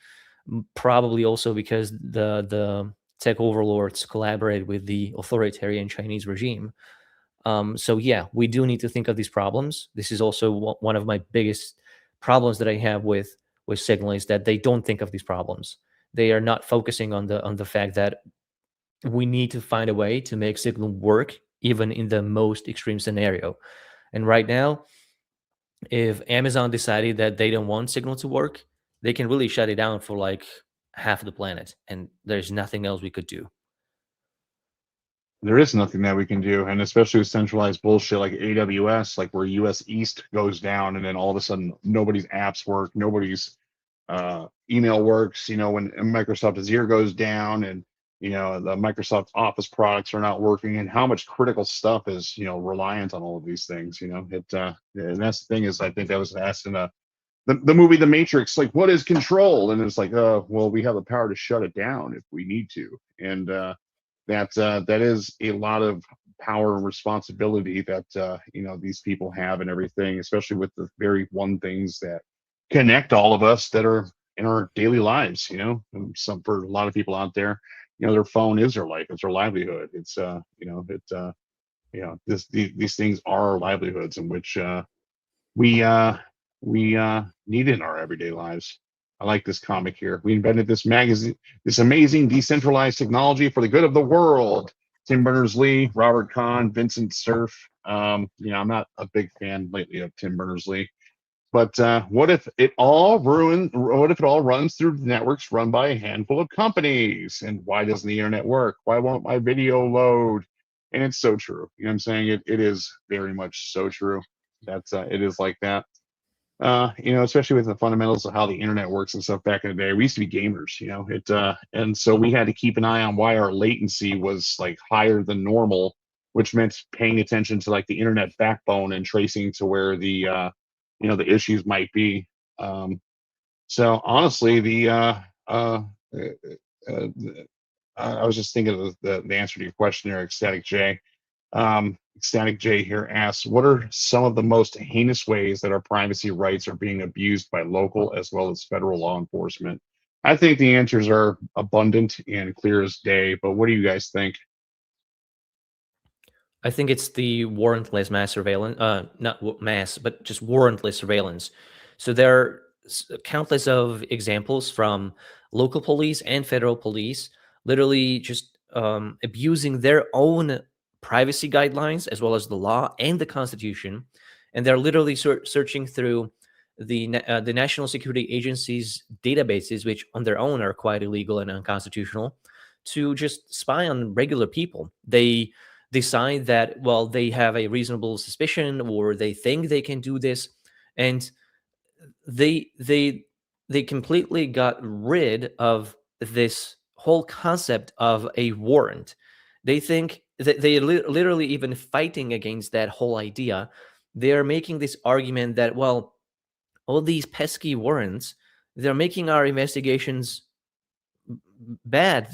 S5: Probably also because the tech overlords collaborated with the authoritarian Chinese regime. So yeah, we do need to think of these problems. This is also one of my biggest problems that I have with Signal, is that they don't think of these problems. They are not focusing on the fact that we need to find a way to make Signal work even in the most extreme scenario. And right now, if Amazon decided that they don't want Signal to work, they can really shut it down for like half of the planet, and there's nothing else we could do.
S1: There is nothing that we can do, and especially with centralized bullshit like AWS, like where US East goes down, and then all of a sudden nobody's apps work, nobody's email works. When Microsoft Azure goes down, and the Microsoft Office products are not working, and how much critical stuff is reliant on all of these things. And that's the thing is, I think that was asked in the movie The Matrix, like, what is control? And it's like, well, we have the power to shut it down if we need to. And that is a lot of power and responsibility that these people have and everything, especially with the very one things that connect all of us that are in our daily lives. And some, for a lot of people out there, their phone is their life, it's their livelihood. It's these things are our livelihoods, in which we need in our everyday lives. I like this comic here. We invented this magazine, this amazing decentralized technology for the good of the world. Tim Berners-Lee, Robert Kahn, Vincent Cerf. I'm not a big fan lately of Tim Berners-Lee, but what if it all runs through networks run by a handful of companies? And why doesn't the internet work? Why won't my video load? And it's so true. You know what I'm saying? It is very much so true. That's it is like that. Especially with the fundamentals of how the internet works and stuff back in the day. We used to be gamers, and so we had to keep an eye on why our latency was like higher than normal, which meant paying attention to like the internet backbone and tracing to where the issues might be. So honestly, I was just thinking of the answer to your question there, Ecstatic J. Ecstatic J here asks, what are some of the most heinous ways that our privacy rights are being abused by local as well as federal law enforcement? I think the answers are abundant and clear as day, but what do you guys think?
S5: I think it's the warrantless mass surveillance, not mass, but just warrantless surveillance. So there are countless of examples from local police and federal police literally just abusing their own privacy guidelines as well as the law and the Constitution, and they're literally searching through the National Security Agency's databases, which on their own are quite illegal and unconstitutional, to just spy on regular people. They decide that, well, they have a reasonable suspicion or they think they can do this, and they completely got rid of this whole concept of a warrant. They think that they literally even fighting against that whole idea. They're making this argument that, well, all these pesky warrants, they're making our investigations bad.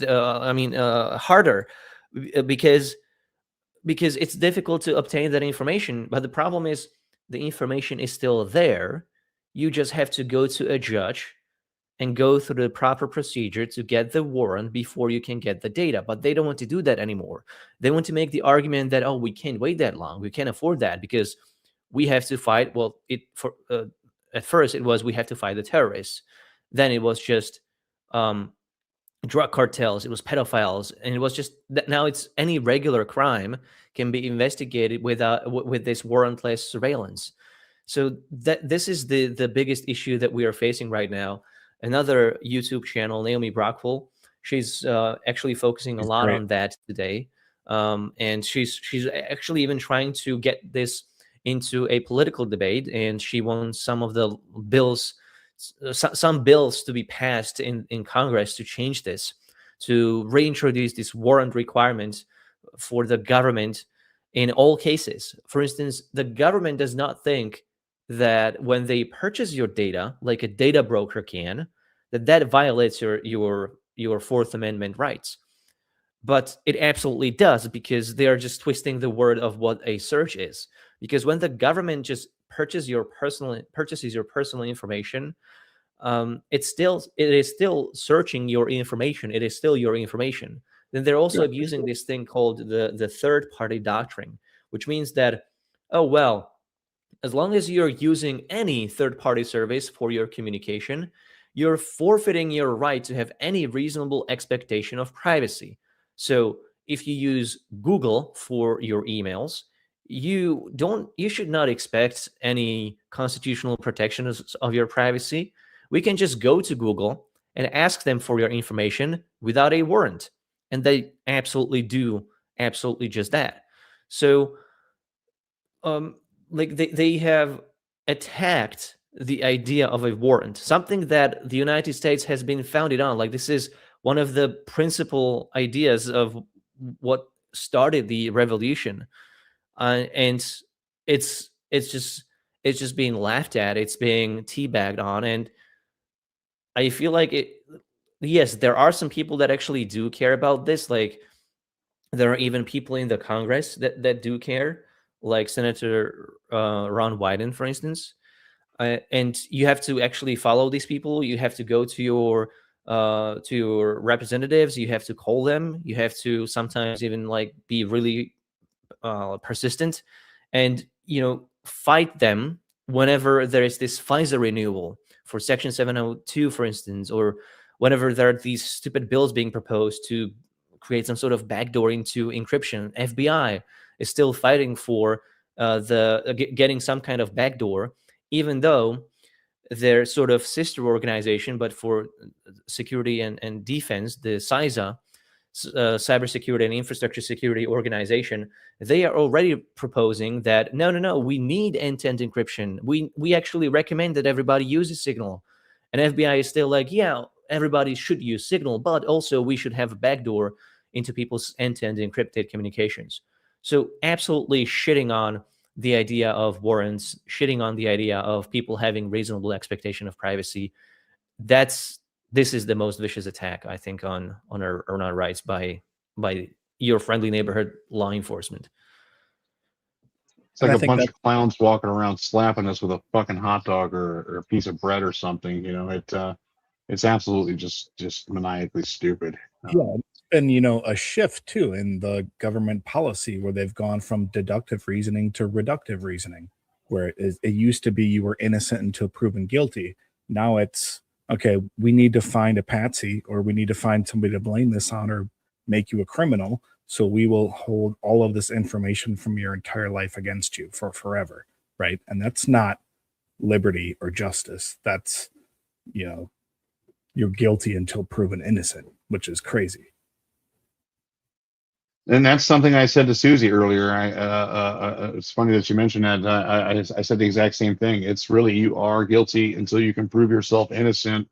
S5: Harder, because it's difficult to obtain that information. But the problem is the information is still there. You just have to go to a judge and go through the proper procedure to get the warrant before you can get the data. But they don't want to do that anymore. They want to make the argument that, oh, we can't wait that long. We can't afford that because we have to fight. Well, at first it was we have to fight the terrorists. Then it was just drug cartels, it was pedophiles, and it was just that now it's any regular crime can be investigated with this warrantless surveillance. So that this is the biggest issue that we are facing right now. Another YouTube channel, Naomi Brockwell, she's actually focusing a lot on that today, and she's actually even trying to get this into a political debate, and she wants some of the bills. Some bills to be passed in Congress to change this, to reintroduce this warrant requirement for the government in all cases. For instance, the government does not think that when they purchase your data, like a data broker can, that violates your Fourth Amendment rights. But it absolutely does, because they are just twisting the word of what a search is. Because when the government just purchases your personal information, it is still searching your information. It is still your information. Then they're also abusing this thing called the third party doctrine, which means that, oh, well, as long as you're using any third party service for your communication, you're forfeiting your right to have any reasonable expectation of privacy. So if you use Google for your emails, you should not expect any constitutional protection of your privacy. We can just go to Google and ask them for your information without a warrant, and they absolutely do just that. So they have attacked the idea of a warrant, something that the United States has been founded on. Like, this is one of the principal ideas of what started the revolution, and it's just being laughed at. It's being teabagged on, and I feel like yes, there are some people that actually do care about this. Like, there are even people in the Congress that do care, like Senator Ron Wyden, for instance. And you have to actually follow these people. You have to go to your representatives. You have to call them. You have to sometimes even like be really persistent, and fight them whenever there is this FISA renewal for Section 702, for instance, or whenever there are these stupid bills being proposed to create some sort of backdoor into encryption. FBI is still fighting for getting some kind of backdoor, even though their sort of sister organization, but for security and defense, the CISA, cybersecurity and infrastructure security organization, they are already proposing that no, we need end-to-end encryption. We actually recommend that everybody uses Signal, and FBI is still like, yeah, everybody should use Signal, but also we should have a backdoor into people's end-to-end encrypted communications. So absolutely shitting on the idea of warrants, shitting on the idea of people having reasonable expectation of privacy. This is the most vicious attack, I think, on our rights by your friendly neighborhood law enforcement.
S1: It's like a bunch of clowns walking around slapping us with a fucking hot dog or a piece of bread or something. It's absolutely just maniacally stupid.
S3: Yeah, and a shift too in the government policy where they've gone from deductive reasoning to reductive reasoning, where it used to be you were innocent until proven guilty. Now it's okay, we need to find a patsy, or we need to find somebody to blame this on or make you a criminal. So we will hold all of this information from your entire life against you for forever, right? And that's not liberty or justice. That's, you're guilty until proven innocent, which is crazy.
S1: And that's something I said to Susie earlier. It's funny that you mentioned that. I said the exact same thing. It's really, you are guilty until you can prove yourself innocent,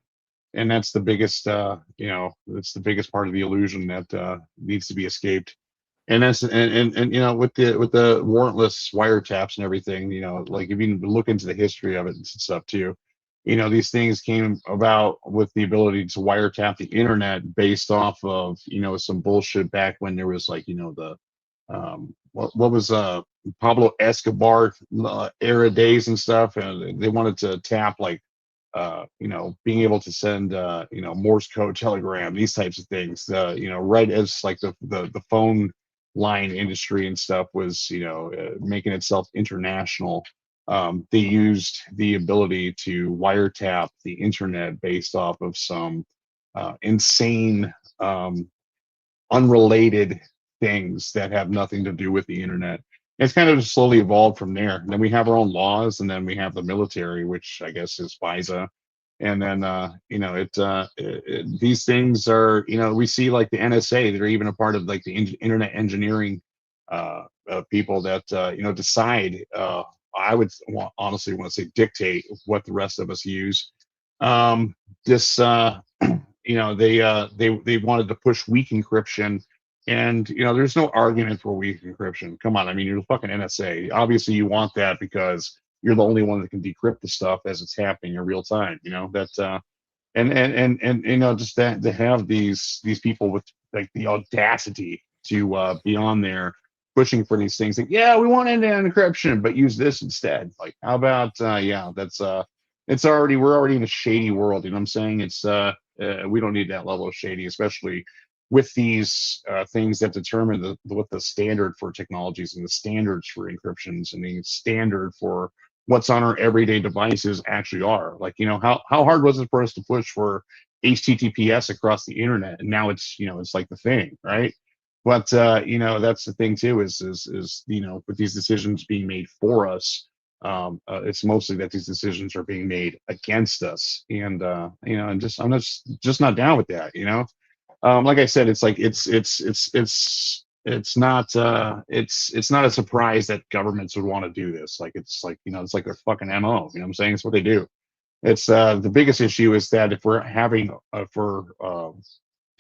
S1: and that's the biggest, that's the biggest part of the illusion that needs to be escaped. And that's and with the warrantless wiretaps and everything, like if you look into the history of it and stuff too, these things came about with the ability to wiretap the internet based off of some bullshit back when there was like the what was Pablo Escobar era days and stuff, and they wanted to tap like being able to send Morse code telegram, these types of things, right as like the phone line industry and stuff was making itself international. They used the ability to wiretap the internet based off of some insane, unrelated things that have nothing to do with the internet. It's kind of just slowly evolved from there. And then we have our own laws, and then we have the military, which I guess is FISA. And then these things are, we see like the NSA, they're even a part of like the internet engineering people that decide. I would honestly want to say dictate what the rest of us use. They wanted to push weak encryption, and there's no argument for weak encryption. Come on, I mean, you're the fucking NSA. Obviously, you want that because you're the only one that can decrypt the stuff as it's happening in real time. And just that to have these people with like the audacity to be on there pushing for these things, like, yeah, we want end-to-end encryption, but use this instead. Like, how about we're already in a shady world. I'm saying? It's we don't need that level of shady, especially with these things that determine what the standard for technologies and the standards for encryptions and the standard for what's on our everyday devices actually are. Like, how hard was it for us to push for HTTPS across the internet, and now it's it's like the thing, right? But that's the thing too, is with these decisions being made for us, it's mostly that these decisions are being made against us, and I'm just not down with that. Like I said, it's like it's not a surprise that governments would want to do this. Like it's like their fucking MO. You know what I'm saying? It's what they do. It's the biggest issue is that if we're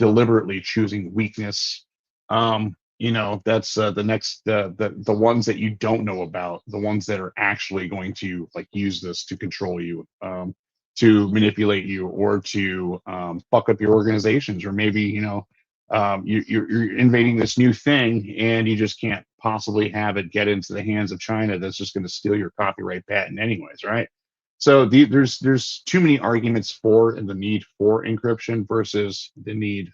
S1: deliberately choosing weakness, that's the next the ones that you don't know about, the ones that are actually going to like use this to control you, to manipulate you, or to fuck up your organizations, or maybe you're invading this new thing and you just can't possibly have it get into the hands of China that's just going to steal your copyright patent anyways, right? So there's too many arguments for and the need for encryption versus the need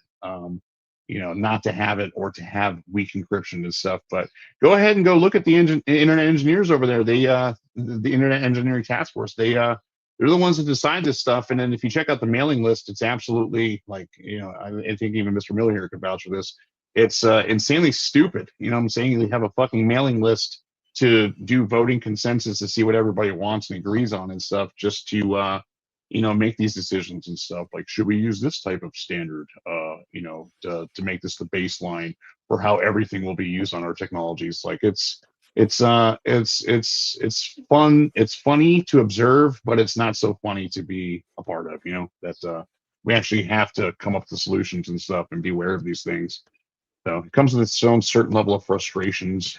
S1: not to have it or to have weak encryption and stuff. But go ahead and go look at the internet engineers over there. They the Internet Engineering Task Force. They're the ones that decide this stuff. And then if you check out the mailing list, it's absolutely like, I think even Mr. Miller here could vouch for this. It's insanely stupid. I'm saying they have a fucking mailing list to do voting consensus to see what everybody wants and agrees on and stuff, just to make these decisions and stuff. Like, should we use this type of standard, to make this the baseline for how everything will be used on our technologies? Like, it's fun. It's funny to observe, but it's not so funny to be a part of. That we actually have to come up with solutions and stuff and be aware of these things. So it comes with its own certain level of frustrations.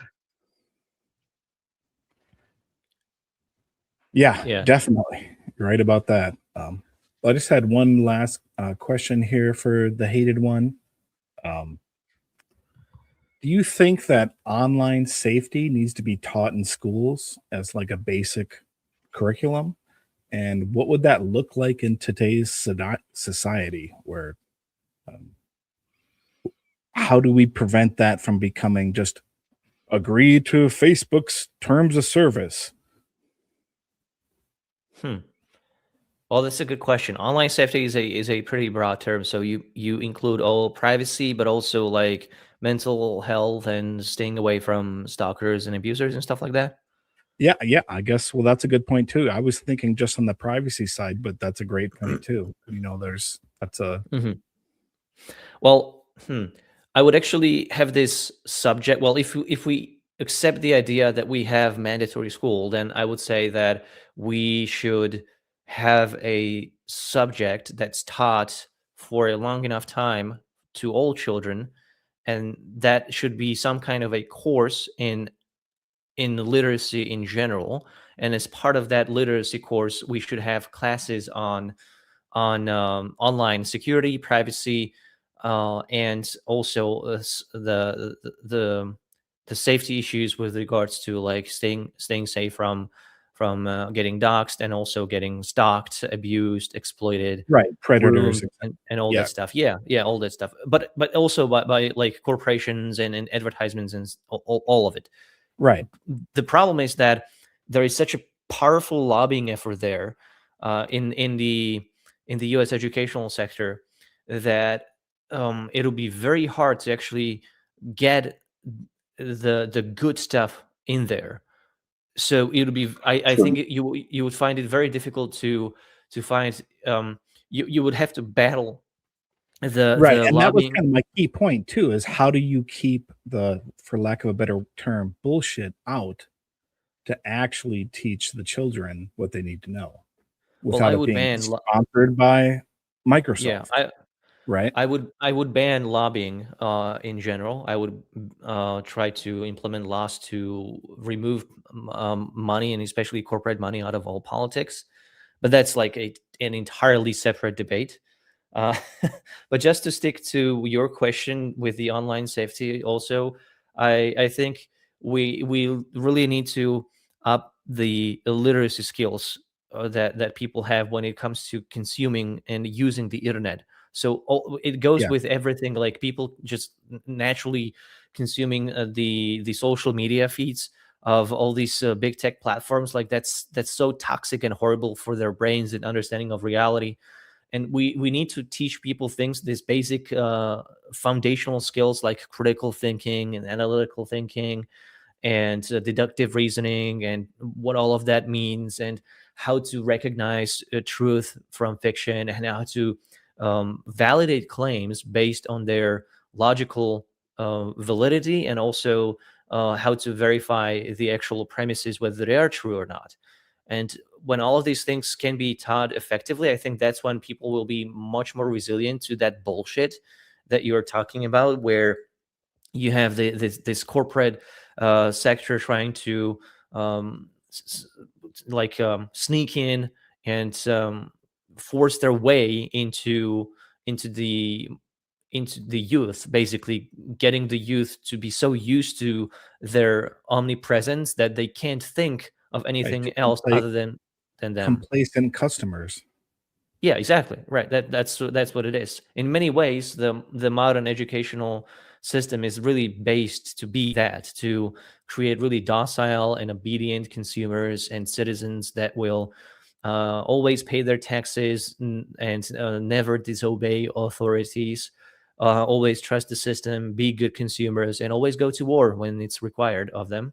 S3: Yeah, definitely. You're right about that. I just had one last question here for the hated one. Do you think that online safety needs to be taught in schools as like a basic curriculum? And what would that look like in today's society where how do we prevent that from becoming just agree to Facebook's terms of service?
S5: Well, that's a good question. Online safety is a pretty broad term. So you include all privacy, but also like mental health and staying away from stalkers and abusers and stuff like that.
S3: Yeah, I guess. Well, that's a good point too. I was thinking just on the privacy side, but that's a great point too. That's a
S5: Well, I would actually have this subject. Well, if we accept the idea that we have mandatory school, then I would say that we should have a subject that's taught for a long enough time to all children, and that should be some kind of a course in literacy in general. And as part of that literacy course, we should have classes on online security, privacy, and also the safety issues with regards to like staying safe from getting doxxed and also getting stalked, abused, exploited,
S3: right predators,
S5: groomed, and all
S3: yeah.
S5: that stuff. Yeah, all that stuff. But also by like corporations and advertisements and all of it.
S3: Right.
S5: The problem is that there is such a powerful lobbying effort there in the U.S. educational sector that it'll be very hard to actually get the good stuff in there. So it'll be. I think you would find it very difficult to find. You would have to battle the
S3: Right, and that was
S5: lobbying.
S3: kind of my key point too, is how do you keep the, for lack of a better term, bullshit out to actually teach the children what they need to know without
S5: I
S3: it
S5: would
S3: being
S5: ban
S3: sponsored by Microsoft.
S5: Yeah,
S3: right?
S5: I would ban lobbying in general. I would try to implement laws to remove money and especially corporate money out of all politics. But that's like an entirely separate debate. Uh, but just to stick to your question with the online safety, also, I think we really need to up the literacy skills that people have when it comes to consuming and using the internet. So it goes
S3: Yeah.
S5: with everything, like people just naturally consuming the social media feeds of all these big tech platforms. Like that's so toxic and horrible for their brains and understanding of reality. And we need to teach people things, these basic foundational skills like critical thinking and analytical thinking and deductive reasoning and what all of that means, and how to recognize truth from fiction, and how to validate claims based on their logical validity, and also how to verify the actual premises, whether they are true or not. And when all of these things can be taught effectively, I think that's when people will be much more resilient to that bullshit that you're talking about, where you have this corporate sector trying to sneak in and force their way into the youth, basically getting the youth to be so used to their omnipresence that they can't think of anything else other than them.
S3: Complacent customers.
S5: Yeah, exactly. Right. That's what it is. In many ways, the modern educational system is really based to be that, to create really docile and obedient consumers and citizens that will always pay their taxes and never disobey authorities, always trust the system, be good consumers, and always go to war when it's required of them,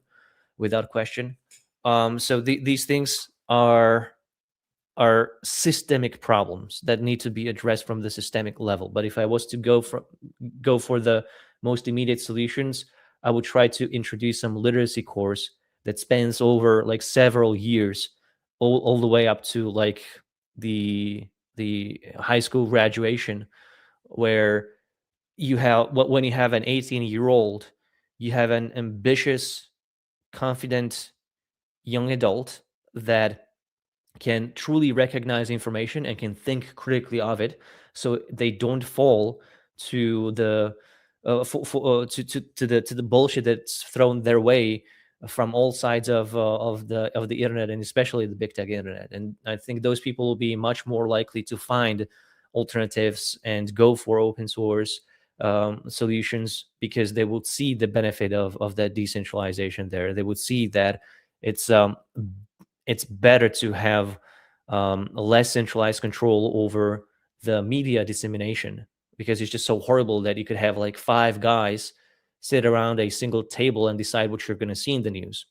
S5: without question. So these things are systemic problems that need to be addressed from the systemic level. But if I was to go for the most immediate solutions, I would try to introduce some literacy course that spans over like several years, all the way up to like the high school graduation, where you have when you have an 18-year-old, you have an ambitious, confident young adult that can truly recognize information and can think critically of it, so they don't fall to the to the bullshit that's thrown their way from all sides of the internet, and especially the big tech internet. And I think those people will be much more likely to find alternatives and go for open source solutions, because they would see the benefit of that decentralization there. They would see that it's better to have less centralized control over the media dissemination, because it's just so horrible that you could have like 5 guys sit around a single table and decide what you're going to see in the news.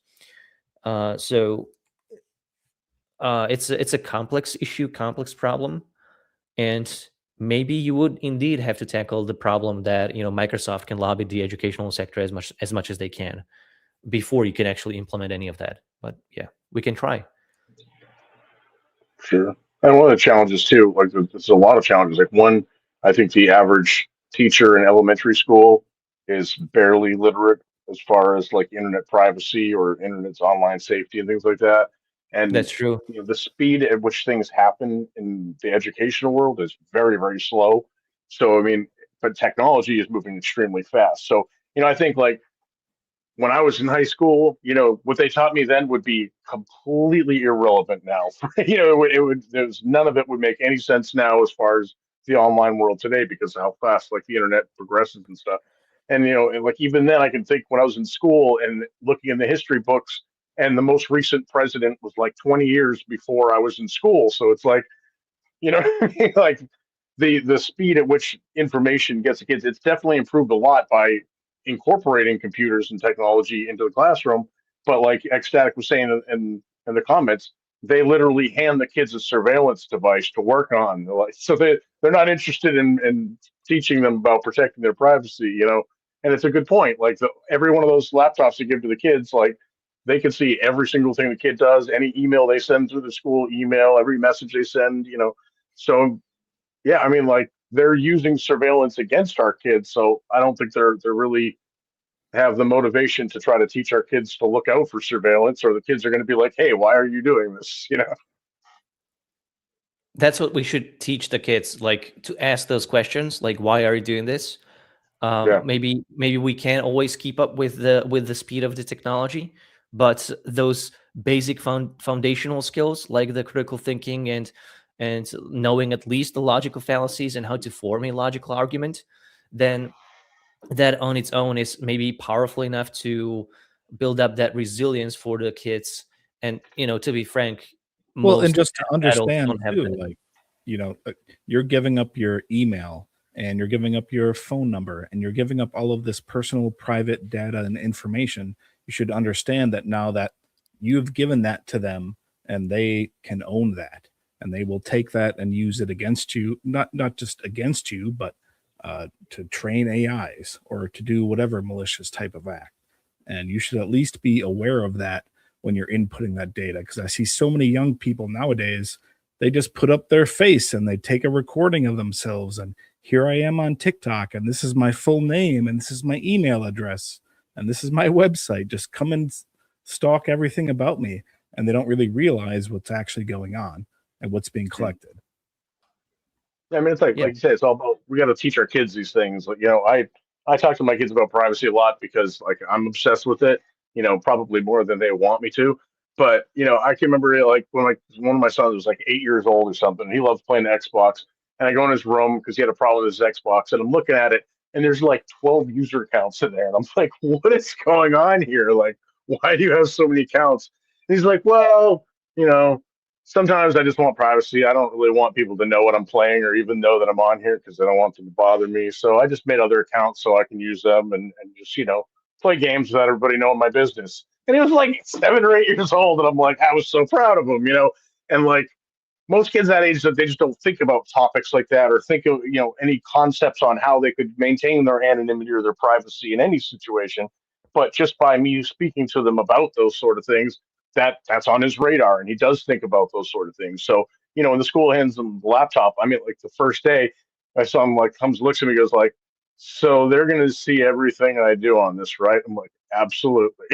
S5: So it's a complex issue, complex problem, and maybe you would indeed have to tackle the problem that Microsoft can lobby the educational sector as much as they can before you can actually implement any of that. But yeah, we can try.
S2: Sure. And one of the challenges too, like there's a lot of challenges. Like one, I think the average teacher in elementary school is barely literate as far as like internet privacy or internet's online safety and things like that. And
S5: That's true.
S2: the speed at which things happen in the educational world is very, very slow. So I mean, but technology is moving extremely fast. So I think like when I was in high school, what they taught me then would be completely irrelevant now. There's none of it would make any sense now as far as the online world today because of how fast like the internet progresses and stuff. And and like even then, I can think when I was in school and looking in the history books, and the most recent president was like 20 years before I was in school. So it's like, like the speed at which information gets to kids, it's definitely improved a lot by incorporating computers and technology into the classroom. But like Ecstatic was saying in the comments, they literally hand the kids a surveillance device to work on. So they're not interested in teaching them about protecting their privacy, And it's a good point. Like every one of those laptops you give to the kids, like they can see every single thing the kid does, any email they send through the school email, every message they send, So yeah, I mean, like they're using surveillance against our kids, so I don't think they're really have the motivation to try to teach our kids to look out for surveillance, or the kids are going to be like, "Hey, why are you doing this?"
S5: That's what we should teach the kids, like to ask those questions, like why are you doing this?
S2: Yeah.
S5: Maybe we can't always keep up with the speed of the technology, but those basic foundational skills like the critical thinking and knowing at least the logical fallacies and how to form a logical argument, then that on its own is maybe powerful enough to build up that resilience for the kids. And to be frank,
S3: Well, and
S5: most
S3: just to
S5: adults
S3: understand
S5: don't have
S3: too,
S5: that.
S3: like, you're giving up your email and you're giving up your phone number and you're giving up all of this personal private data and information. You should understand that now that you've given that to them and they can own that and they will take that and use it against you, not just against you, but to train AIs or to do whatever malicious type of act. And you should at least be aware of that when you're inputting that data. Because I see so many young people nowadays, they just put up their face and they take a recording of themselves. And here I am on TikTok, and this is my full name, and this is my email address, and this is my website. Just come and stalk everything about me. And they don't really realize what's actually going on and what's being collected.
S2: I mean, it's like
S5: Yeah.
S2: you said, it's all about we got to teach our kids these things. Like, I talk to my kids about privacy a lot because like I'm obsessed with it. Probably more than they want me to. But I can remember it, like when one of my sons was like 8 years old or something. He loved playing the Xbox, and I go in his room because he had a problem with his Xbox, and I'm looking at it, and there's like 12 user accounts in there, and I'm like, what is going on here? Like, why do you have so many accounts? And he's like, well, you know, sometimes I just want privacy. I don't really want people to know what I'm playing or even know that I'm on here because I don't want them to bother me. So I just made other accounts so I can use them and just play games without everybody knowing my business. And he was like 7 or 8 years old, and I'm like, I was so proud of him. And like most kids that age, they just don't think about topics like that or think of any concepts on how they could maintain their anonymity or their privacy in any situation. But just by me speaking to them about those sort of things, that's on his radar, and he does think about those sort of things. So when the school hands him the laptop, I mean, like the first day, I saw him like comes looks at me, goes like, so they're going to see everything I do on this, right? I'm like, absolutely.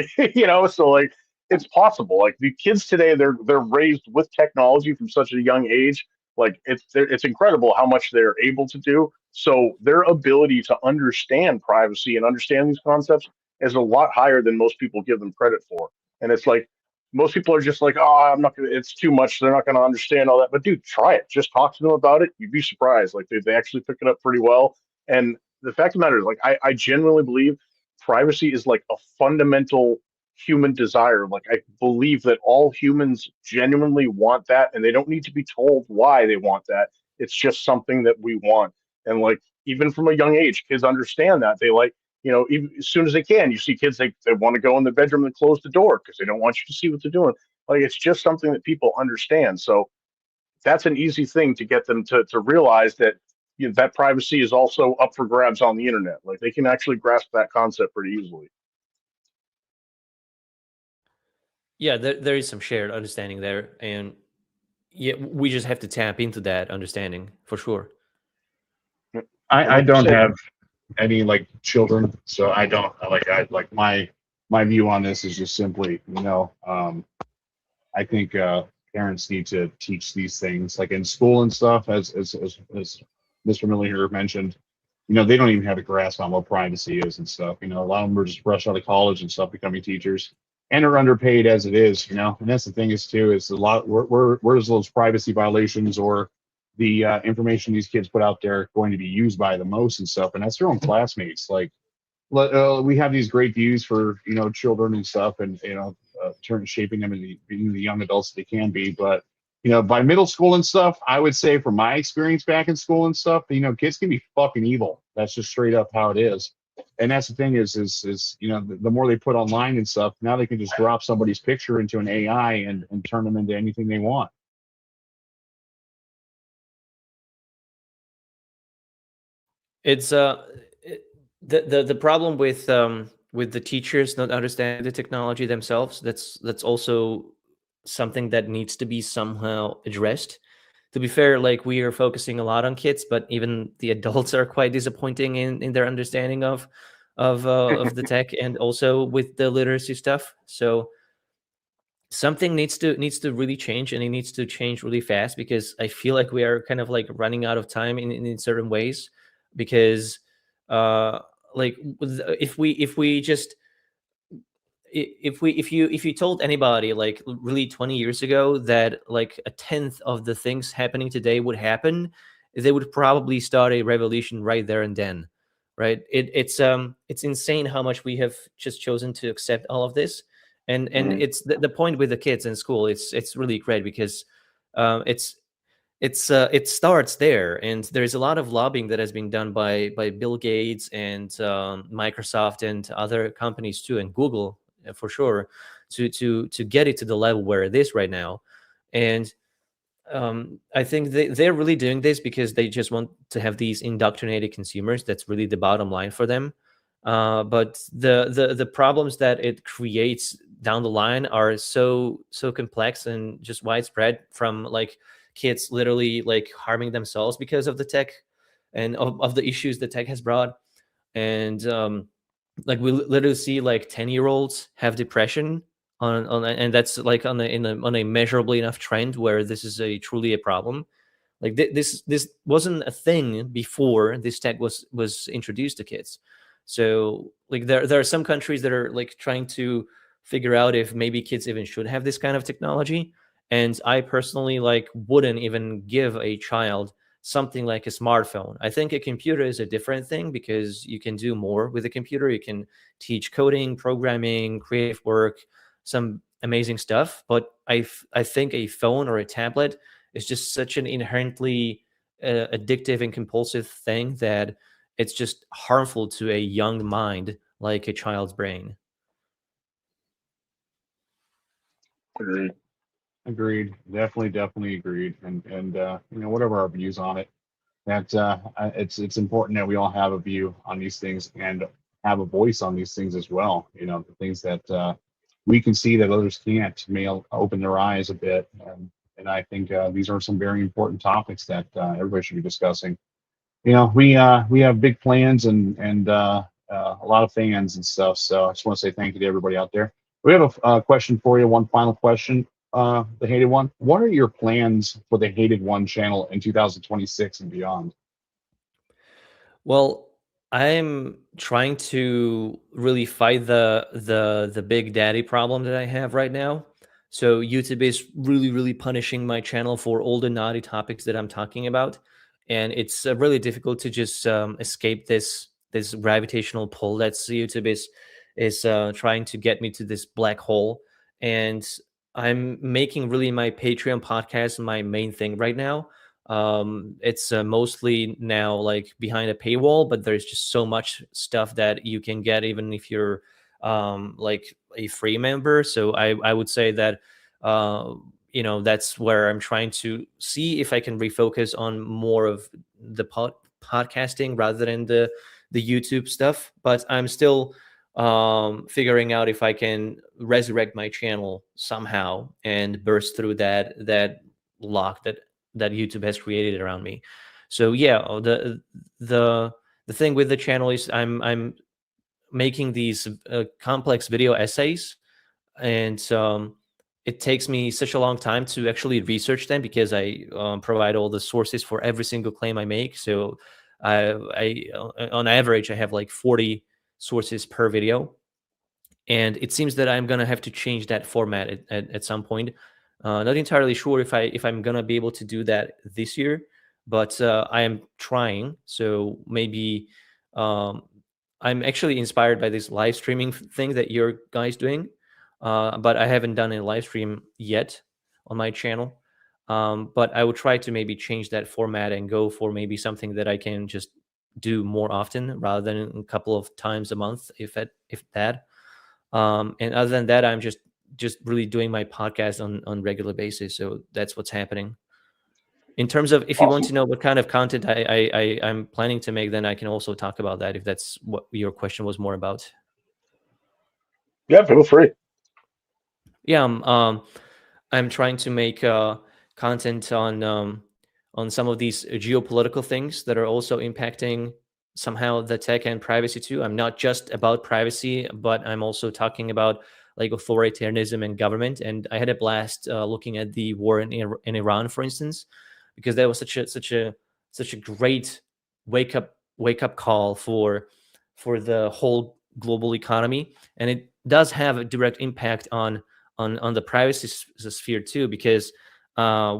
S2: So like it's possible. Like the kids today, they're raised with technology from such a young age. Like it's incredible how much they're able to do. So their ability to understand privacy and understand these concepts is a lot higher than most people give them credit for. And it's like most people are just like, oh, I'm not gonna. It's too much. They're not gonna understand all that. But dude, try it. Just talk to them about it. You'd be surprised. Like they actually pick it up pretty well. And the fact of the matter is, like, I genuinely believe privacy is like a fundamental human desire. Like, I believe that all humans genuinely want that, and they don't need to be told why they want that. It's just something that we want. And like, even from a young age, kids understand that. They like, even as soon as they can, you see kids, they want to go in the bedroom and close the door because they don't want you to see what they're doing. Like, it's just something that people understand. So that's an easy thing to get them to realize that that privacy is also up for grabs on the internet. Like they can actually grasp that concept pretty easily.
S5: Yeah, there is some shared understanding there, and yeah, we just have to tap into that understanding for sure.
S1: I don't have any like children, so I don't like my view on this is just simply I think parents need to teach these things like in school and stuff, as Mr. Miller here mentioned. They don't even have a grasp on what privacy is and stuff. A lot of them are just fresh out of college and stuff, becoming teachers, and are underpaid as it is. And that's the thing is too is a lot. Where's those privacy violations or the information these kids put out there going to be used by the most and stuff? And that's their own classmates. Like, we have these great views for children and stuff, and shaping them into being the young adults they can be. But by middle school and stuff, I would say from my experience back in school and stuff, kids can be fucking evil. That's just straight up how it is. And that's the thing is the more they put online and stuff, now they can just drop somebody's picture into an AI and turn them into anything they want.
S5: It's the problem with the teachers not understanding the technology themselves. That's also something that needs to be somehow addressed. To be fair, like we are focusing a lot on kids, but even the adults are quite disappointing in their understanding of the tech and also with the literacy stuff. So something needs to really change, and it needs to change really fast, because I feel like we are kind of like running out of time in certain ways, because like if you told anybody like really 20 years ago that like a tenth of the things happening today would happen, they would probably start a revolution right there and then, right? It's insane how much we have just chosen to accept all of this, and it's the point with the kids in school. It's really great because it starts there, and there's a lot of lobbying that has been done by Bill Gates and Microsoft and other companies too, and Google for sure, to get it to the level where it is right now. And I think they're really doing this because they just want to have these indoctrinated consumers. That's really the bottom line for them. But the problems that it creates down the line are so complex and just widespread, from like kids literally like harming themselves because of the tech and of the issues the tech has brought. And like we literally see like 10-year-olds have depression on and that's like on a measurably enough trend where this is truly a problem. Like this wasn't a thing before this tech was introduced to kids. So like there are some countries that are like trying to figure out if maybe kids even should have this kind of technology. And I personally like wouldn't even give a child something like a smartphone. I think a computer is a different thing because you can do more with a computer. You can teach coding, programming, creative work, some amazing stuff. But I think a phone or a tablet is just such an inherently addictive and compulsive thing that it's just harmful to a young mind like a child's brain.
S2: Agreed.
S1: Agreed. Definitely agreed. And whatever our views on it, that it's important that we all have a view on these things and have a voice on these things as well. The things that we can see that others can't may open their eyes a bit. And I think these are some very important topics that everybody should be discussing. We have big plans and a lot of fans and stuff. So I just want to say thank you to everybody out there. We have a question for you. One final question. The Hated One. What are your plans for the Hated One channel in 2026 and beyond?
S5: Well, I'm trying to really fight the big daddy problem that I have right now. So YouTube is really punishing my channel for all the naughty topics that I'm talking about, and it's really difficult to just escape this gravitational pull that YouTube is trying to get me to this black hole. And I'm making really my Patreon podcast my main thing right now. It's mostly now like behind a paywall, but there's just so much stuff that you can get even if you're like a free member. So I would say that that's where I'm trying to see if I can refocus on more of the podcasting rather than the YouTube stuff. But I'm still figuring out if I can resurrect my channel somehow and burst through that lock that YouTube has created around me. So yeah, the thing with the channel is I'm making these complex video essays, and it takes me such a long time to actually research them because I provide all the sources for every single claim I make. So I on average I have like 40 sources per video, and it seems that I'm gonna have to change that format at some point. Not entirely sure if I'm gonna be able to do that this year, but I am trying. So maybe I'm actually inspired by this live streaming thing that your guys doing, but I haven't done a live stream yet on my channel. But I will try to maybe change that format and go for maybe something that I can just do more often rather than a couple of times a month, if that. And other than that, I'm just really doing my podcast on regular basis. So that's what's happening. In terms of if you want to know what kind of content I'm planning to make, then I can also talk about that if that's what your question was more about.
S2: Yeah, feel free.
S5: Yeah, I'm trying to make content on some of these geopolitical things that are also impacting somehow the tech and privacy too. I'm not just about privacy, but I'm also talking about like authoritarianism and government. And I had a blast looking at the war in Iran, for instance, because that was such a great wake up call for the whole global economy, and it does have a direct impact on the privacy sphere too, because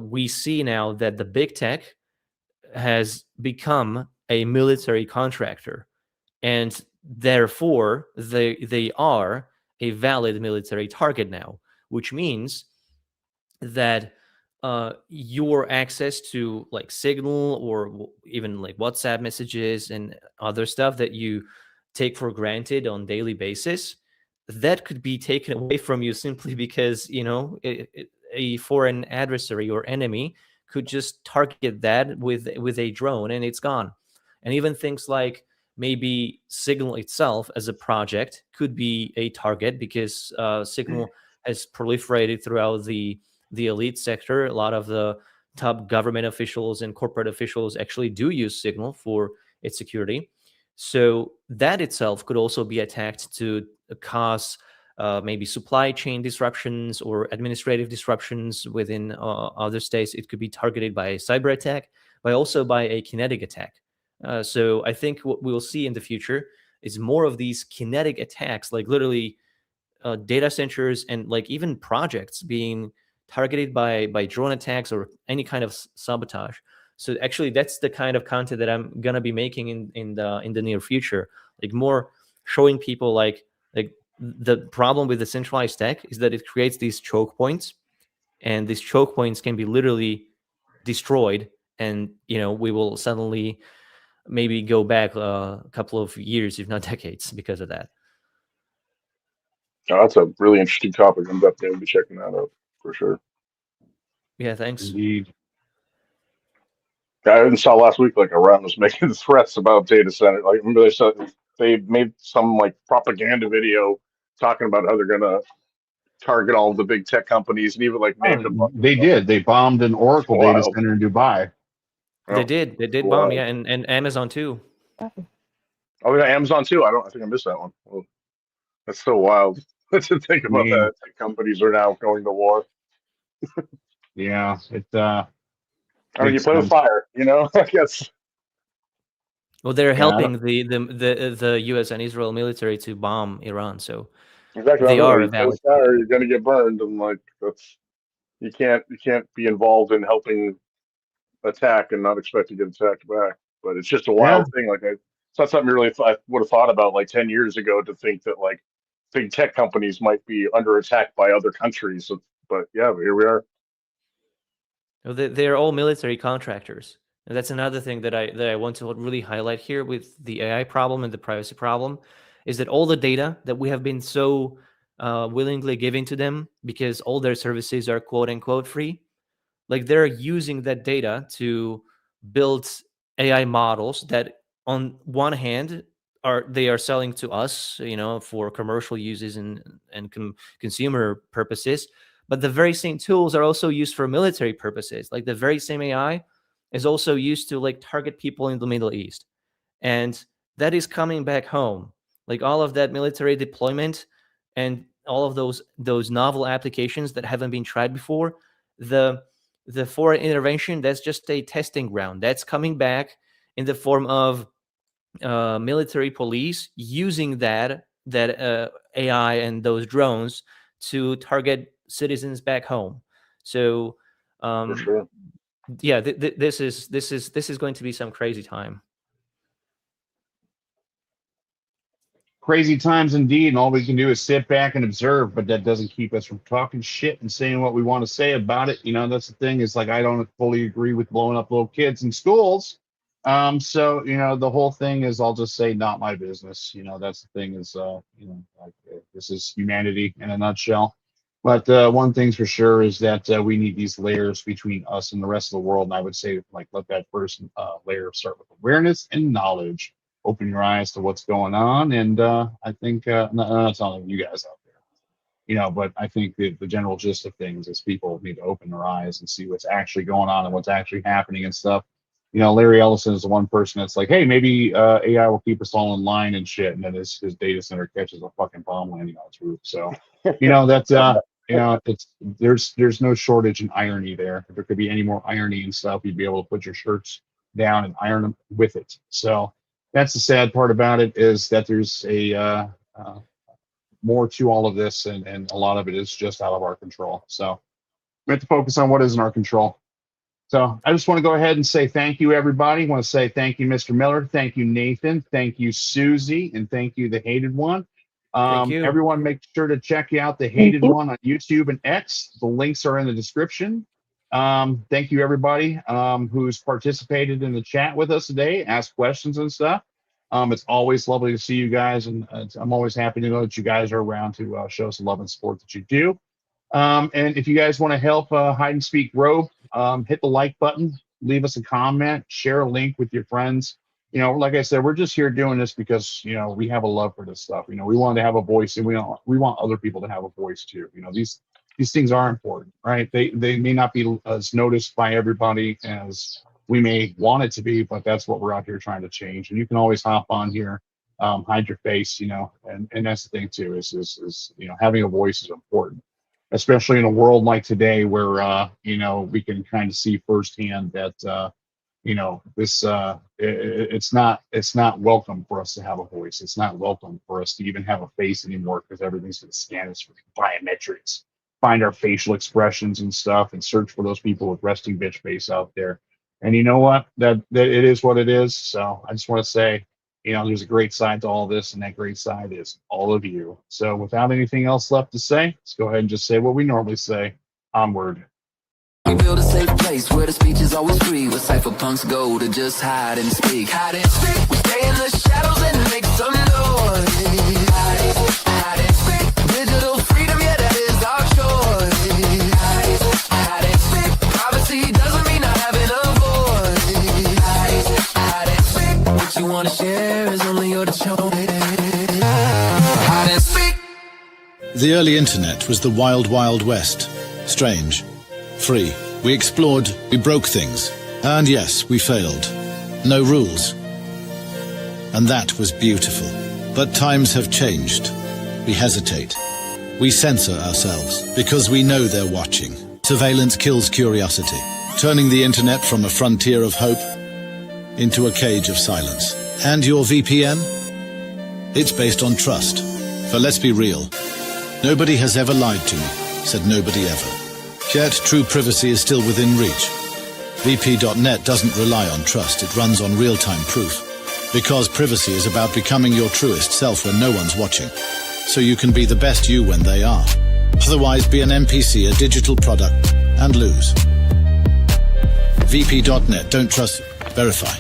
S5: we see now that the big tech has become a military contractor, and therefore they are a valid military target now, which means that your access to like Signal or even like WhatsApp messages and other stuff that you take for granted on daily basis, that could be taken away from you simply because a foreign adversary or enemy could just target that with a drone and it's gone. And even things like maybe Signal itself as a project could be a target because Signal has proliferated throughout the elite sector. A lot of the top government officials and corporate officials actually do use Signal for its security. So that itself could also be attacked to cause maybe supply chain disruptions or administrative disruptions within other states. It could be targeted by a cyber attack, but also by a kinetic attack. So I think what we'll see in the future is more of these kinetic attacks, like literally data centers and like even projects being targeted by drone attacks or any kind of sabotage. So actually, that's the kind of content that I'm gonna be making in the near future, like more showing people like the problem with the centralized tech is that it creates these choke points, and these choke points can be literally destroyed, and we will suddenly maybe go back a couple of years, if not decades, because of that.
S2: Oh, that's a really interesting topic. I'm definitely going to be checking that out for sure.
S5: Yeah, thanks.
S1: Indeed.
S2: I even saw last week like Iran was making threats about data center. Like, remember they made some like propaganda video talking about how they're going to target all the big tech companies and even like named a bunch of
S1: They
S2: stuff.
S1: did. They bombed an Oracle data
S2: Wild.
S1: center in Dubai.
S2: Oh,
S5: They did bomb,
S2: wild.
S5: yeah, and Amazon too.
S2: Oh, yeah, Amazon too. I think I missed that one. Well, that's so wild to think about that. Tech companies are now going to war.
S1: Yeah, it.
S2: I mean, you
S1: makes
S2: play with
S1: sense.
S2: fire, I guess.
S5: Well, they're
S1: Yeah,
S5: helping the U.S. and Israel military to bomb Iran, so
S2: Exactly.
S5: they are a
S2: You play
S5: valid.
S2: with fire, you're going to get burned, and like that's you can't be involved in helping attack and not expect to get attacked back. But it's just a wild thing. Like it's not something really I would have thought about like 10 years ago to think that like big tech companies might be under attack by other countries. So, but yeah, here we are.
S5: Well, they're all military contractors, and that's another thing that I want to really highlight here with the AI problem and the privacy problem, is that all the data that we have been so willingly giving to them, because all their services are quote unquote free, like they're using that data to build AI models that on one hand they are selling to us, for commercial uses and consumer purposes, but the very same tools are also used for military purposes. Like the very same AI is also used to like target people in the Middle East, and that is coming back home. Like all of that military deployment and all of those novel applications that haven't been tried before, the foreign intervention, that's just a testing ground. That's coming back in the form of military police using that AI and those drones to target citizens back home. So
S2: For sure.
S5: yeah, this is going to be some crazy time.
S1: Crazy times indeed, and all we can do is sit back and observe, but that doesn't keep us from talking shit and saying what we want to say about it. That's the thing, is like I don't fully agree with blowing up little kids in schools. So the whole thing is, I'll just say, not my business. That's the thing, is this is humanity in a nutshell. But one thing's for sure is that we need these layers between us and the rest of the world, and I would say, like, let that first layer start with awareness and knowledge. Open your eyes to what's going on, and I think not telling you guys out there, but I think the general gist of things is people need to open their eyes and see what's actually going on and what's actually happening and stuff. Larry Ellison is the one person that's like, hey, maybe AI will keep us all in line and shit, and then his data center catches a fucking bomb landing on its roof. So that's it's there's no shortage in irony there. If there could be any more irony and stuff, you'd be able to put your shirts down and iron them with it. So that's the sad part about it, is that there's a more to all of this, and a lot of it is just out of our control. So we have to focus on what is in our control. So I just want to go ahead and say thank you, everybody. I want to say thank you, Mr. Miller. Thank you, Nathan. Thank you, Susie. And thank you, the Hated One.
S5: Thank you.
S1: Everyone, make sure to check out the Hated One on YouTube and X. The links are in the description. Thank you, everybody who's participated in the chat with us today, asked questions and stuff. It's always lovely to see you guys, and I'm always happy to know that you guys are around to show us the love and support that you do. And if you guys want to help Hide and Speak grow, hit the like button, leave us a comment, share a link with your friends. Like I said, we're just here doing this because we have a love for this stuff. We want to have a voice, and we want other people to have a voice too. These things are important, right? They may not be as noticed by everybody as we may want it to be, but that's what we're out here trying to change. And you can always hop on here, hide your face, and that's the thing too, is having a voice is important, especially in a world like today where we can kind of see firsthand that this it's not welcome for us to have a voice. It's not welcome for us to even have a face anymore, because everything's going to scan us for biometrics, find our facial expressions and stuff, and search for those people with resting bitch face out there. And you know what? That it is what it is. So I just want to say, there's a great side to all this, and that great side is all of you. So without anything else left to say, let's go ahead and just say what we normally say. Onward.
S8: We build a safe place where the speech is always free, where cypherpunks go to just hide and speak. Hide and speak. We stay in the shadows and make some noise. Hide and speak. Digital freedom, yeah, that is our choice. Hide and speak. Privacy doesn't mean not having a voice. Hide and speak. What you wanna share is only your choice. Hide and speak.
S9: The early internet was the wild, wild west. Strange. Free. We explored, we broke things. And yes, we failed. No rules. And that was beautiful. But times have changed. We hesitate. We censor ourselves because we know they're watching. Surveillance kills curiosity, turning the internet from a frontier of hope into a cage of silence. And your VPN? It's based on trust. For let's be real, nobody has ever lied to me, said nobody ever. Yet true privacy is still within reach. vp.net doesn't rely on trust, it runs on real-time proof. Because privacy is about becoming your truest self when no one's watching. So you can be the best you when they are. Otherwise be an NPC, a digital product, and lose. vp.net, don't trust, verify.